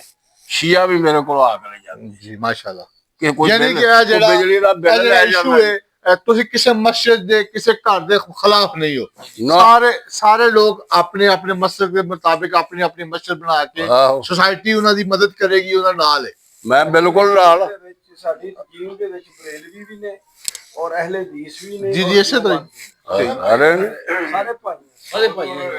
ਸ਼ੀਆ ਵੀ ਮੇਰੇ ਕੋਲ ਆ ਕੇ ਜਾਂਦੇ ਜੀ ਮਾਸ਼ਾਅੱਲਾ। ਕਿ ਕੋਈ ਯਾਨੀ ਕਿ ਇਹ ਜਿਹੜਾ ਬਿਜਲੀ ਦਾ ਬਿੱਲ ਲੈ ਇਸ਼ੂ ਜਾਂਦਾ ਹੈ, ਤੁਸੀਂ ਕਿਸੇ ਮਸਜਿਦ ਦੇ ਕਿਸੇ ਘਰ ਦੇ ਖਿਲਾਫ ਨਹੀਂ ਹੋ। ਨਾ। ਸਾਰੇ ਲੋਕ ਆਪਣੇ ਆਪਣੇ ਮਸਲਕ ਦੇ ਮੁਤਾਬਿਕ ਆਪਣੀ ਆਪਣੀ ਮਸਜਿਦ ਬਣਾ ਕੇ ਆਹੋ। ਸੁਸਾਇਟੀ ਉਹਨਾਂ ਦੀ ਮਦਦ ਕਰੇਗੀ, ਉਹਨਾਂ ਨਾਲ ਹੈ। ਮੈਂ ਬਿਲਕੁਲ ਨਾਲ ਸਾਡੀ ਟੀਮ ਦੇ ਵਿੱਚ ਬਰੇਲਵੀ ਵੀ ਨੇ ਔਰ ਅਹਿਲੇ ਹਦੀਸ ਵੀ ਨੇ। ਜੀ ਜੀ ਇਸੇ ਤਰ੍ਹਾਂ ਸਾਰੇ ਨੇ। ਸਾਰੇ ਭਾਈ ਨੇ।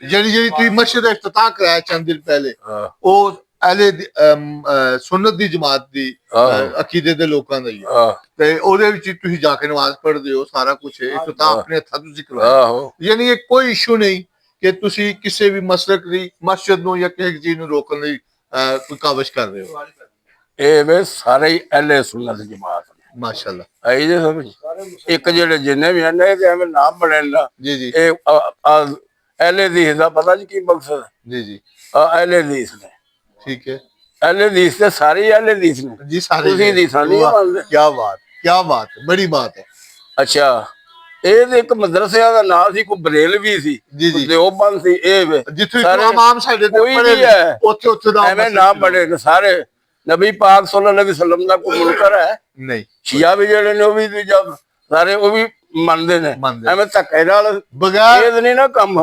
ਜਿਹੜੀ ਤੁਸੀਂ ਮਸਜਿਦ ਦਾ ਇਫਤਤਾਹ ਕਰਾਇਆ ਚੰਦ ਦਿਨ ਪਹਿਲੇ, ਹਾਂ। ਉਹ ਸੁन्नत ਦੀ ਜਮਾਤ ਦੀ ਅਕੀਦੇ ਦੇ ਲੋਕਾਂ ਦਾ ਹੀ ਹੈ, ਆਹ, ਤੇ ਉਹਦੇ ਵਿੱਚ ਤੁਸੀਂ ਜਾ ਕੇ ਨਮਾਜ਼ ਪੜ੍ਹਦੇ ਹੋ, ਸਾਰਾ ਕੁਝ ਇਫਤਤਾਹ ਆਪਣੇ ਹੱਥਾਂ ਤੁਸੀਂ ਕਰਵਾਇਆ। ਆਹੋ। ਯਾਨੀ ਇਹ ਕੋਈ ਇਸ਼ੂ ਨਹੀਂ ਕਿ ਤੁਸੀਂ ਕਿਸੇ ਵੀ ਮਸਲਕ ਦੀ ਮਸਜਿਦ ਨੂੰ ਜਾਂ ਕਿਸੇ ਚੀਜ਼ ਨੂੰ ਰੋਕਣ ਲਈ ਕੋਈ ਕਾਵਿਸ਼ ਕਰ ਰਹੇ ਹੋ। ਇਹ ਵੇ ਸਾਰੇ ਹੀ ਅਹਿਲੇ ਸੁਨਨਤ ਜਮਾਤ ਨੇ। ਮਾਸ਼ਾਅੱਲਾ। ਆਈ ਜੇ ਸਮਝ। ਇੱਕ ਜਿਹੜੇ ਜਿੰਨੇ ਵੀ ਹਨ ਇਹ ਐਵੇਂ ਨਾਮ ਬਣੇ ਨਾ, ਜੀ ਜੀ ਇਹ ਅਹਿਲੇ ਹਦੀਸ ਦਾ ਪਤਾ ਜੀ ਕੀ ਮਕਸਦ ਹੈ? ਜੀ ਜੀ ਅਹਿਲੇ ਹਦੀਸ ਨੇ, ਠੀਕ ਹੈ ਅਹਿਲੇ ਹਦੀਸ ਤੇ ਸਾਰੇ ਹੀ ਅਹਿਲੇ ਹਦੀਸ ਨੇ ਜੀ ਸਾਰੇ। ਤੁਸੀਂ ਹਦੀਸਾਂ ਨਹੀਂ ਮੰਨਦੇ। ਕੀ ਬਾਤ, ਬੜੀ ਬਾਤ ਹੈ। ਅੱਛਾ, ਇਹ ਤੇ ਇੱਕ ਮਦਰਸਿਆਂ ਦਾ ਨਾਮ ਸੀ, ਕੋਈ ਬਰੇਲਵੀ ਸੀ, ਜੀ, ਜੀ। ਦਿਓਬੰਦ ਸੀ, ਇਹ ਵੇ ਜਿੱਥੇ ਸਾਰੇ ਇਮਾਮ ਸਾਡੇ ਤੇ ਕੋਈ ਪੜ੍ਹੇ ਵੀ ਨੇ, ਹੈ ਉੱਥੇ ਦਾ ਐਵੇਂ ਨਾਮ ਬੜੇ ਨੇ ਸਾਰੇ। ਨਬੀ ਪਾਕ ਸੱਲੱਲਾਹੁ ਅਲੈਹਿ ਵਸੱਲਮ ਦਾ ਕੋਈ ਮੁਨਕਰ ਹੈ? ਨਹੀਂ। ਸ਼ੀਆ ਵੀ ਜਿਹੜੇ ਨੇ ਉਹ ਵੀ ਜਦ ਸਾਰੇ ਉਹ ਵੀ ਮੰਨਦੇ ਨੇ। ਮੰਨਦੇ। ਐਵੇਂ ਧੱਕੇ ਨਾਲ ਬਗੈਰ ਇਹ ਨਹੀਂ ਨਾ ਕੰਮ।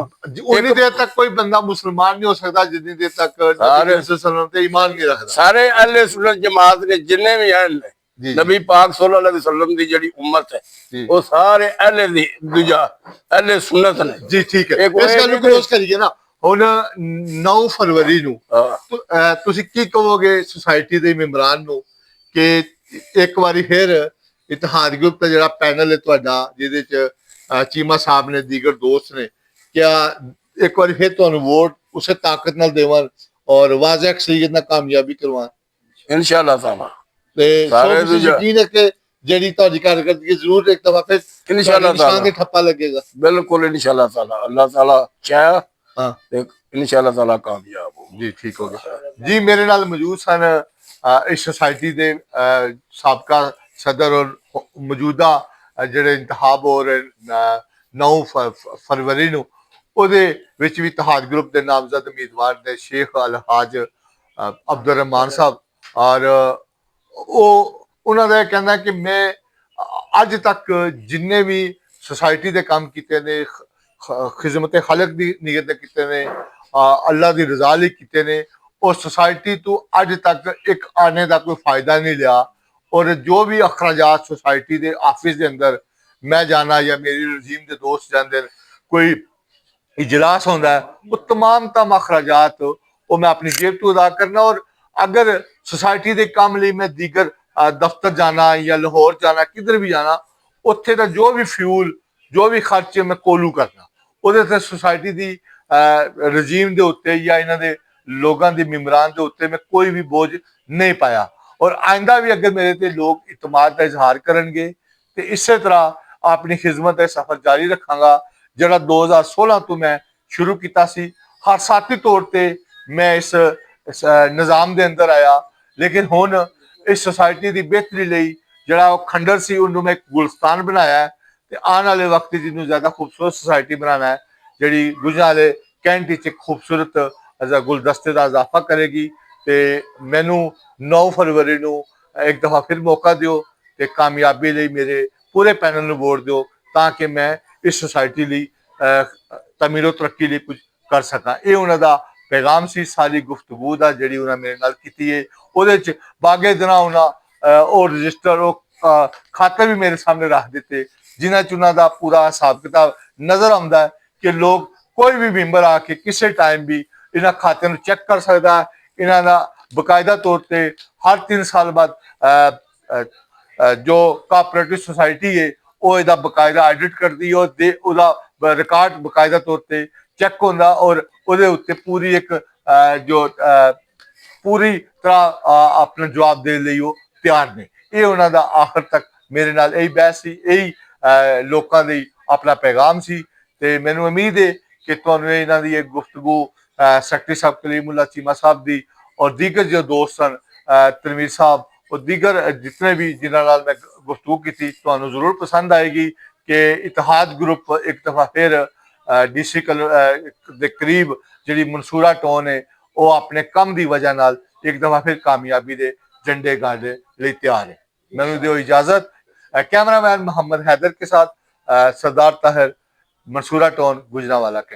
ਉਨੀ ਦੇਰ ਤੱਕ ਕੋਈ ਬੰਦਾ ਮੁਸਲਮਾਨ ਨਹੀਂ ਹੋ ਸਕਦਾ ਜਿੰਨੀ ਦੇਰ ਤੱਕ ਸਾਰੇ- ਨਬੀ ਸੱਲੱਲਾਹੁ ਤੇ ਈਮਾਨ ਨਹੀਂ ਰੱਖਦਾ। ਸਾਰੇ ਅਹਿਲੇ ਸੁਨਨਤ ਜਮਾਤ ਨੇ ਜਿੰਨੇ ਵੀ ਹਨ, ਜੀ। ਨਬੀ ਪਾਕ ਸੱਲੱਲਾਹੁ ਅਲੈਹਿ ਵਸੱਲਮ ਦੀ ਜਿਹੜੀ ਉਮਤ ਹੈ ਜੀ। ਉਹ ਸਾਰੇ ਅਹਿਲੇ ਦੀ ਦੂਜਾ ਅਹਿਲੇ ਸੁਨਨਤ ਨੇ। ਜੀ ਠੀਕ ਹੈ। ਇਹ ਕੋਈ ਇਸ ਗੱਲ ਨੂੰ ਕਲੋਜ਼ ਕਰੀਏ ਨਾ। ਹੁਣ 9 ਫਰਵਰੀ ਨੂੰ ਹਾਂ। ਤੁਸੀਂ ਕੀ ਕਹੋਗੇ ਸੁਸਾਇਟੀ ਦੇ ਮੈਂਬਰਾਂ ਨੂੰ ਕਿ ਇੱਕ ਵਾਰੀ ਫਿਰ ਇਤਿਹਾਦ ਗਰੁੱਪ ਦਾ ਜਿਹੜਾ ਪੈਨਲ ਹੈ ਤੁਹਾਡਾ, ਜਿਹਦੇ ਚ ਚੀਮਾ ਸਾਹਿਬ ਨੇ, ਦੀਗਰ ਦੋਸਤ ਨੇ, ਕਿਆ ਇੱਕ ਵਾਰੀ ਫਿਰ ਤੁਹਾਨੂੰ ਵੋਟ ਉਸੇ ਤਾਕਤ ਨਾਲ ਦੇਵਣ ਔਰ ਵਾਜ਼ਿਹ ਅਕਸਰੀਅਤ ਨਾਲ ਕਾਮਯਾਬੀ ਕਰਵਾਉਣ? ਇਨਸ਼ਾਅੱਲਾ ਤਾਲਾ ਤੇ ਸਾਰੇ ਸੋ ਯਕੀਨ ਹੈ ਕਿ ਜਿਹੜੀ ਤੁਹਾਡੀ ਕਾਰਗਰਦਗੀ ਜ਼ਰੂਰ ਇੱਕ ਦਫਾ ਫਿਰ ਇਨਸ਼ਾਅੱਲਾ ਨਿਸ਼ਾਨ ਤੇ ਤਾਲਾ ਠੱਪਾ ਲੱਗੇਗਾ। ਬਿਲਕੁਲ ਇਨਸ਼ਾਅੱਲਾ ਤਾਲਾ ਅੱਲਾਹ ਤਾਲਾ ਚਾਹਿਆ ਹਾਂ ਤੇ ਇਨਸ਼ਾਅੱਲਾ ਤਾਲਾ ਕਾਮਯਾਬ ਹੋ। ਜੀ ਠੀਕ ਹੋ ਗਿਆ ਜੀ। ਮੇਰੇ ਨਾਲ ਮੌਜੂਦ ਸਨ ਇਸ ਸੁਸਾਇਟੀ ਦੇ ਸਾਬਕਾ ਸਦਰ ਔਰ ਮੌਜੂਦਾ ਜਿਹੜੇ ਇੰਤਖਾਬ ਹੋ ਰਹੇ 9 ਫਰਵਰੀ ਨੂੰ, ਉਹਦੇ ਵਿੱਚ ਵੀ ਇਤਿਹਾਦ ਗਰੁੱਪ ਦੇ ਨਾਮਜ਼ਦ ਉਮੀਦਵਾਰ ਨੇ ਸ਼ੇਖ ਅਲਹਾਜ ਅਬਦੁਰ ਰਹਿਮਾਨ ਸਾਹਿਬ, ਔਰ ਉਹਨਾਂ ਦਾ ਇਹ ਕਹਿਣਾ ਕਿ ਮੈਂ ਅੱਜ ਤੱਕ ਜਿੰਨੇ ਵੀ ਸੁਸਾਇਟੀ ਦੇ ਕੰਮ ਕੀਤੇ ਨੇ, ਖਿਦਮਤ ਖਲਕ ਦੀ ਨੀਅਤ ਦੇ ਕੀਤੇ ਨੇ, ਅੱਲਾ ਦੀ ਰਜ਼ਾ ਲਈ ਕੀਤੇ ਨੇ, ਉਹ ਸੁਸਾਇਟੀ ਤੋਂ ਅੱਜ ਤੱਕ ਇੱਕ ਆਨੇ ਦਾ ਕੋਈ ਫਾਇਦਾ ਨਹੀਂ ਲਿਆ। ਔਰ ਜੋ ਵੀ ਅਖਰਾਜਾਤ ਸੁਸਾਇਟੀ ਦੇ ਆਫਿਸ ਦੇ ਅੰਦਰ ਮੈਂ ਜਾਣਾ ਜਾਂ ਮੇਰੀ ਰਜੀਮ ਦੇ ਦੋਸਤ ਜਾਂਦੇ ਨੇ, ਕੋਈ ਇਜਲਾਸ ਹੁੰਦਾ ਹੈ, ਉਹ तमाम अखराजात वो मैं अपनी जेब तो अदा करना। और अगर सोसाइटी के काम लिए मैं दीगर दफ्तर जाना या लाहौर जाना, किधर भी जाना, उत्थे का जो भी फ्यूल जो भी खर्चे मैं कोलू करना, वो सोसाइटी की रजीम के उत्ते या इन्हों के लोगों के मेम्बरान के उत्ते मैं कोई भी बोझ नहीं पाया। और आइंदा भी अगर मेरे ते लोग इतमाद का इजहार करेंगे तो इस तरह अपनी खिदमत का सफर जारी रखांगा जरा 2016 तो मैं शुरू किया सी। हर साथी तौर पर मैं इस निज़ाम के अंदर आया, ਲੇਕਿਨ ਹੁਣ ਇਸ ਸੁਸਾਇਟੀ ਦੀ ਬਿਹਤਰੀ ਲਈ ਜਿਹੜਾ ਉਹ ਖੰਡਰ ਸੀ ਉਹਨੂੰ ਮੈਂ ਇੱਕ ਗੁਲਸਤਾਨ ਬਣਾਇਆ ਹੈ ਤੇ ਆਉਣ ਵਾਲੇ ਵਕਤ 'ਚ ਇਹਨੂੰ ਜ਼ਿਆਦਾ ਖੂਬਸੂਰਤ ਸੁਸਾਇਟੀ ਬਣਾਉਣਾ ਹੈ ਜਿਹੜੀ ਗੁਜਰਾਂ ਵਾਲੇ ਕੈਂਟ 'ਚ ਇੱਕ ਖੂਬਸੂਰਤ ਗੁਲਦਸਤੇ ਦਾ ਇਜ਼ਾਫਾ ਕਰੇਗੀ। ਤੇ ਮੈਨੂੰ 9 ਫਰਵਰੀ ਨੂੰ ਇੱਕ ਦਫਾ ਫਿਰ ਮੌਕਾ ਦਿਓ ਤੇ ਕਾਮਯਾਬੀ ਲਈ ਮੇਰੇ ਪੂਰੇ ਪੈਨਲ ਨੂੰ ਵੋਟ ਦਿਓ ਤਾਂ ਕਿ ਮੈਂ ਇਸ ਸੁਸਾਇਟੀ ਲਈ ਤਮੀਰੋ ਤਰੱਕੀ ਲਈ ਕੁਝ ਕਰ ਸਕਾਂ। ਇਹ ਉਹਨਾਂ ਦਾ ਪੈਗਾਮ ਸੀ। ਸਾਰੀ ਗੁਫ਼ਤਗੂ ਦਾ ਜਿਹੜੀ ਉਹਨਾਂ ਮੇਰੇ ਨਾਲ ਕੀਤੀ ਹੈ ਉਹਦੇ 'ਚ ਬਾਗੇ ਦਿਨਾਂ ਉਹਨਾਂ ਉਹ ਰਜਿਸਟਰ ਉਹ ਖਾਤੇ ਵੀ ਮੇਰੇ ਸਾਹਮਣੇ ਰੱਖ ਦਿੱਤੇ ਜਿਨ੍ਹਾਂ 'ਚ ਉਹਨਾਂ ਦਾ ਪੂਰਾ ਹਿਸਾਬ ਕਿਤਾਬ ਨਜ਼ਰ ਆਉਂਦਾ ਹੈ ਕਿ ਲੋਕ ਕੋਈ ਵੀ ਮੈਂਬਰ ਆ ਕੇ ਕਿਸੇ ਟਾਈਮ ਵੀ ਇਹਨਾਂ ਖਾਤਿਆਂ ਨੂੰ ਚੈੱਕ ਕਰ ਸਕਦਾ ਹੈ। ਇਹਨਾਂ ਦਾ ਬਕਾਇਦਾ ਤੌਰ ਤੇ ਹਰ 3 ਸਾਲ ਬਾਅਦ ਜੋ ਕੋਆਪਰੇਟਿਵ ਸੁਸਾਇਟੀ ਹੈ ਉਹ ਇਹਦਾ ਬਕਾਇਦਾ ਆਡਿਟ ਕਰਦੀ ਹੈ ਉਹਦਾ ਰਿਕਾਰਡ ਬਕਾਇਦਾ ਤੌਰ ਤੇ ਚੈੱਕ ਹੁੰਦਾ ਔਰ ਉਹਦੇ ਉੱਤੇ ਪੂਰੀ ਇੱਕ ਜੋ ਪੂਰੀ ਤਰ੍ਹਾਂ ਆਪਣਾ ਜਵਾਬ ਦੇਣ ਲਈ ਉਹ ਤਿਆਰ ਨੇ। ਇਹ ਉਹਨਾਂ ਦਾ ਆਖਰ ਤੱਕ ਮੇਰੇ ਨਾਲ ਇਹੀ ਬਹਿਸ ਸੀ, ਇਹੀ ਲੋਕਾਂ ਦੀ ਆਪਣਾ ਪੈਗਾਮ ਸੀ ਤੇ ਮੈਨੂੰ ਉਮੀਦ ਹੈ ਕਿ ਤੁਹਾਨੂੰ ਇਹਨਾਂ ਦੀ ਇੱਕ ਗੁਫ਼ਤਗੂ ਸੈਕਟਰੀ ਸਾਹਿਬ ਕਲੀਮੁੱਲਾ ਚੀਮਾ ਸਾਹਿਬ ਦੀ ਔਰ ਦੀਗਰ ਜੋ ਦੋਸਤ ਹਨ ਤਨਵੀਰ ਸਾਹਿਬ और दीगर जितने भी जिन्होंने मैं गुफ्तगू की थी तो जरूर पसंद आएगी कि इतिहाद ग्रुप एक दफ़ा फिर DC के करीब जी मंसूरा टोन है वो अपने कम की वजह नाल एक दफ़ा फिर कामयाबी के झंडे गाड़ने लिए तैयार है। मैनू दो इजाजत। कैमरामैन मोहम्मद हैदर के साथ सरदार ताहिर मंसूरा टोन गुजरांवाला के।